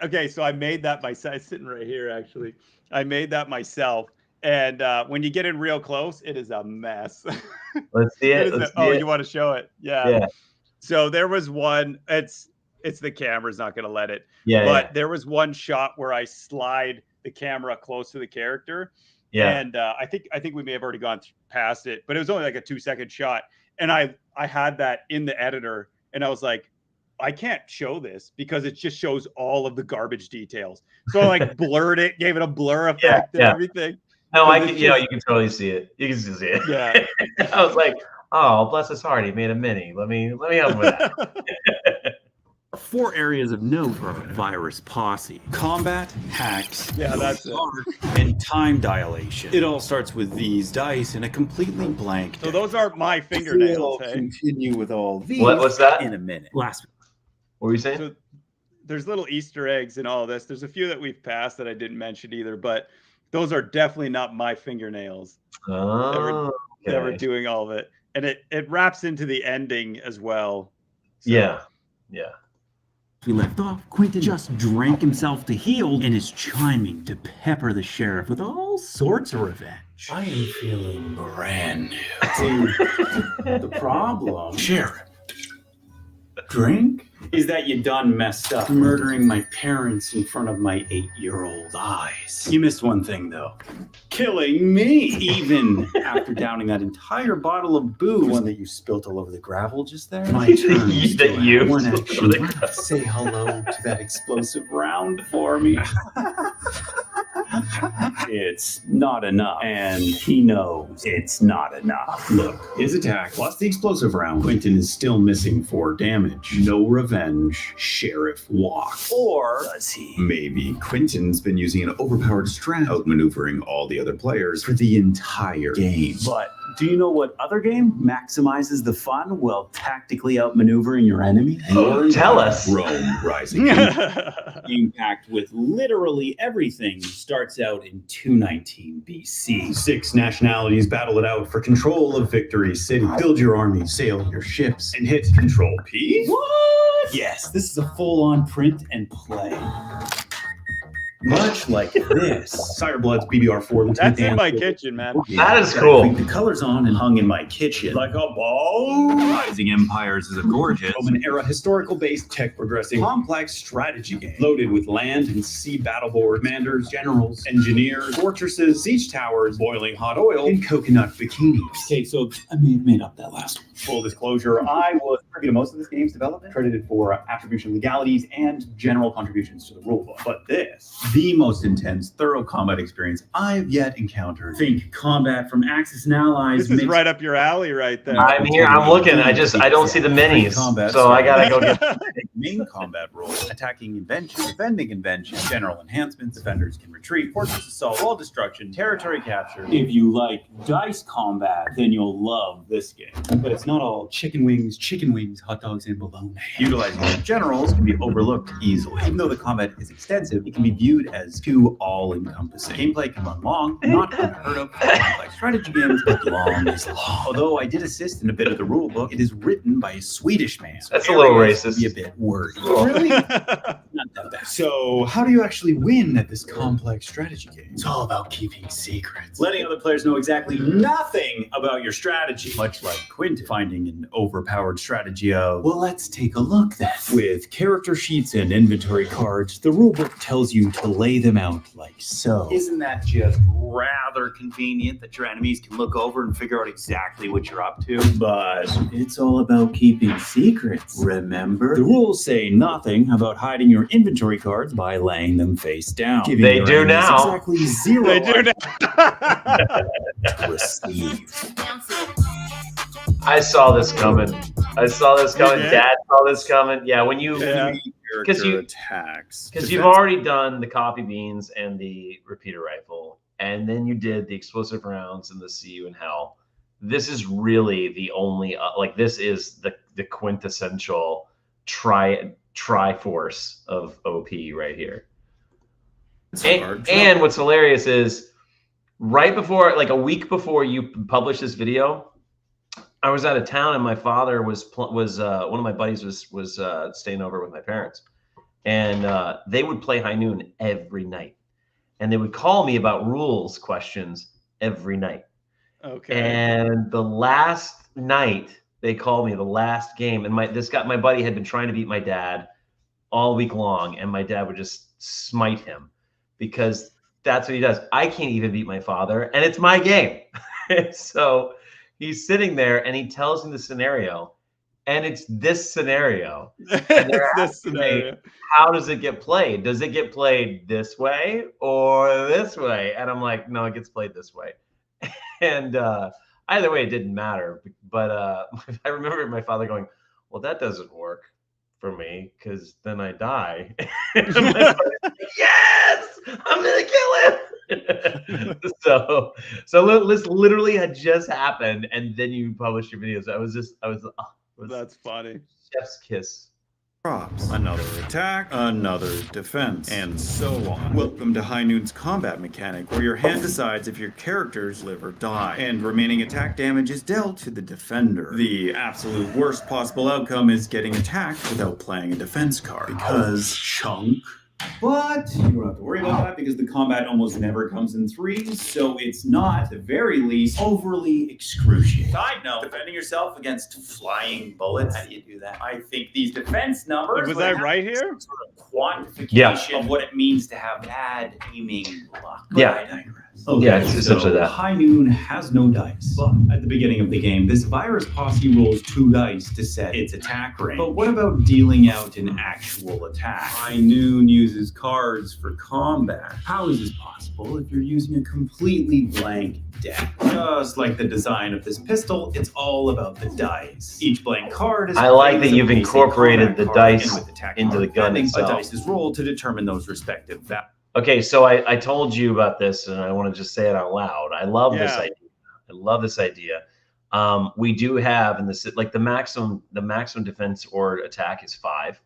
Okay. So I made that myself. It's sitting right here. Actually, I made that myself. And when you get in real close, it is a mess. Let's see it. You want to show it? Yeah. So there was one. It's the camera's not going to let it. Yeah. But there was one shot where I slide the camera close to the character. Yeah. And I think we may have already gone past it, but it was only like a 2-second shot. And I had that in the editor, and I was like, I can't show this because it just shows all of the garbage details. So I like blurred it, gave it a blur effect and everything. No, you can totally see it. You can see it. Yeah. I was like, oh, bless his heart, he made a mini. Let me help with that. 4 areas of note for a virus posse: combat, hacks, that's it, and time dilation. It all starts with these dice and a completely blank deck. So those are my fingernails. We'll continue with all these what's that? in a minute. What were you saying? So there's little Easter eggs in all this. There's a few that we've passed that I didn't mention either, but those are definitely not my fingernails. Oh, that were doing all of it. And it wraps into the ending as well. So. Yeah. We left off, Quentin just drank himself to heal and is chiming to pepper the sheriff with all sorts of revenge. I am feeling brand new. The problem, Sheriff, drink? is that you done messed up, murdering my parents in front of my 8-year-old eyes. You missed one thing, though. Killing me, even after downing that entire bottle of booze. The one that you spilt all over the gravel just there? My turn. One action. Say hello to that explosive round for me. It's not enough, and he knows it's not enough. Look, his attack plus the explosive round. Quentin is still missing 4 damage. No revenge. Sheriff walk. Or does he? Maybe Quentin's been using an overpowered strat, outmaneuvering all the other players for the entire game. But do you know what other game maximizes the fun while tactically outmaneuvering your enemy? Tell us. Rome Rising. Game packed with literally everything starts out in 219 BC. 6 nationalities battle it out for control of Victory City. Build your army, sail your ships, and hit Control P. What? Yes, this is a full-on print and play. Much like this. Cireblood's BBR4. That's in my kitchen, man. That is cool. The colors on and hung in my kitchen. Like a ball. Rising Empires is a gorgeous Roman-era historical-based tech-progressing complex strategy game. Loaded with land and sea battle board, commanders, generals, engineers, fortresses, siege towers, boiling hot oil, and coconut bikinis. Okay, so I may have made up that last one. Full disclosure, I was privy to most of this game's development, credited for attribution legalities and general contributions to the rulebook. But this, the most intense, thorough combat experience I've yet encountered. Think combat from Axis and Allies. This is right up your alley right there. I'm here. I'm looking. I don't see the minis. So I gotta go get main combat roles: attacking invention, defending invention, general enhancements, defenders can retreat, fortress assault, wall destruction, territory capture. If you like dice combat, then you'll love this game. But it's not all chicken wings, wings, hot dogs, and bologna. Utilizing the generals can be overlooked easily. Even though the combat is extensive, it can be viewed as too all-encompassing. Gameplay can run long, not unheard of for complex strategy games, but long is long. Although I did assist in a bit of the rule book, it is written by a Swedish man. So That's a little areas racist. can be a bit wordy. Really? Not that bad. So, how do you actually win at this complex strategy game? It's all about keeping secrets. Letting other players know exactly nothing about your strategy. Much like Quint finding an overpowered strategy of, well, let's take a look then. With character sheets and inventory cards, the rulebook tells you to lay them out like so. Isn't that just rather convenient that your enemies can look over and figure out exactly what you're up to? But it's all about keeping secrets, remember? The rules say nothing about hiding your inventory cards by laying them face down. Giving They your do enemies now. Exactly zero. They do to receive. I saw this coming. Dad saw this coming. Yeah, when you because you attacks. because you've already done the coffee beans and the repeater rifle, and then you did the explosive rounds and the see you in hell. This is really the only this is the quintessential Triforce of OP right here. And what's hilarious is right before, like a week before you published this video, I was out of town and my father was one of my buddies was staying over with my parents, and they would play High Noon every night, and they would call me about rules questions every night. Okay. And the last night they called me, the last game, and my buddy had been trying to beat my dad all week long, and my dad would just smite him because that's what he does. I can't even beat my father, and it's my game. So he's sitting there and he tells me the scenario, and it's this scenario. And they're asking me, how does it get played? Does it get played this way or this way? And I'm like, no, it gets played this way. And either way, it didn't matter. But I remember my father going, well, that doesn't work for me because then I die. And my father, yes, I'm going to kill him. So this literally had just happened, and then you published your videos. That's funny. Chef's kiss. Props, another attack, another defense, and so on. Welcome to High Noon's combat mechanic, where your hand decides if your characters live or die, and remaining attack damage is dealt to the defender. The absolute worst possible outcome is getting attacked without playing a defense card, because chunk. But you don't have to worry about that because the combat almost never comes in threes, so it's not, at the very least, overly excruciating. Side note, defending yourself against flying bullets, how do you do that? I think these defense numbers... Was that right here? Sort of quantification of what it means to have bad aiming luck. Yeah. Okay, yeah, it's essentially that. High Noon has no dice. But at the beginning of the game, this virus posse rolls 2 dice to set its attack range. But what about dealing out an actual attack? High Noon uses cards for combat. How is this possible if you're using a completely blank deck? Just like the design of this pistol, it's all about the dice. Each blank card is... I like that you've incorporated the dice into the gun itself. A dice is rolled to determine those respective values. Okay, so I told you about this, and I want to just say it out loud. I love this idea. I love this idea. We do have in this, like the maximum defense or attack is 5.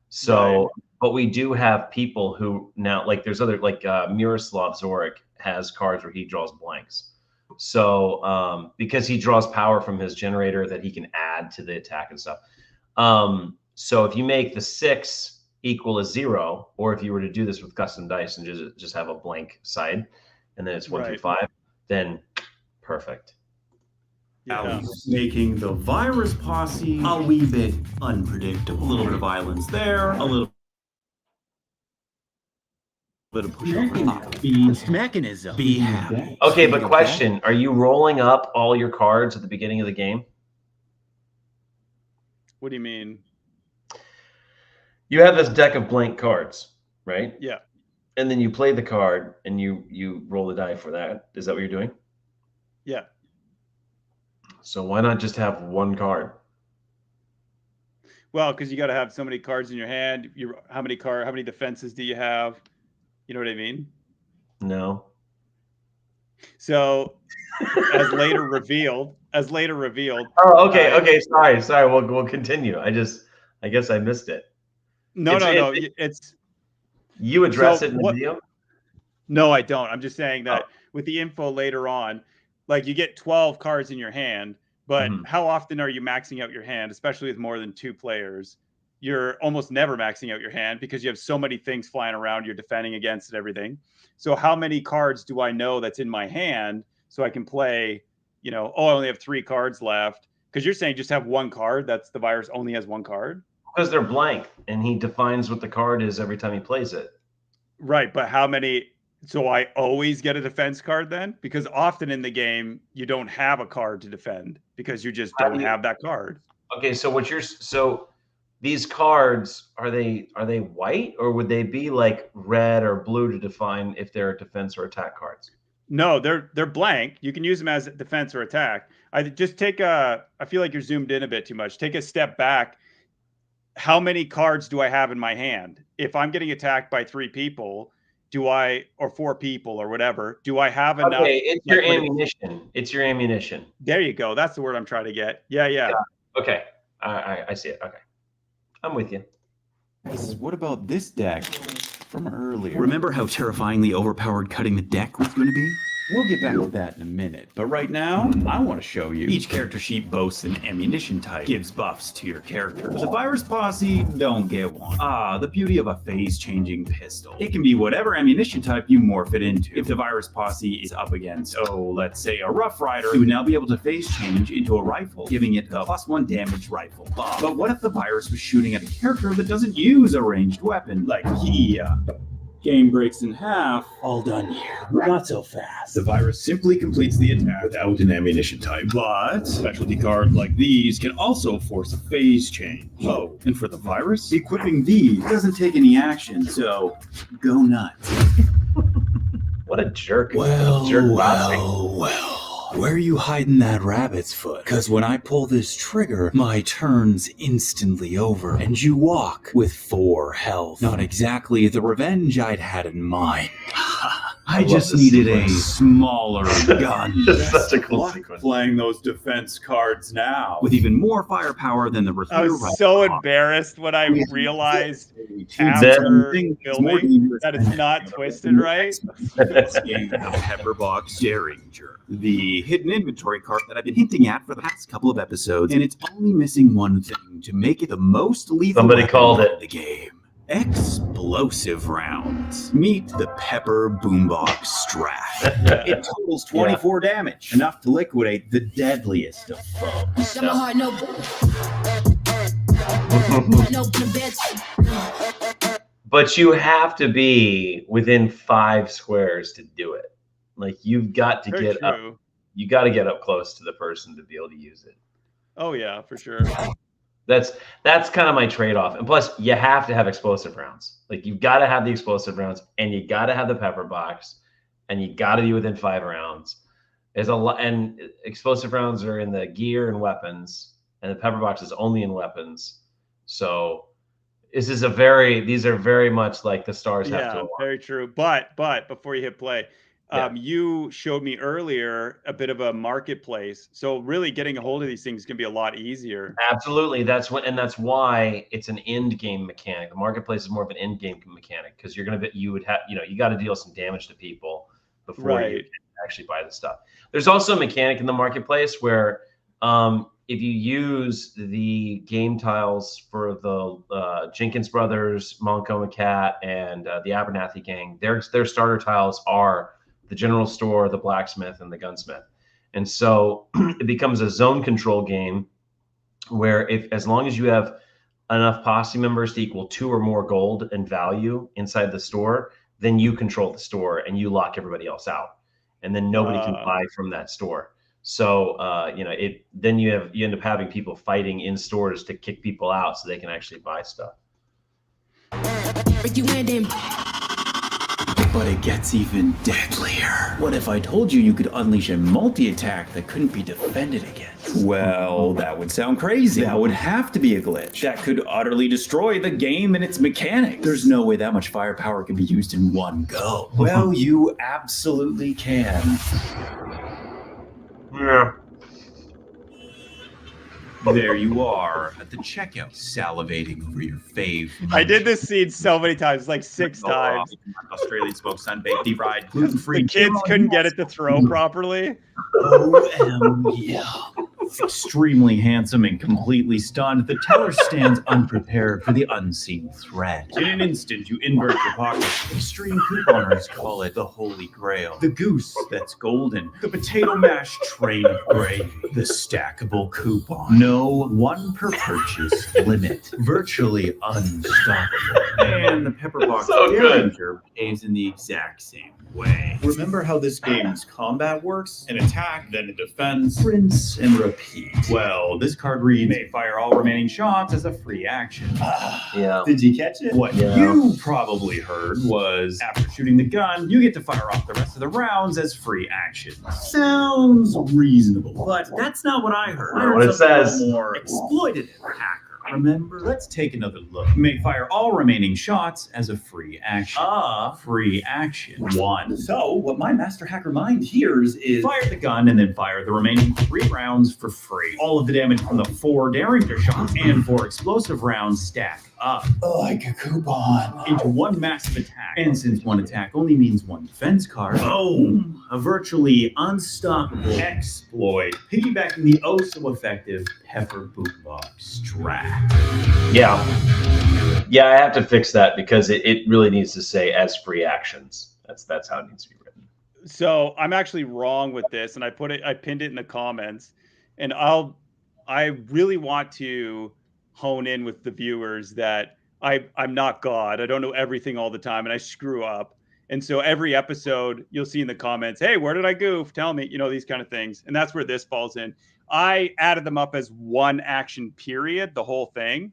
So, but we do have people who now, like there's other, like Miroslav Zorik has cards where he draws blanks. So because he draws power from his generator that he can add to the attack and stuff. So if you make the 6 equal a 0, or if you were to do this with custom dice and just have a blank side, and then it's 1 through 5, then perfect. Yeah. Making the virus posse a wee bit unpredictable. A little bit of violence there, a little bit of pushover. Mechanism. Be happy. Okay, but question: are you rolling up all your cards at the beginning of the game? What do you mean? You have this deck of blank cards, right? Yeah. And then you play the card and you roll the die for that. Is that what you're doing? Yeah. So why not just have one card? Well, because you got to have so many cards in your hand. How many defenses do you have? You know what I mean? No. So, as later revealed, as later revealed. Oh, okay. Sorry. We'll continue. I guess I missed it. No. It's you address it in the video. No, I don't. I'm just saying that with the info later on, like you get 12 cards in your hand, but how often are you maxing out your hand, especially with more than 2 players? You're almost never maxing out your hand because you have so many things flying around, you're defending against and everything. So how many cards do I know that's in my hand so I can play, I only have 3 cards left? Because you're saying just have 1 card, that's the virus only has 1 card? Because they're blank, and he defines what the card is every time he plays it. Right, but how many? So I always get a defense card then? Because often in the game, you don't have a card to defend because you just don't have that card. Okay, so these cards, are they white, or would they be like red or blue to define if they're defense or attack cards? No, they're blank. You can use them as defense or attack. I just I feel like you're zoomed in a bit too much. Take a step back. How many cards do I have in my hand? If I'm getting attacked by 3 people, or 4 people or whatever, do I have enough? Okay, it's your ammunition. It's your ammunition. There you go. That's the word I'm trying to get. Yeah. Okay. I see it. Okay. I'm with you. What about this deck from earlier? Remember how terrifyingly overpowered cutting the deck was going to be? We'll get back to that in a minute, but right now, I want to show you. Each character sheet boasts an ammunition type, gives buffs to your character. The virus posse don't get one. The beauty of a phase-changing pistol. It can be whatever ammunition type you morph it into. If the virus posse is up against, let's say a Rough Rider, it would now be able to phase change into a rifle, giving it the +1 damage rifle buff. But what if the virus was shooting at a character that doesn't use a ranged weapon, like Kia? Game breaks in half. All done here. Not so fast. The virus simply completes the attack without an ammunition type. But specialty cards like these can also force a phase change. And for the virus, equipping these doesn't take any action, so go nuts. What a jerk. Well. Where are you hiding that rabbit's foot? Because when I pull this trigger, my turn's instantly over, and you walk with 4 health. Not exactly the revenge I'd had in mind. I just needed a smaller gun. It's such a cool sequence. Playing those defense cards now. With even more firepower than the I was so embarrassed when I realized after filming that it's not twisted right. Pepperbox Derringer, the hidden inventory card that I've been hinting at for the past couple of episodes, and it's only missing one thing to make it the most lethal Somebody called it the game. Explosive rounds. Meet the Pepper Boombox Strat. It totals 24 damage, enough to liquidate the deadliest of foes. But you have to be within 5 squares to do it. Like you've got to get up. You got to get up close to the person to be able to use it. Oh yeah, for sure. That's kind of my trade-off. And plus, you have to have explosive rounds. Like you've got to have the explosive rounds, and you got to have the pepper box, and you got to be within 5 rounds. There's a lot, and explosive rounds are in the gear and weapons, and the pepper box is only in weapons. So these are very much like the stars have to align. Very true. But before you hit play, you showed me earlier a bit of a marketplace. So really getting a hold of these things can be a lot easier. Absolutely. That's why it's an end game mechanic. The marketplace is more of an end game mechanic because you got to deal some damage to people before you can actually buy the stuff. There's also a mechanic in the marketplace where if you use the game tiles for the Jenkins Brothers, Moncoma Cat, and the Abernathy Gang, their starter tiles are the general store, the blacksmith, and the gunsmith. And so it becomes a zone control game where as long as you have enough posse members to equal 2 or more gold and value inside the store, then you control the store and you lock everybody else out. And then nobody can buy from that store. So, then you end up having people fighting in stores to kick people out so they can actually buy stuff. But it gets even deadlier. What if I told you could unleash a multi-attack that couldn't be defended against? Well, that would sound crazy. That would have to be a glitch. That could utterly destroy the game and its mechanics. There's no way that much firepower can be used in one go. Well, you absolutely can. Yeah. There you are at the checkout, salivating over your fave. I did this scene so many times, like 6 times. Australian smoked sun-baked, deep fried, gluten-free. The kids couldn't get it to throw properly. OMG. Extremely handsome and completely stunned, the teller stands unprepared for the unseen threat. In an instant, you invert your pocket. Extreme couponers call it the Holy Grail. The goose that's golden. The potato mash train of gravy. The stackable coupon. No one per purchase limit. Virtually unstoppable. And the pepper box Derringer behaves in the exact same way. Remember how this game's combat works? An attack, then a defense. Rinse and repeat. Well, this card reads, may fire all remaining shots as a free action. Yeah. Did you catch it? What you probably heard was, after shooting the gun, you get to fire off the rest of the rounds as free action. Sounds reasonable, but that's not what I heard. I know what it says. More exploitative hacker. Remember? Let's take another look. You may fire all remaining shots as a free action. Free action. 1. So, what my master hacker mind hears is... Fire the gun and then fire the remaining 3 rounds for free. All of the damage from the 4 Derringer shots and 4 explosive rounds stack up. Like a coupon. Into one massive attack. And since one attack only means one defense card, boom! A virtually unstoppable exploit, piggybacking the oh-so-effective Pepper Boombox strat. Yeah, I have to fix that because it really needs to say as free actions. That's how it needs to be written. So I'm actually wrong with this, and I pinned it in the comments, and I really want to hone in with the viewers that I'm not God. I don't know everything all the time, and I screw up. And so every episode you'll see in the comments, hey, where did I goof? Tell me, these kind of things. And that's where this falls in. I added them up as 1 action period, the whole thing.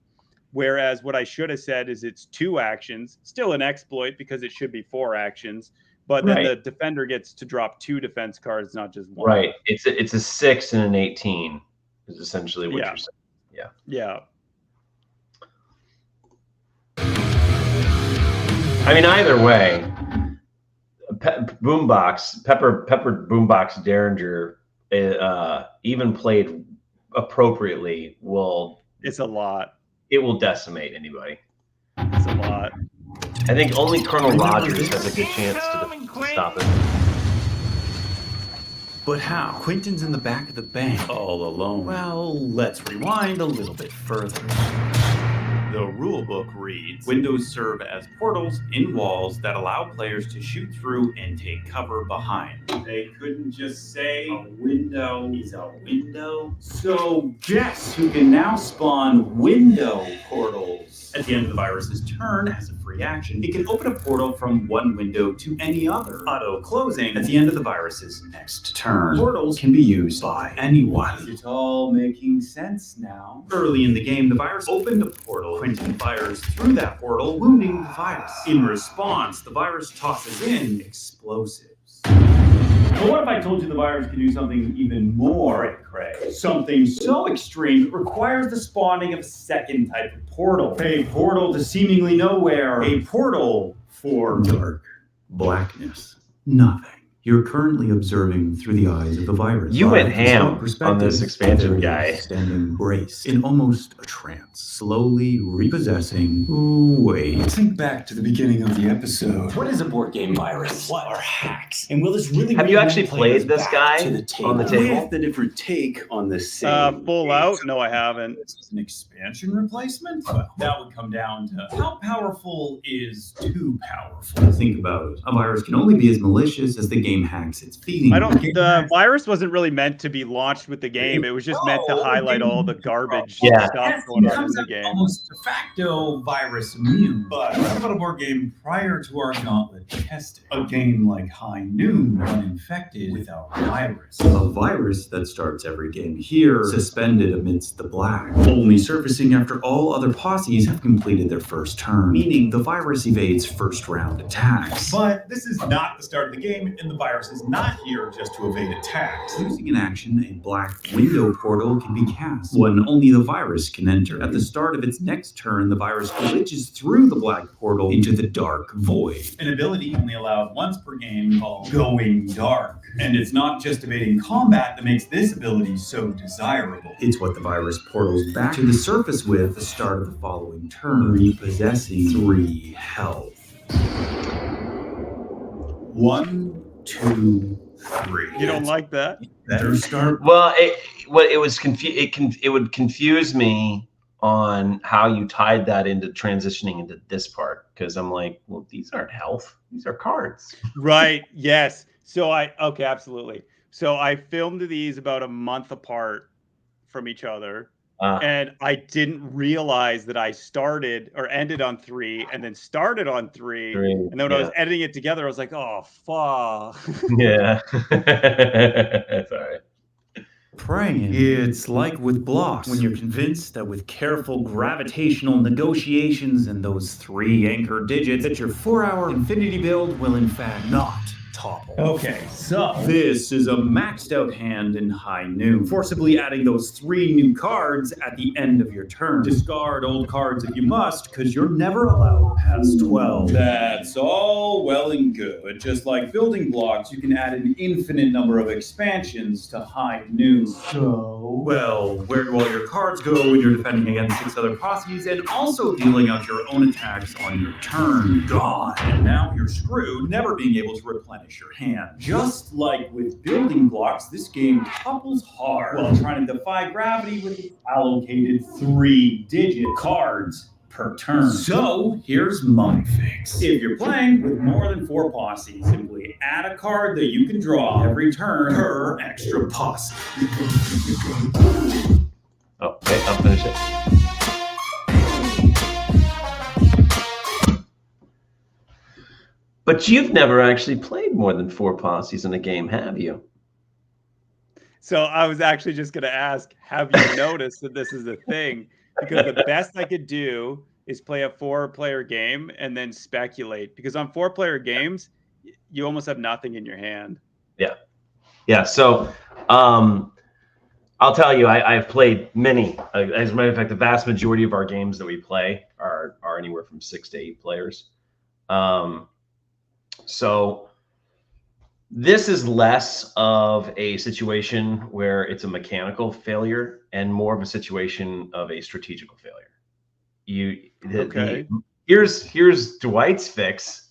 Whereas what I should have said is it's 2 actions, still an exploit because it should be 4 actions. But then the defender gets to drop 2 defense cards, not just 1. Right. It's a 6 and an 18 is essentially what you're saying. Yeah. I mean, either way, Pepper Boombox Derringer, even played appropriately, it's a lot. It will decimate anybody. It's a lot. I think only Colonel Rogers has a good chance to stop it. But how? Quentin's in the back of the bank, all alone. Well, let's rewind a little bit further. The rulebook reads, windows serve as portals in walls that allow players to shoot through and take cover behind. They couldn't just say a window is a window. So guess who can now spawn window portals? At the end of the virus's turn, as a free action, it can open a portal from one window to any other, auto-closing at the end of the virus's next turn. Portals can be used by anyone. It's all making sense now. Early in the game, the virus opened a portal. Quentin fires through that portal, wounding the virus. In response, the virus tosses in explosives. But what if I told you the virus could do something even more cray? Something so extreme it requires the spawning of a second type of portal. A portal to seemingly nowhere. A portal for dark blackness. Nothing. You're currently observing through the eyes of the virus. You went ham on this expansion guy. Standing braced in almost a trance, slowly repossessing. Wait. Think back to the beginning of the episode. What is a board game virus? What are hacks? And will this really? Have you actually played this guy on the table? With the different take on the same. Full out? No, I haven't. This is an expansion replacement. Well, that would come down to how powerful is too powerful. Think about it. A virus can only be as malicious as the game hacks its feeding. The virus wasn't really meant to be launched with the game. It was just meant to highlight all the garbage stuff going on in the game. Almost de facto virus immune. But what about a board game prior to our gauntlet testing? A game like High Noon, uninfected without virus. A virus that starts every game here, suspended amidst the black, only surfacing after all other posses have completed their first turn, meaning the virus evades first round attacks. But this is not the start of the game, and the virus is not here just to evade attacks. Using an action, a black window portal can be cast, one only the virus can enter. At the start of its next turn, the virus glitches through the black portal into the dark void. An ability only allowed once per game called Going Dark. And it's not just evading combat that makes this ability so desirable. It's what the virus portals back to the surface with at the start of the following turn, repossessing 3 health. 1, 2, 3. You don't like that? Better start. Well, it would confuse me on how you tied that into transitioning into this part, because I'm like, well, these aren't health, these are cards. Right. Yes. So okay, absolutely. So I filmed these about a month apart from each other. And I didn't realize that I started or ended on 3 and then started on 3. And then when I was editing it together, I was like, oh, fuck. Yeah. That's all right. Praying. It's like with blocks. When you're convinced that with careful gravitational negotiations and those 3 anchor digits, that your 4-hour infinity build will in fact not topple. Okay, so this is a maxed out hand in High Noon, forcibly adding those 3 new cards at the end of your turn. Discard old cards if you must, because you're never allowed past 12. That's all well and good, but just like building blocks, you can add an infinite number of expansions to High Noon. So, well, where do all your cards go when you're defending against 6 other posses and also dealing out your own attacks on your turn? Gone. And now you're screwed, never being able to replenish your hand. Just like with building blocks, this game topples hard while trying to defy gravity with its allocated 3-digit cards per turn. So, here's my fix. If you're playing with more than 4 posses, simply add a card that you can draw every turn per extra posse. Oh, okay, I'll finish it. But you've never actually played more than 4 posses in a game, have you? So I was actually just going to ask, have you noticed that this is a thing? Because the best I could do is play a 4-player game and then speculate. Because on 4-player games, you almost have nothing in your hand. Yeah. Yeah, so I'll tell you, I've played many. As a matter of fact, the vast majority of our games that we play are anywhere from 6 to 8 players. So this is less of a situation where it's a mechanical failure and more of a situation of a strategical failure. Here's Dwight's fix.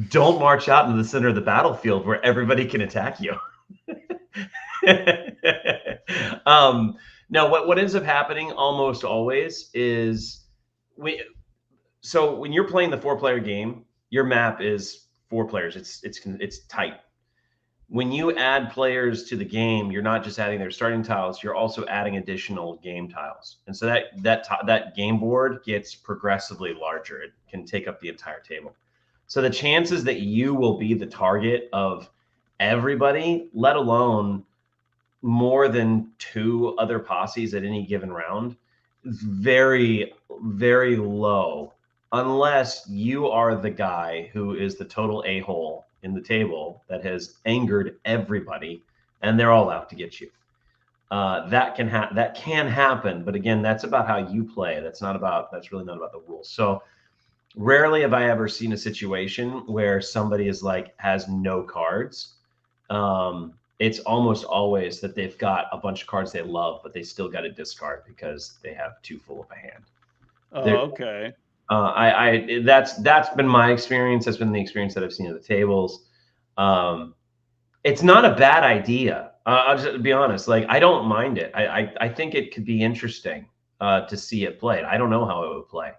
Don't march out into the center of the battlefield where everybody can attack you. No, what ends up happening almost always is so when you're playing the 4-player game, your map is 4 players. It's tight. When you add players to the game, you're not just adding their starting tiles, you're also adding additional game tiles. And so that game board gets progressively larger. It can take up the entire table. So the chances that you will be the target of everybody, let alone more than 2 other posses at any given round, is very, very low, unless you are the guy who is the total a-hole in the table that has angered everybody and they're all out to get you. That can happen, but again, that's about how you play. That's really not about the rules. So rarely have I ever seen a situation where somebody has no cards. It's almost always that they've got a bunch of cards they love, but they still got to discard because they have too full of a hand. Okay. That's been my experience. That's been the experience that I've seen at the tables. It's not a bad idea. I'll just be honest. I don't mind it. I think it could be interesting to see it played. I don't know how it would play.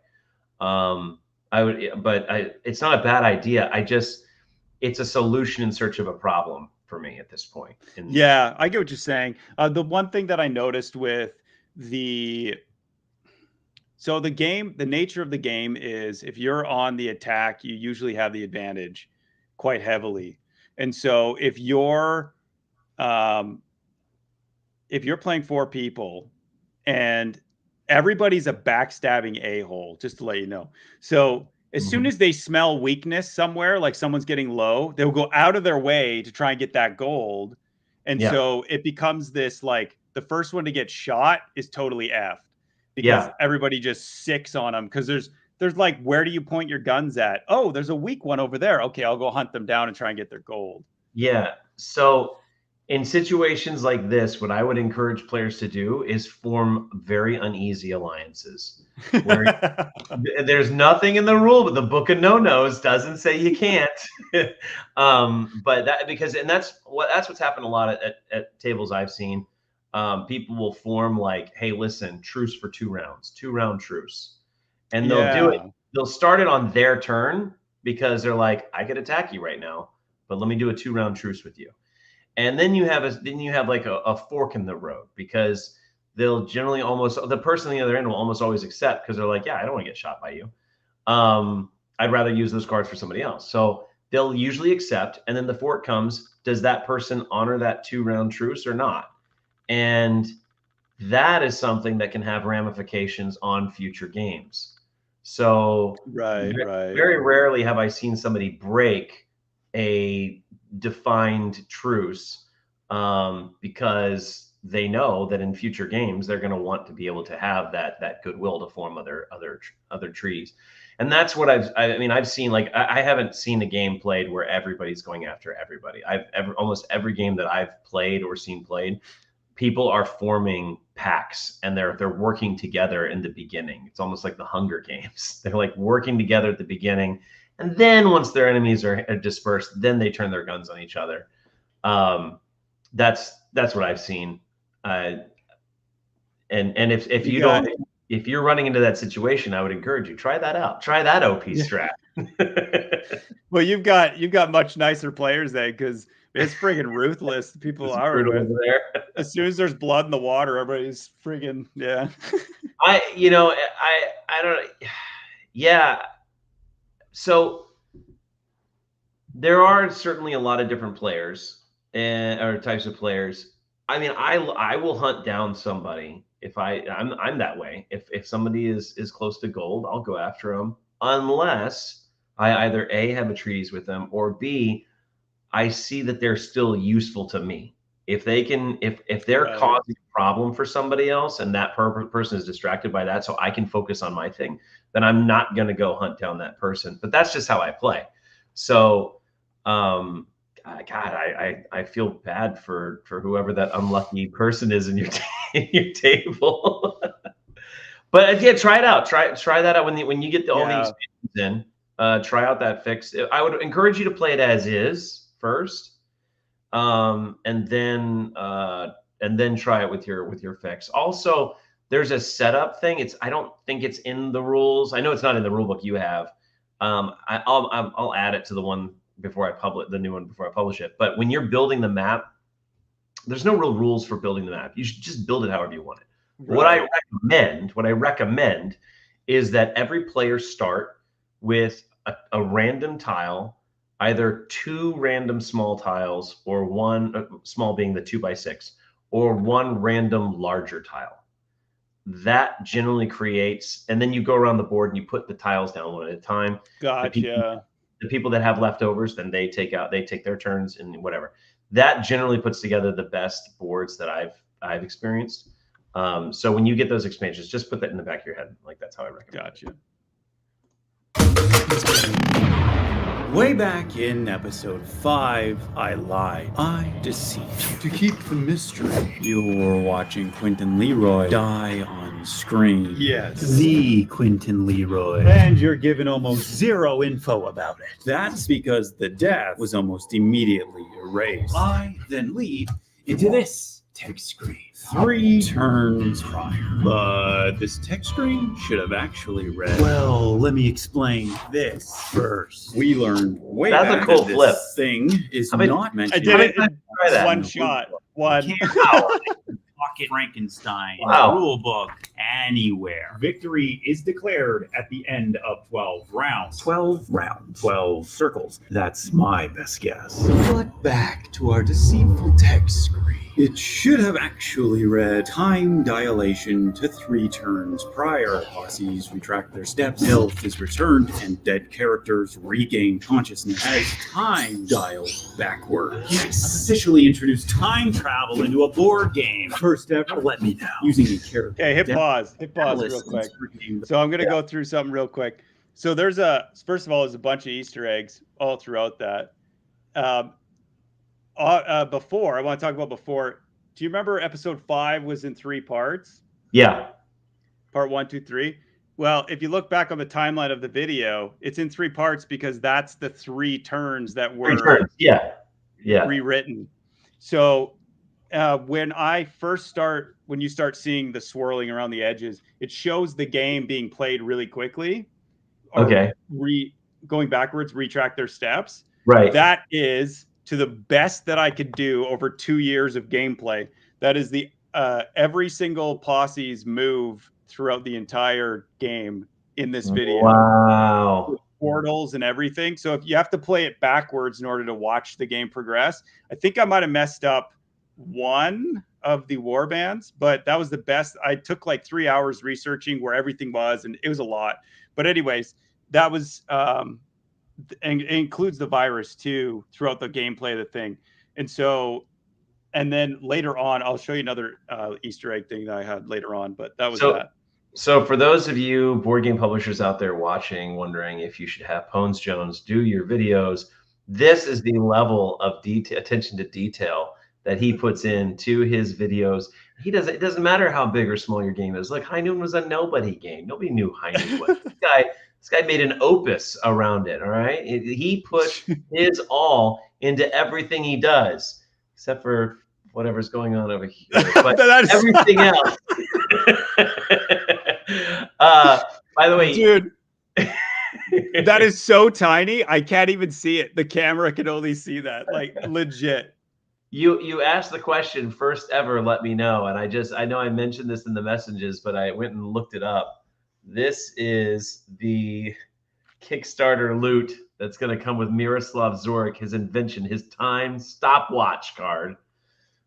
It's not a bad idea. It's a solution in search of a problem for me at this point. Yeah, I get what you're saying. The one thing that I noticed with the nature of the game is if you're on the attack, you usually have the advantage quite heavily. And so if you're playing 4 people and everybody's a backstabbing a-hole, just to let you know. So as soon as they smell weakness somewhere, like someone's getting low, they'll go out of their way to try and get that gold. And so it becomes this, like, the first one to get shot is totally effed because everybody just sicks on them. Because there's like, where do you point your guns at? Oh, there's a weak one over there. Okay, I'll go hunt them down and try and get their gold. Yeah. So in situations like this, what I would encourage players to do is form very uneasy alliances. Where there's nothing in the rule, but the Book of No-Nos doesn't say you can't. But that's what's happened a lot at tables I've seen. People will form like, hey, listen, truce for 2 rounds, 2-round truce. And they'll do it. They'll start it on their turn because they're like, I could attack you right now, but let me do a 2-round truce with you. And then you have like a fork in the road because they'll generally the person on the other end will almost always accept because they're like, yeah, I don't want to get shot by you. I'd rather use those cards for somebody else. So they'll usually accept. And then the fork comes, does that person honor that 2-round truce or not? And that is something that can have ramifications on future games. So very rarely have I seen somebody break a defined truce because they know that in future games they're going to want to be able to have that goodwill to form other treaties. And that's what I've seen. Like, I haven't seen a game played where everybody's going after everybody. Almost every game that I've played or seen played, people are forming packs and they're working together in the beginning. It's almost like the Hunger Games. They're like working together at the beginning. And then once their enemies are dispersed, then they turn their guns on each other. That's what I've seen. And if you're running into that situation, I would encourage you, try that out. Try that OP strat. Well, you've got much nicer players then, because it's friggin' ruthless. People are over there. As soon as there's blood in the water, everybody's friggin' I don't. Yeah. So there are certainly a lot of different players or types of players. I mean, I will hunt down somebody if I'm that way. If somebody is close to gold, I'll go after them unless I either A, have a treaties with them, or B, I see that they're still useful to me. If they can, if they're causing a problem for somebody else and that person is distracted by that, so I can focus on my thing, then I'm not going to go hunt down that person. But that's just how I play. So, God, I feel bad for whoever that unlucky person is in your table. But yeah, try it out. Try that out when you get all the expansions in. Try out that fix. I would encourage you to play it as is first, and then try it with your fix. Also, there's a setup thing. I don't think it's in the rules. I know it's not in the rule book you have. I'll add it to the one before I publish the new one before I publish it. But when you're building the map, there's no real rules for building the map. You should just build it however you want it. Right. What I recommend is that every player start with a random tile, either 2 random small tiles, or one small being the 2x6, or 1 random larger tile. That generally creates, and then you go around the board and you put the tiles down one at a time. Gotcha. The people that have leftovers, then they take their turns and whatever. That generally puts together the best boards that I've experienced. So when you get those expansions, just put that in the back of your head. Like, that's how I recommend. Gotcha. Way back in episode 5, I lied. I deceived. To keep the mystery, you were watching Quentin Leroy die on screen. Yes. The Quentin Leroy. And you're given almost zero info about it. That's because the death was almost immediately erased. I then lead into this text screen 3 turns prior. But this text screen should have actually read, well, let me explain this first. We learned way back That's a cool that flip. this thing is not meant I to did it Try that. one shot. One. Pocket Frankenstein Wow. rule book anywhere. Victory is declared at the end of 12 rounds. 12 rounds. 12 circles. That's my best guess. But back to our deceitful text screen. It should have actually read time dilation to 3 turns prior. Posses retract their steps, health is returned, and dead characters regain consciousness as time dials backward. Yes! Officially introduced time travel into a board game. First ever, let me know. Using a character. Okay, hit pause real quick. So I'm going to go through something real quick. So there's first of all, there's a bunch of Easter eggs all throughout that. Before, I want to talk about before. Do you remember episode 5 was in 3 parts? Yeah. Part 1, 2, 3. Well, if you look back on the timeline of the video, it's in 3 parts because that's the 3 turns that were rewritten. So when you start seeing the swirling around the edges, it shows the game being played really quickly. Okay. Going backwards, retract their steps. Right. That is, to the best that I could do over 2 years of gameplay, that is the every single posse's move throughout the entire game in this video. Wow. With portals and everything. So if you have to play it backwards in order to watch the game progress, I think I might have messed up one of the war bands, but that was the best. I took like 3 hours researching where everything was, and it was a lot. But anyways, that was and it includes the virus too throughout the gameplay of the thing. And so, and then later on, I'll show you another Easter egg thing that I had later on, but that was that. So for those of you board game publishers out there watching, wondering if you should have Pwnz Jones do your videos, this is the level of attention to detail that he puts into his videos. It doesn't matter how big or small your game is. Like High Noon was a nobody game. Nobody knew High Noon was. This guy made an opus around it, all right? He put his all into everything he does, except for whatever's going on over here. But everything else. By the way, dude, that is so tiny. I can't even see it. The camera can only see that, like legit. You asked the question first ever, let me know. And I know I mentioned this in the messages, but I went and looked it up. This is the Kickstarter loot that's going to come with Miroslav Zorek, his invention, his time stopwatch card,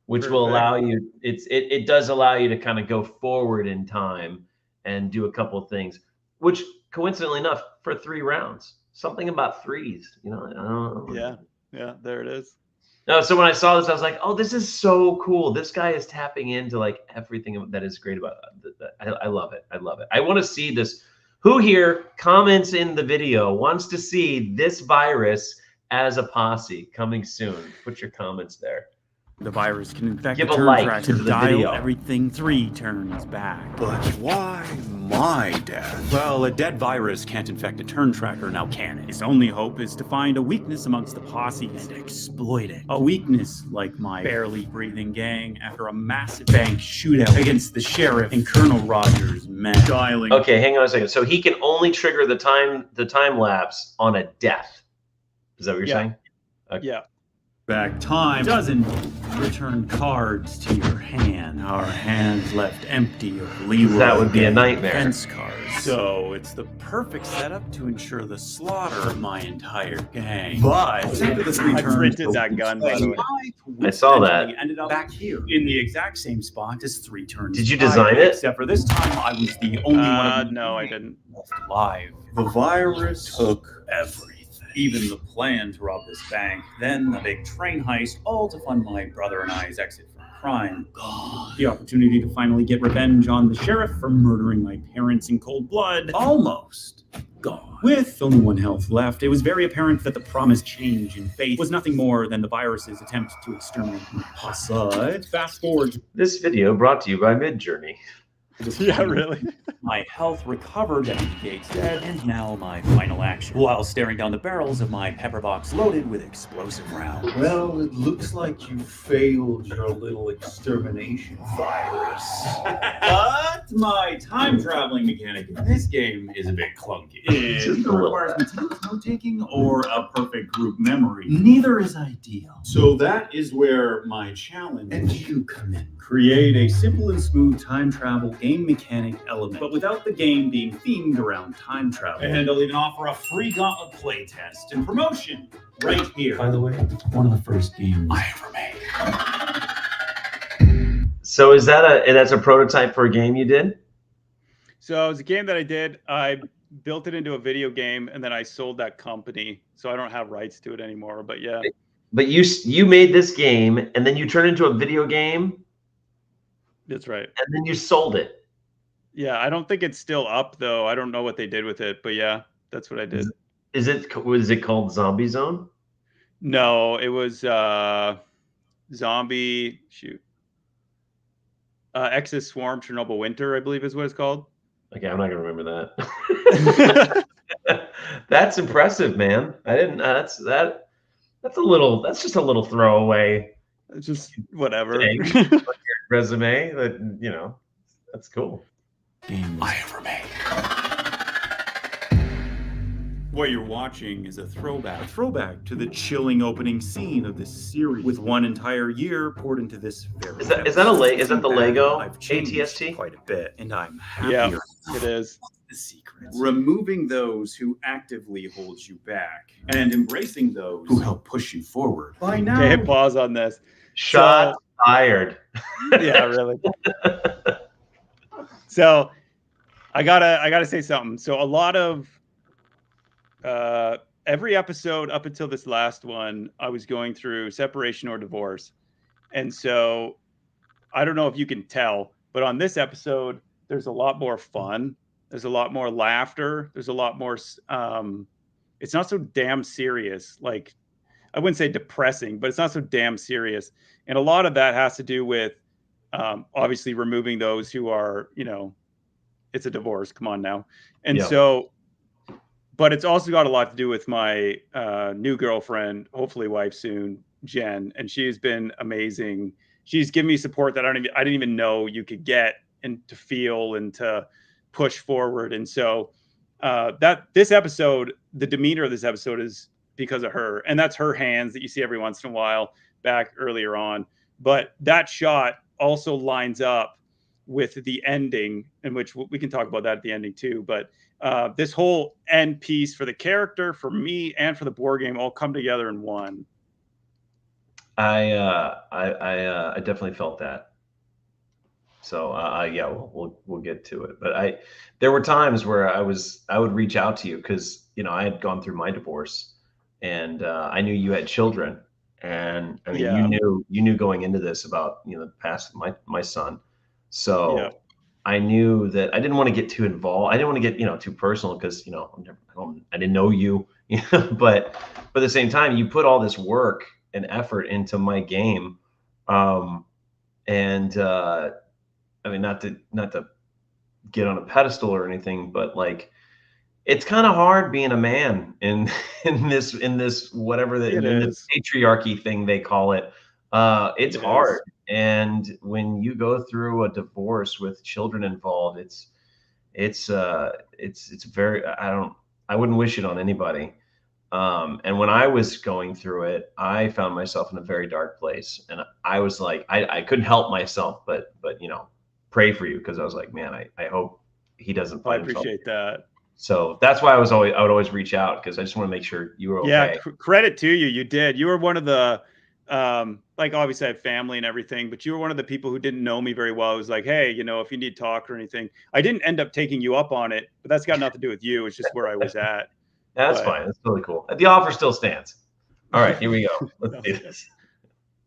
which will allow you, it does allow you to kind of go forward in time and do a couple of things, which coincidentally enough, for 3 rounds, something about 3s, you know? I don't know. Yeah, there it is. No, so when I saw this, I was like, oh, this is so cool. This guy is tapping into like everything that is great about it. I love it. I love it. I want to see this. Who here comments in the video wants to see this virus as a posse coming soon? Put your comments there. The virus can infect Give the a turn like tracker to the dial video. everything 3 turns back. But why my death? Well, a dead virus can't infect a turn tracker, now can it? His only hope is to find a weakness amongst the posse and exploit it. A weakness like my barely breathing gang after a massive bank shootout against the sheriff and Colonel Rogers' men. Dialing. Okay, hang on a second. So he can only trigger the time lapse on a death. Is that what you're saying? Okay. Yeah. Back time doesn't return cards to your hand. Our hands left empty of Leroy. That would be a nightmare. Defense cards. So it's the perfect setup to ensure the slaughter of my entire gang. But after the 3 I turns, printed that gun, by the way. I saw that. Ended up back here in the exact same spot as 3 turns. Did you design it? Except for this time, I was the only one of them no, I didn't. left alive. The virus Took everything. Even the plan to rob this bank, then the big train heist, all to fund my brother and I's exit from crime. The opportunity to finally get revenge on the sheriff for murdering my parents in cold blood, almost gone. With only 1 health left, it was very apparent that the promised change in fate was nothing more than the virus's attempt to exterminate my posse. But fast forward. This video brought to you by Midjourney. Yeah, really? My health recovered at the gates dead, and now my final action, while staring down the barrels of my pepper box loaded with explosive rounds. Well, it looks like you failed your little extermination virus. But my time traveling mechanic in this game is a bit clunky. It requires meticulous note-taking or a perfect group memory. Neither is ideal. So that is where my challenge And you come in. create a simple and smooth time travel game mechanic element, but without the game being themed around time travel. And I'll even offer a free gauntlet playtest and promotion right here. By the way, one of the first games I ever made. So that's a prototype for a game you did? So it was a game that I did. I built it into a video game, and then I sold that company, so I don't have rights to it anymore. But yeah. But you made this game, and then you turned it into a video game. That's right. And then you sold it. Yeah, I don't think it's still up though. I don't know what they did with it, but yeah, that's what I did. Was it called Zombie Zone? No, it was Zombie Exodus Swarm Chernobyl Winter, I believe is what it's called. Okay, I'm not gonna remember that. That's impressive, man. I didn't. That's just a little throwaway. It's just whatever. Resume that that's cool. Games I ever made. What you're watching is a throwback to the chilling opening scene of this series, with one entire year poured into this very. Is that the Lego I've changed ATST? quite a bit, and I'm happier. Yeah, it is. The secret. Removing those who actively hold you back, and embracing those who help push you forward. By now, Okay, hit pause on this. Shot fired. Yeah, really. So I gotta say something. So a lot of every episode up until this last one, I was going through separation or divorce. And so I don't know if you can tell, but on this episode, there's a lot more fun. There's a lot more laughter. There's a lot more, it's not so damn serious. Like, I wouldn't say depressing, but it's not so damn serious. And a lot of that has to do with obviously removing those who are, it's a divorce. Come on now. And so, but it's also got a lot to do with my new girlfriend, hopefully wife soon, Jen. And she's been amazing. She's given me support that I didn't even know you could get and to feel and to push forward. And so this episode, the demeanor of this episode is because of her. And that's her hands that you see every once in a while back earlier on. But that shot also lines up with the ending, in which we can talk about that at the ending too. But this whole end piece for the character, for me, and for the board game all come together in one. I definitely felt that. So yeah, we'll get to it. But there were times where I would reach out to you because I had gone through my divorce, and I knew you had children, and I mean you knew going into this about the past of my son. So I knew that I didn't want to get too involved. I didn't want to get too personal because I didn't know you. But at the same time, you put all this work and effort into my game, and I mean, not to get on a pedestal or anything, but like, it's kind of hard being a man in this whatever in this patriarchy thing they call it. It's hard, and when you go through a divorce with children involved, it's very I wouldn't wish it on anybody. And when I was going through it, I found myself in a very dark place, and I was like, I couldn't help myself, but pray for you, because I was like, man, I hope he doesn't find himself. I appreciate that. So that's why I would always reach out, because I just want to make sure you were okay. Yeah, credit to you. You did. You were one of the like, obviously I have family and everything, but you were one of the people who didn't know me very well. It was like, hey, if you need talk or anything. I didn't end up taking you up on it, but that's got nothing to do with you. It's just where I was at. That's fine. That's totally cool. The offer still stands. All right, here we go. Let's do this.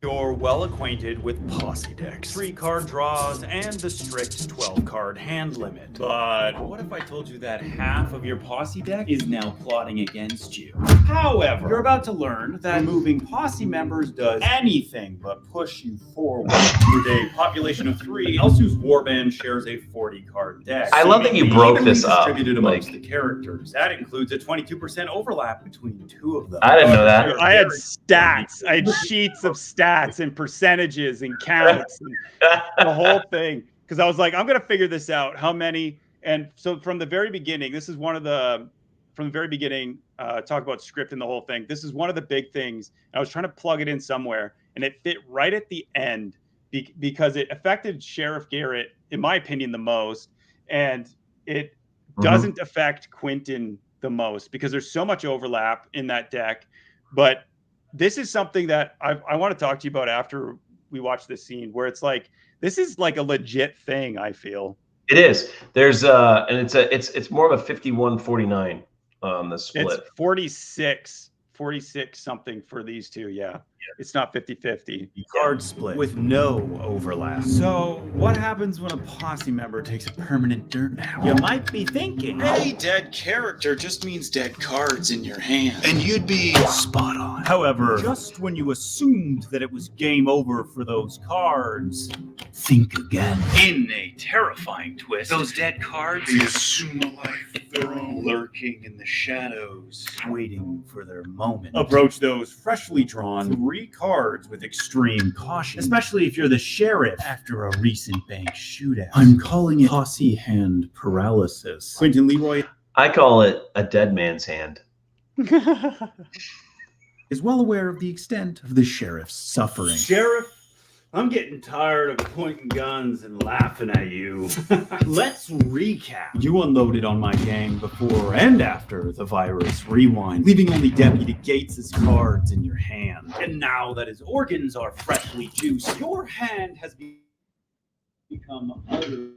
You're well acquainted with posse decks, 3-card draws, and the strict 12-card hand limit. But what if I told you that half of your posse deck is now plotting against you? However, you're about to learn that removing posse members does anything but push you forward. With a population of 3, Elsu's Warband shares a 40-card deck. I love that you broke this up. Distributed amongst the characters. That includes a 22% overlap between 2 of them. I didn't know that. I had stats. I had sheets of stats and percentages and counts and the whole thing, because I was like, I'm gonna figure this out, how many. And so from the very beginning, talk about script and the whole thing, this is one of the big things. I was trying to plug it in somewhere, and it fit right at the end because it affected Sheriff Garrett, in my opinion, the most, and it doesn't affect Quentin the most, because there's so much overlap in that deck. But this is something that I want to talk to you about after we watch this scene, where it's like, This is like a legit thing, I feel. It is. There's and it's more of a 51-49 on the split. It's 46 something for these two. Yeah. It's not 50-50. Card split with no overlap. So, what happens when a posse member takes a permanent dirt nap? You might be thinking, Hey, dead character just means dead cards in your hand. And you'd be spot on. however, just when you assumed that it was game over for those cards, think again. In a terrifying twist, those dead cards They assume a life of their own, lurking in the shadows. waiting for their moment. Approach those freshly drawn 3 cards with extreme caution, especially if you're the sheriff after a recent bank shootout. I'm calling it posse hand paralysis. Quentin Leroy I call it a dead man's hand. is well aware of the extent of the sheriff's suffering. Sheriff, I'm getting tired of pointing guns and laughing at you. Let's recap. You unloaded on my gang before and after the virus rewind, leaving only Deputy Gates's cards in your hand. And now that his organs are freshly juiced, your hand has become utterly.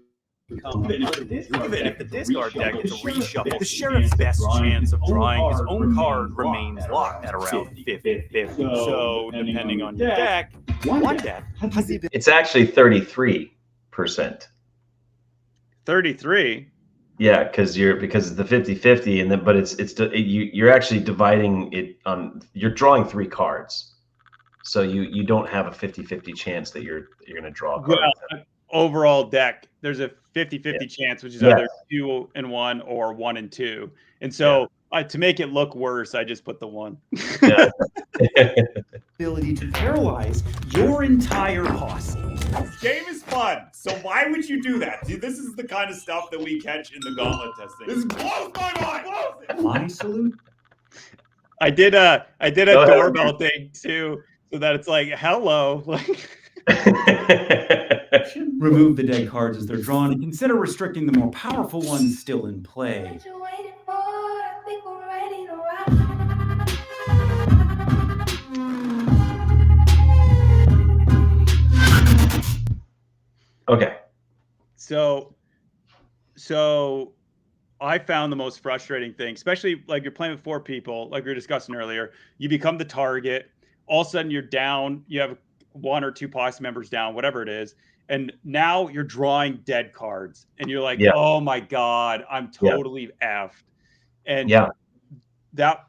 Even if the discard deck is reshuffled, the sheriff's best chance of drawing his own card remains locked at around 50-50. So, depending on your deck, one deck has the It's actually 33%. 33. Yeah, because it's the 50-50, and then you're actually dividing it on. You're drawing 3 cards, so you don't have a 50-50 chance that you're going to draw a card. Well, overall deck, there's a 50-50 chance, which is either 2 and 1 or 1 and 2. And so to make it look worse, I just put the 1. Yeah. ability to paralyze your entire posse. This game is fun, so why would you do that? See, this is the kind of stuff that we catch in the gauntlet testing. This blows my mind. My salute. I did a doorbell thing too, so that it's like hello. Remove the dead cards as they're drawn and consider restricting the more powerful ones still in play. What you waiting for? I think we're ready to rock. Okay. So I found the most frustrating thing, especially like you're playing with 4 people, like we were discussing earlier. You become the target. All of a sudden you're down. You have 1 or 2 posse members down, whatever it is. And now you're drawing dead cards. And you're like, oh my God, I'm totally effed. And that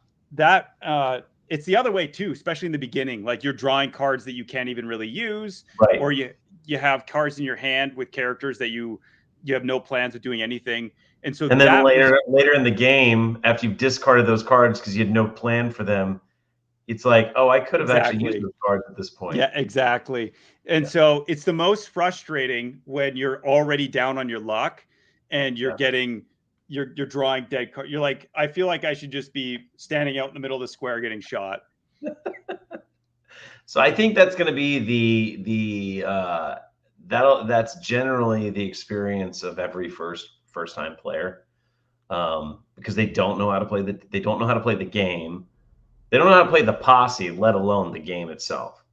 it's the other way too, especially in the beginning. Like you're drawing cards that you can't even really use. Right. Or you have cards in your hand with characters that you have no plans of doing anything. And so then later in the game, after you've discarded those cards because you had no plan for them, it's like, oh, I could have actually used those cards at this point. Yeah, exactly. And so it's the most frustrating when you're already down on your luck and you're you're drawing dead cards. You're like, I feel like I should just be standing out in the middle of the square getting shot. So I think that's going to be that's generally the experience of every first time player, because they don't know how to play the game. They don't know how to play the posse, let alone the game itself.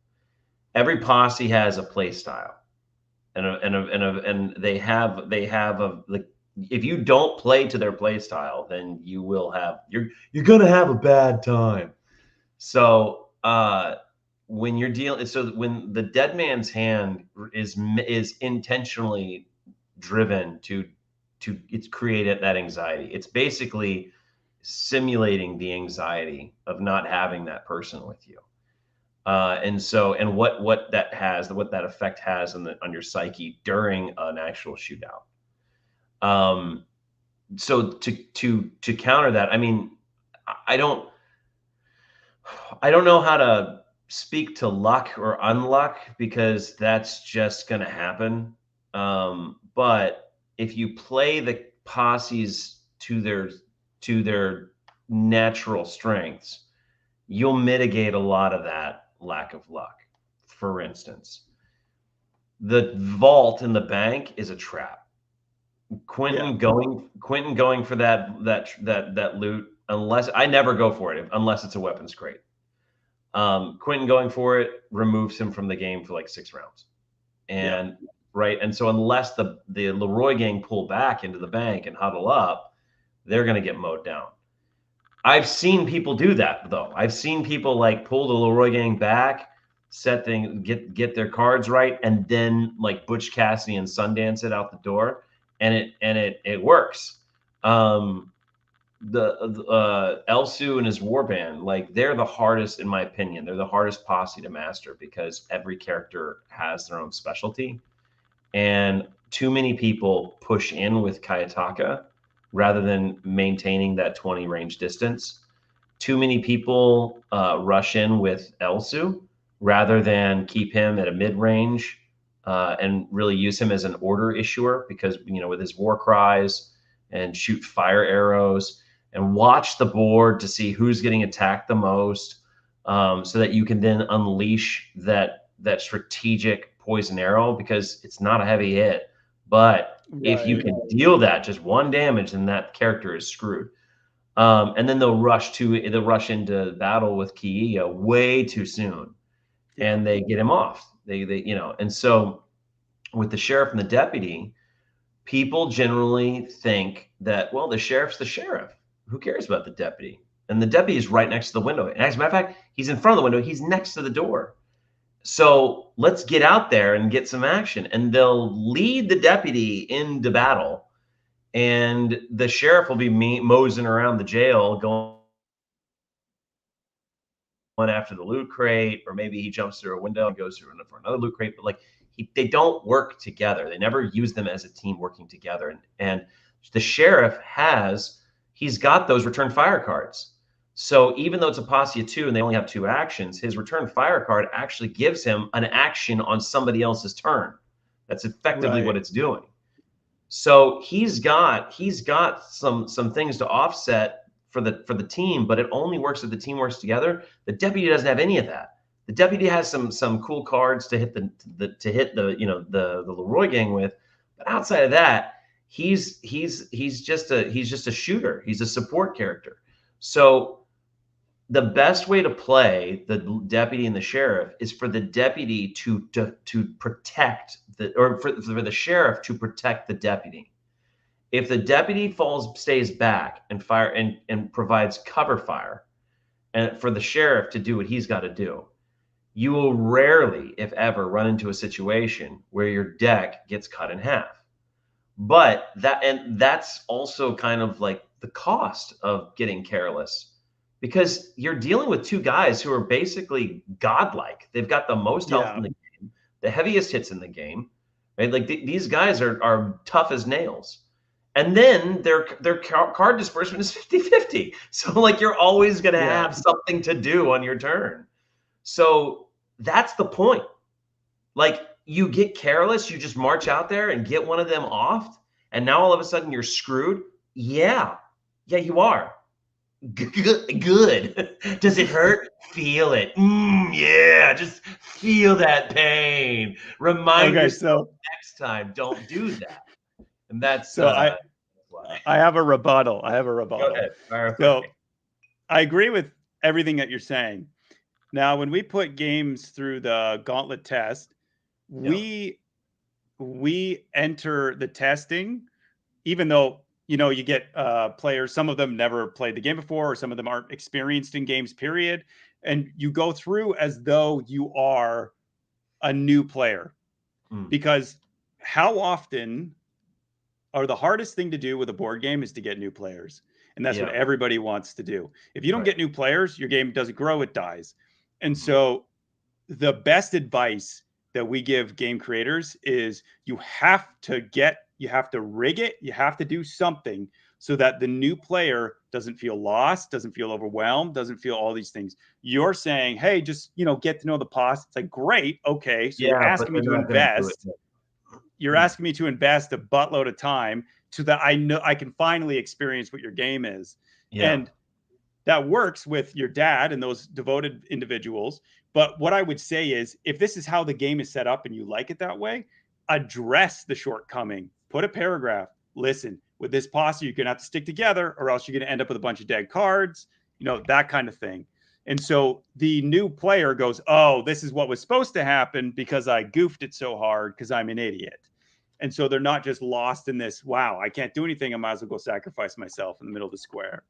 Every posse has a play style, and they have if you don't play to their play style, then you're gonna have a bad time. So when you're dealing, when the dead man's hand is intentionally driven to it's created that anxiety. It's basically simulating the anxiety of not having that person with you, and what that effect has on your psyche during an actual shootout. So to counter that, I mean, I don't know how to speak to luck or unluck, because that's just going to happen. But if you play the posses to their natural strengths, you'll mitigate a lot of that lack of luck. For instance, the vault in the bank is a trap. Quentin going for that loot, unless I never go for it unless it's a weapons crate. Quentin going for it removes him from the game for like 6 rounds. And right? And so unless the Leroy gang pull back into the bank and huddle up, they're going to get mowed down. I've seen people do that though. I've seen people like pull the Leroy gang back, get their cards right, and then like Butch Cassidy and Sundance it out the door, and it works. Elsu and his warband, like they're the hardest in my opinion. They're the hardest posse to master because every character has their own specialty, and too many people push in with Kayataka rather than maintaining that 20 range distance. Too many people rush in with Elsu rather than keep him at a mid range and really use him as an order issuer, because with his war cries and shoot fire arrows and watch the board to see who's getting attacked the most, so that you can then unleash that strategic poison arrow, because it's not a heavy hit, but if you can deal that just one damage, then that character is screwed. And then they'll rush into battle with Kiya way too soon, and they get him off. And so with the sheriff and the deputy, people generally think that, well, the sheriff's the sheriff. Who cares about the deputy? And the deputy is right next to the window. And as a matter of fact, he's in front of the window. He's next to the door. So let's get out there and get some action. And they'll lead the deputy into battle, and the sheriff will be moseying around the jail going after the loot crate, or maybe he jumps through a window and goes through for another loot crate. But like they don't work together. They never use them as a team working together. And the sheriff he's got those return fire cards. So even though it's a posse of 2 and they only have 2 actions, his return fire card actually gives him an action on somebody else's turn. That's effectively what it's doing. So he's got some things to offset for the team, but it only works if the team works together. The deputy doesn't have any of that. The deputy has some cool cards to hit the Leroy gang with, but outside of that, he's just a shooter. He's a support character. So the best way to play the deputy and the sheriff is for the deputy to protect for the sheriff to protect the deputy. If the deputy stays back and fire and provides cover fire, and for the sheriff to do what he's got to do, you will rarely, if ever, run into a situation where your deck gets cut in half. But that's also kind of like the cost of getting careless, because you're dealing with 2 guys who are basically godlike. They've got the most health in the game, the heaviest hits in the game, right? Like these guys are tough as nails. And then their card disbursement is 50-50. So like you're always going to have something to do on your turn. So that's the point. Like you get careless, you just march out there and get one of them off, and now all of a sudden you're screwed. Yeah, you are. Good. Does it hurt? Feel it. Yeah, just feel that pain. Remind yourself next time, don't do that. And that's I have a rebuttal. Go ahead. So I agree with everything that you're saying. Now, when we put games through the gauntlet test, we enter the testing, even though you get players, some of them never played the game before, or some of them aren't experienced in games, period. And you go through as though you are a new player. Because how often the hardest thing to do with a board game is to get new players. And that's what everybody wants to do. If you don't get new players, your game doesn't grow, it dies. And so the best advice that we give game creators is you have to rig it. You have to do something so that the new player doesn't feel lost, doesn't feel overwhelmed, doesn't feel all these things. You're saying, hey, just, get to know the boss. It's like, great. Okay. So you're asking me to invest. You're asking me to invest a buttload of time so that I know I can finally experience what your game is. Yeah. And that works with your dad and those devoted individuals. But what I would say is, if this is how the game is set up and you like it that way, address the shortcoming. Put a paragraph. Listen, with this posse, you're going to have to stick together, or else you're going to end up with a bunch of dead cards, that kind of thing. And so the new player goes, oh, this is what was supposed to happen because I goofed it so hard because I'm an idiot. And so they're not just lost in this, wow, I can't do anything. I might as well go sacrifice myself in the middle of the square.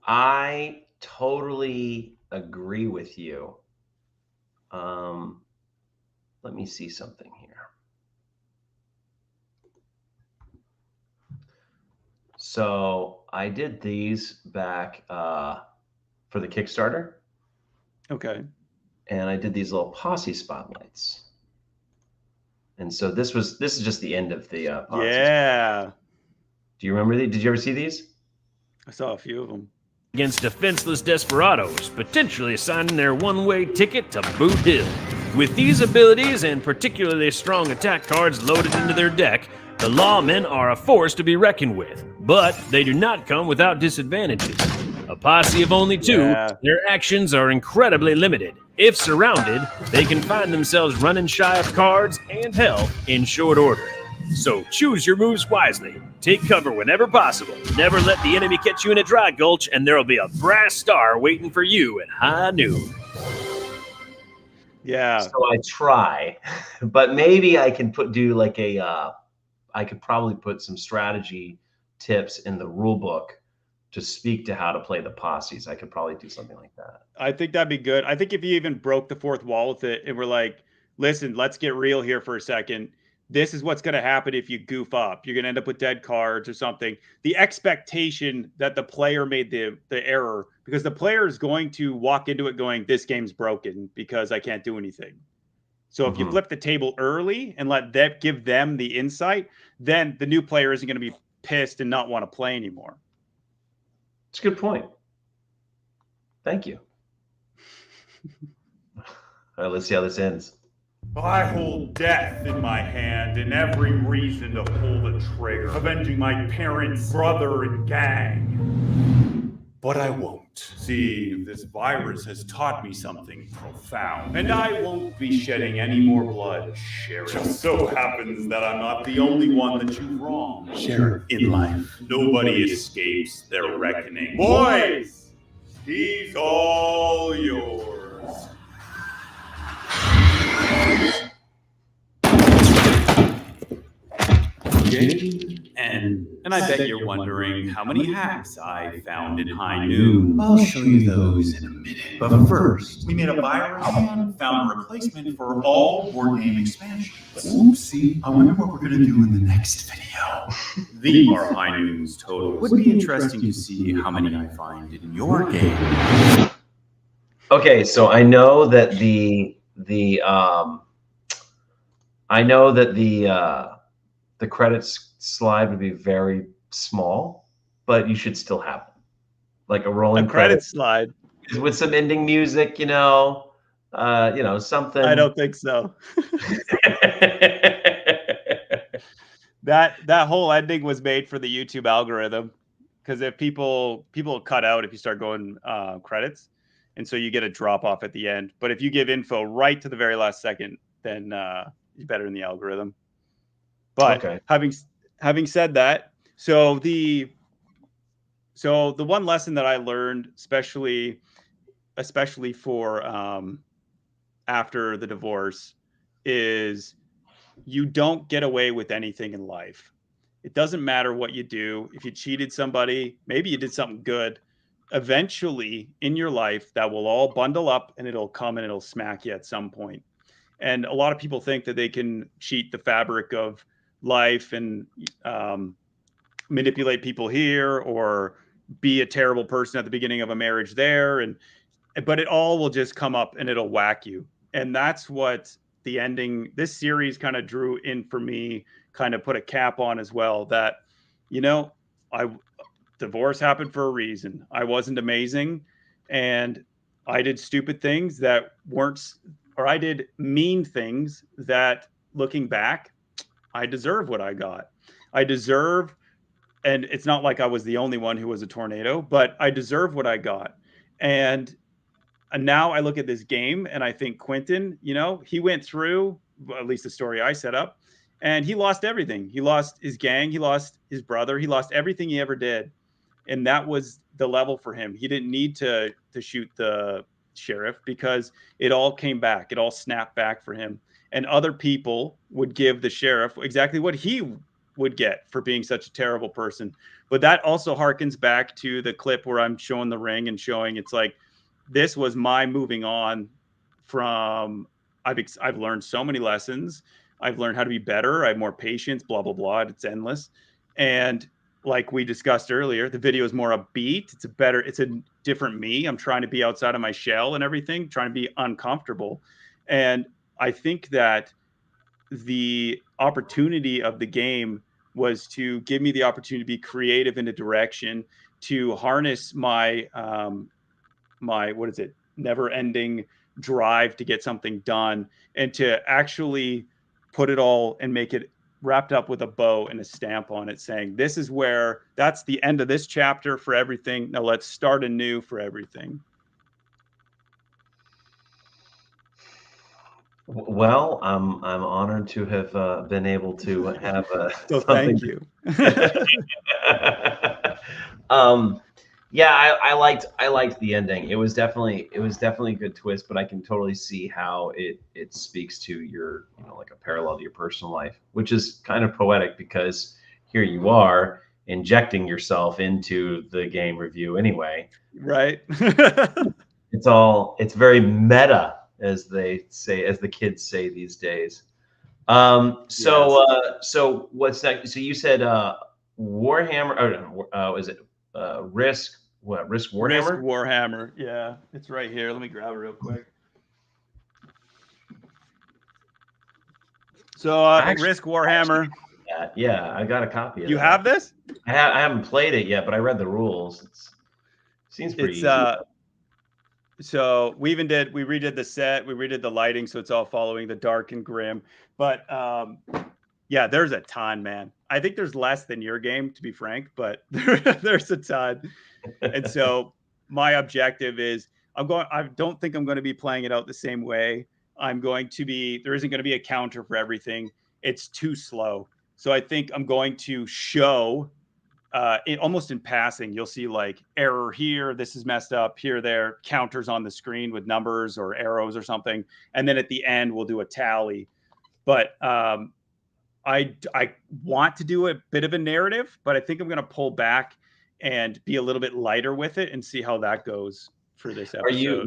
I totally agree with you. Let me see something here. So I did these back for the Kickstarter. Okay. And I did these little posse spotlights. And so this is just the end of the posse. Yeah. Do you remember these? Did you ever see these? I saw a few of them. Against defenseless desperados, potentially assigning their one-way ticket to Boot Hill. With these abilities and particularly strong attack cards loaded into their deck, the lawmen are a force to be reckoned with, but they do not come without disadvantages. A posse of only 2, their actions are incredibly limited. If surrounded, they can find themselves running shy of cards and health in short order. So choose your moves wisely. Take cover whenever possible. Never let the enemy catch you in a dry gulch, and there'll be a brass star waiting for you at high noon. Yeah. So I try, but maybe I can do like I could probably put some strategy tips in the rule book to speak to how to play the posses. I could probably do something like that. I think that'd be good. I think if you even broke the fourth wall with it and we're like, listen, let's get real here for a second. This is what's going to happen if you goof up. You're going to end up with dead cards or something. The expectation that the player made the error, because the player is going to walk into it going, this game's broken because I can't do anything. So if you flip the table early and let that give them the insight, then the new player isn't going to be pissed and not want to play anymore. It's a good point. Thank you. All right, let's see how this ends. I hold death in my hand and every reason to pull the trigger, avenging my parents, brother, and gang. But I won't. See, this virus has taught me something profound, and I won't be shedding any more blood, Sheriff. Just so happens that I'm not the only one that you wronged, Sheriff, in life. Nobody escapes their reckoning. Boys, he's all yours. And I bet you're wondering how many hacks I found in High Noon. I'll show you those in a minute. But first, we made a virus and found a replacement for all board game expansions. Oopsie, I wonder what we're going to do in the next video. These are High Noon's total. Would be interesting to see how many I find in your game. Okay, so I know that the credits slide would be very small, but you should still have them, like a rolling credit slide with some ending music, something. I don't think so. That whole ending was made for the YouTube algorithm, because if people cut out if you start going credits, and so you get a drop off at the end. But if you give info right to the very last second, then you're better in the algorithm. But okay. Having said that, so the one lesson that I learned, especially for after the divorce, is you don't get away with anything in life. It doesn't matter what you do. If you cheated somebody, maybe you did something good. Eventually in your life, that will all bundle up and it'll come and it'll smack you at some point. And a lot of people think that they can cheat the fabric of life and manipulate people here, or be a terrible person at the beginning of a marriage there, but it all will just come up and it'll whack you. And that's what the ending, this series kind of drew in for me, kind of put a cap on as well, that divorce happened for a reason. I wasn't amazing, and I did stupid things that weren't, or I did mean things that, looking back, I deserve what I got. I deserve, and it's not like I was the only one who was a tornado, but I deserve what I got. And now I look at this game and I think Quentin, he went through, at least the story I set up, and he lost everything. He lost his gang, he lost his brother, he lost everything he ever did. And that was the level for him. He didn't need to shoot the sheriff because it all came back. It all snapped back for him. And other people would give the sheriff exactly what he would get for being such a terrible person. But that also harkens back to the clip where I'm showing the ring and showing it's like, this was my moving on from, I've learned so many lessons. I've learned how to be better. I have more patience, blah, blah, blah. It's endless. And like we discussed earlier, the video is more upbeat. It's a different me. I'm trying to be outside of my shell and everything, trying to be uncomfortable. And I think that the opportunity of the game was to give me the opportunity to be creative in a direction, to harness my never ending drive to get something done, and to actually put it all and make it wrapped up with a bow and a stamp on it saying, this is where, that's the end of this chapter for everything. Now let's start anew for everything. Well, I'm honored to have been able to have so thank you. Yeah, I liked the ending. It was definitely a good twist, but I can totally see how it speaks to your, like a parallel to your personal life, which is kind of poetic because here you are injecting yourself into the game review anyway. Right. It's very meta, as they say, as the kids say these days. So what's that? So you said Warhammer, or is it Risk? What, Risk Warhammer? Risk Warhammer. Yeah, it's right here. Let me grab it real quick. So Risk Warhammer. Yeah, I got a copy of it. You have this? I haven't played it yet, but I read the rules. It seems pretty easy. So we redid the set, we redid the lighting, so it's all following the dark and grim. But yeah, there's a ton, man. I think there's less than your game, to be frank, but there's a ton. And so my objective is I don't think I'm going to be playing it out the same way. There isn't going to be a counter for everything. It's too slow. So I think I'm going to show almost in passing, you'll see like error here, this is messed up, here, there, counters on the screen with numbers or arrows or something. And then at the end, we'll do a tally. But I want to do a bit of a narrative, but I think I'm going to pull back and be a little bit lighter with it and see how that goes for this episode.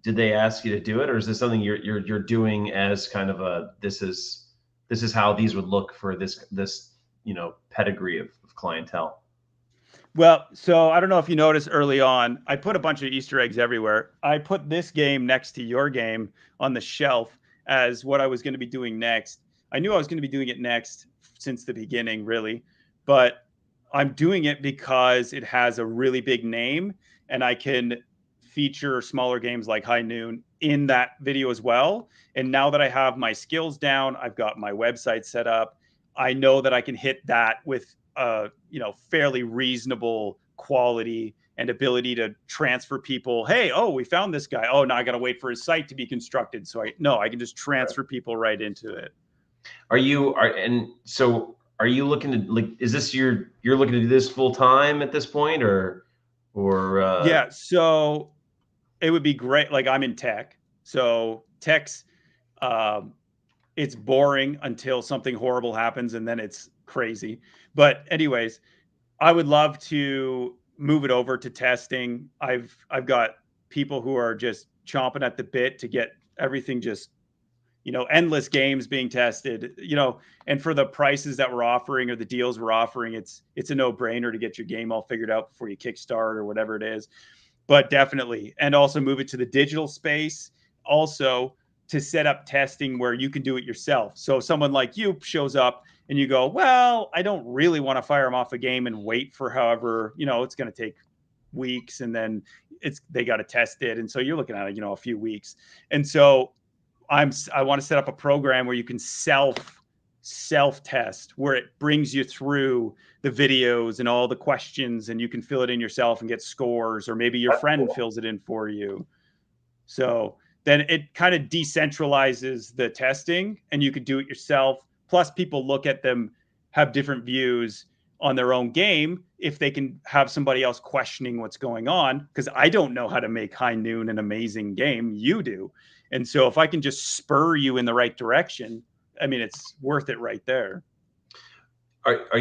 Did they ask you to do it, or is this something you're doing as kind of this is how these would look for this pedigree of clientele? Well, so I don't know if you noticed early on, I put a bunch of Easter eggs everywhere. I put this game next to your game on the shelf as what I was going to be doing next. I knew I was going to be doing it next since the beginning, really, but I'm doing it because it has a really big name and I can feature smaller games like High Noon in that video as well. And now that I have my skills down, I've got my website set up, I know that I can hit that with fairly reasonable quality and ability to transfer people. Hey, we found this guy. Oh, now I got to wait for his site to be constructed. So I can just transfer people right into it. Are you looking to, is this you're looking to do this full time at this point, or yeah, so it would be great. Like, I'm in tech, so tech's it's boring until something horrible happens and then it's crazy. But anyways, I would love to move it over to testing. I've got people who are just chomping at the bit to get everything just, endless games being tested, and for the prices that we're offering or the deals we're offering, it's a no-brainer to get your game all figured out before you kickstart or whatever it is. But definitely, and also move it to the digital space, also to set up testing where you can do it yourself. So if someone like you shows up and you go, well, I don't really want to fire them off a game and wait for however, it's going to take weeks, and then they got to test it. And so you're looking at, a few weeks. And so I want to set up a program where you can self-test, where it brings you through the videos and all the questions, and you can fill it in yourself and get scores, or maybe your friend fills it in for you. So then it kind of decentralizes the testing and you could do it yourself. Plus people look at them, have different views on their own game if they can have somebody else questioning what's going on, because I don't know how to make High Noon an amazing game. You do. And so if I can just spur you in the right direction, I mean, it's worth it right there. Are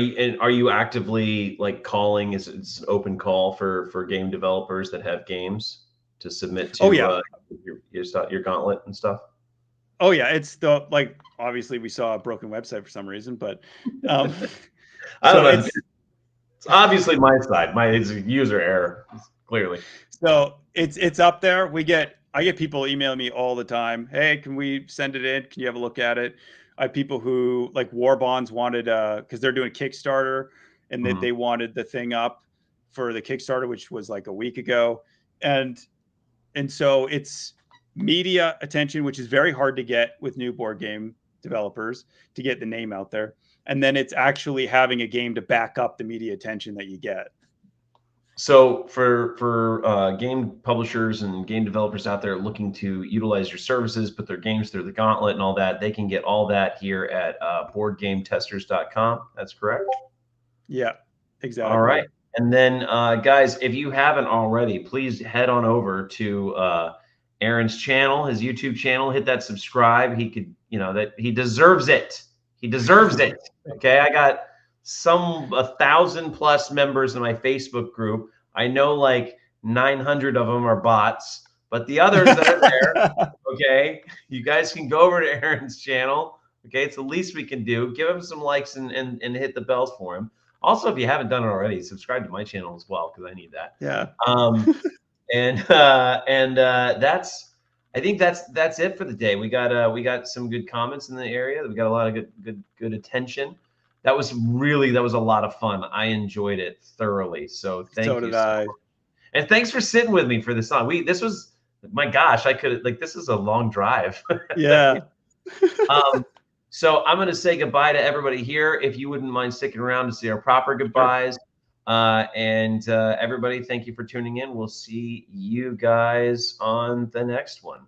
you actively like calling? Is it an open call for game developers that have games to submit to your gauntlet and stuff? Oh yeah, it's the like obviously we saw a broken website for some reason, but I don't know. It's obviously my side. It's a user error, clearly. So it's up there. I get people emailing me all the time. Hey, can we send it in? Can you have a look at it? I have people who like War Bonds wanted because they're doing a Kickstarter and that they wanted the thing up for the Kickstarter, which was like a week ago. And so it's media attention, which is very hard to get with new board game developers to get the name out there. And then it's actually having a game to back up the media attention that you get. So for game publishers and game developers out there looking to utilize your services, put their games through the gauntlet and all that, they can get all that here at boardgametesters.com. That's correct? Yeah, exactly. All right. And then, guys, if you haven't already, please head on over to Aaron's channel, his YouTube channel. Hit that subscribe. He could, that he deserves it. He deserves it. Okay, I got 1,000+ members in my Facebook group. I know like 900 of them are bots, but the others that are there, okay, you guys can go over to Aaron's channel. Okay, it's the least we can do. Give him some likes and hit the bells for him. Also, if you haven't done it already, subscribe to my channel as well because I need that. Yeah. I think that's it for the day. We got some good comments in the area. We got a lot of good attention. That was a lot of fun. I enjoyed it thoroughly. So thank you. So did I. And thanks for sitting with me for this song. This was, my gosh, this is a long drive. Yeah. So I'm going to say goodbye to everybody here. If you wouldn't mind sticking around to see our proper goodbyes. And everybody, thank you for tuning in. We'll see you guys on the next one.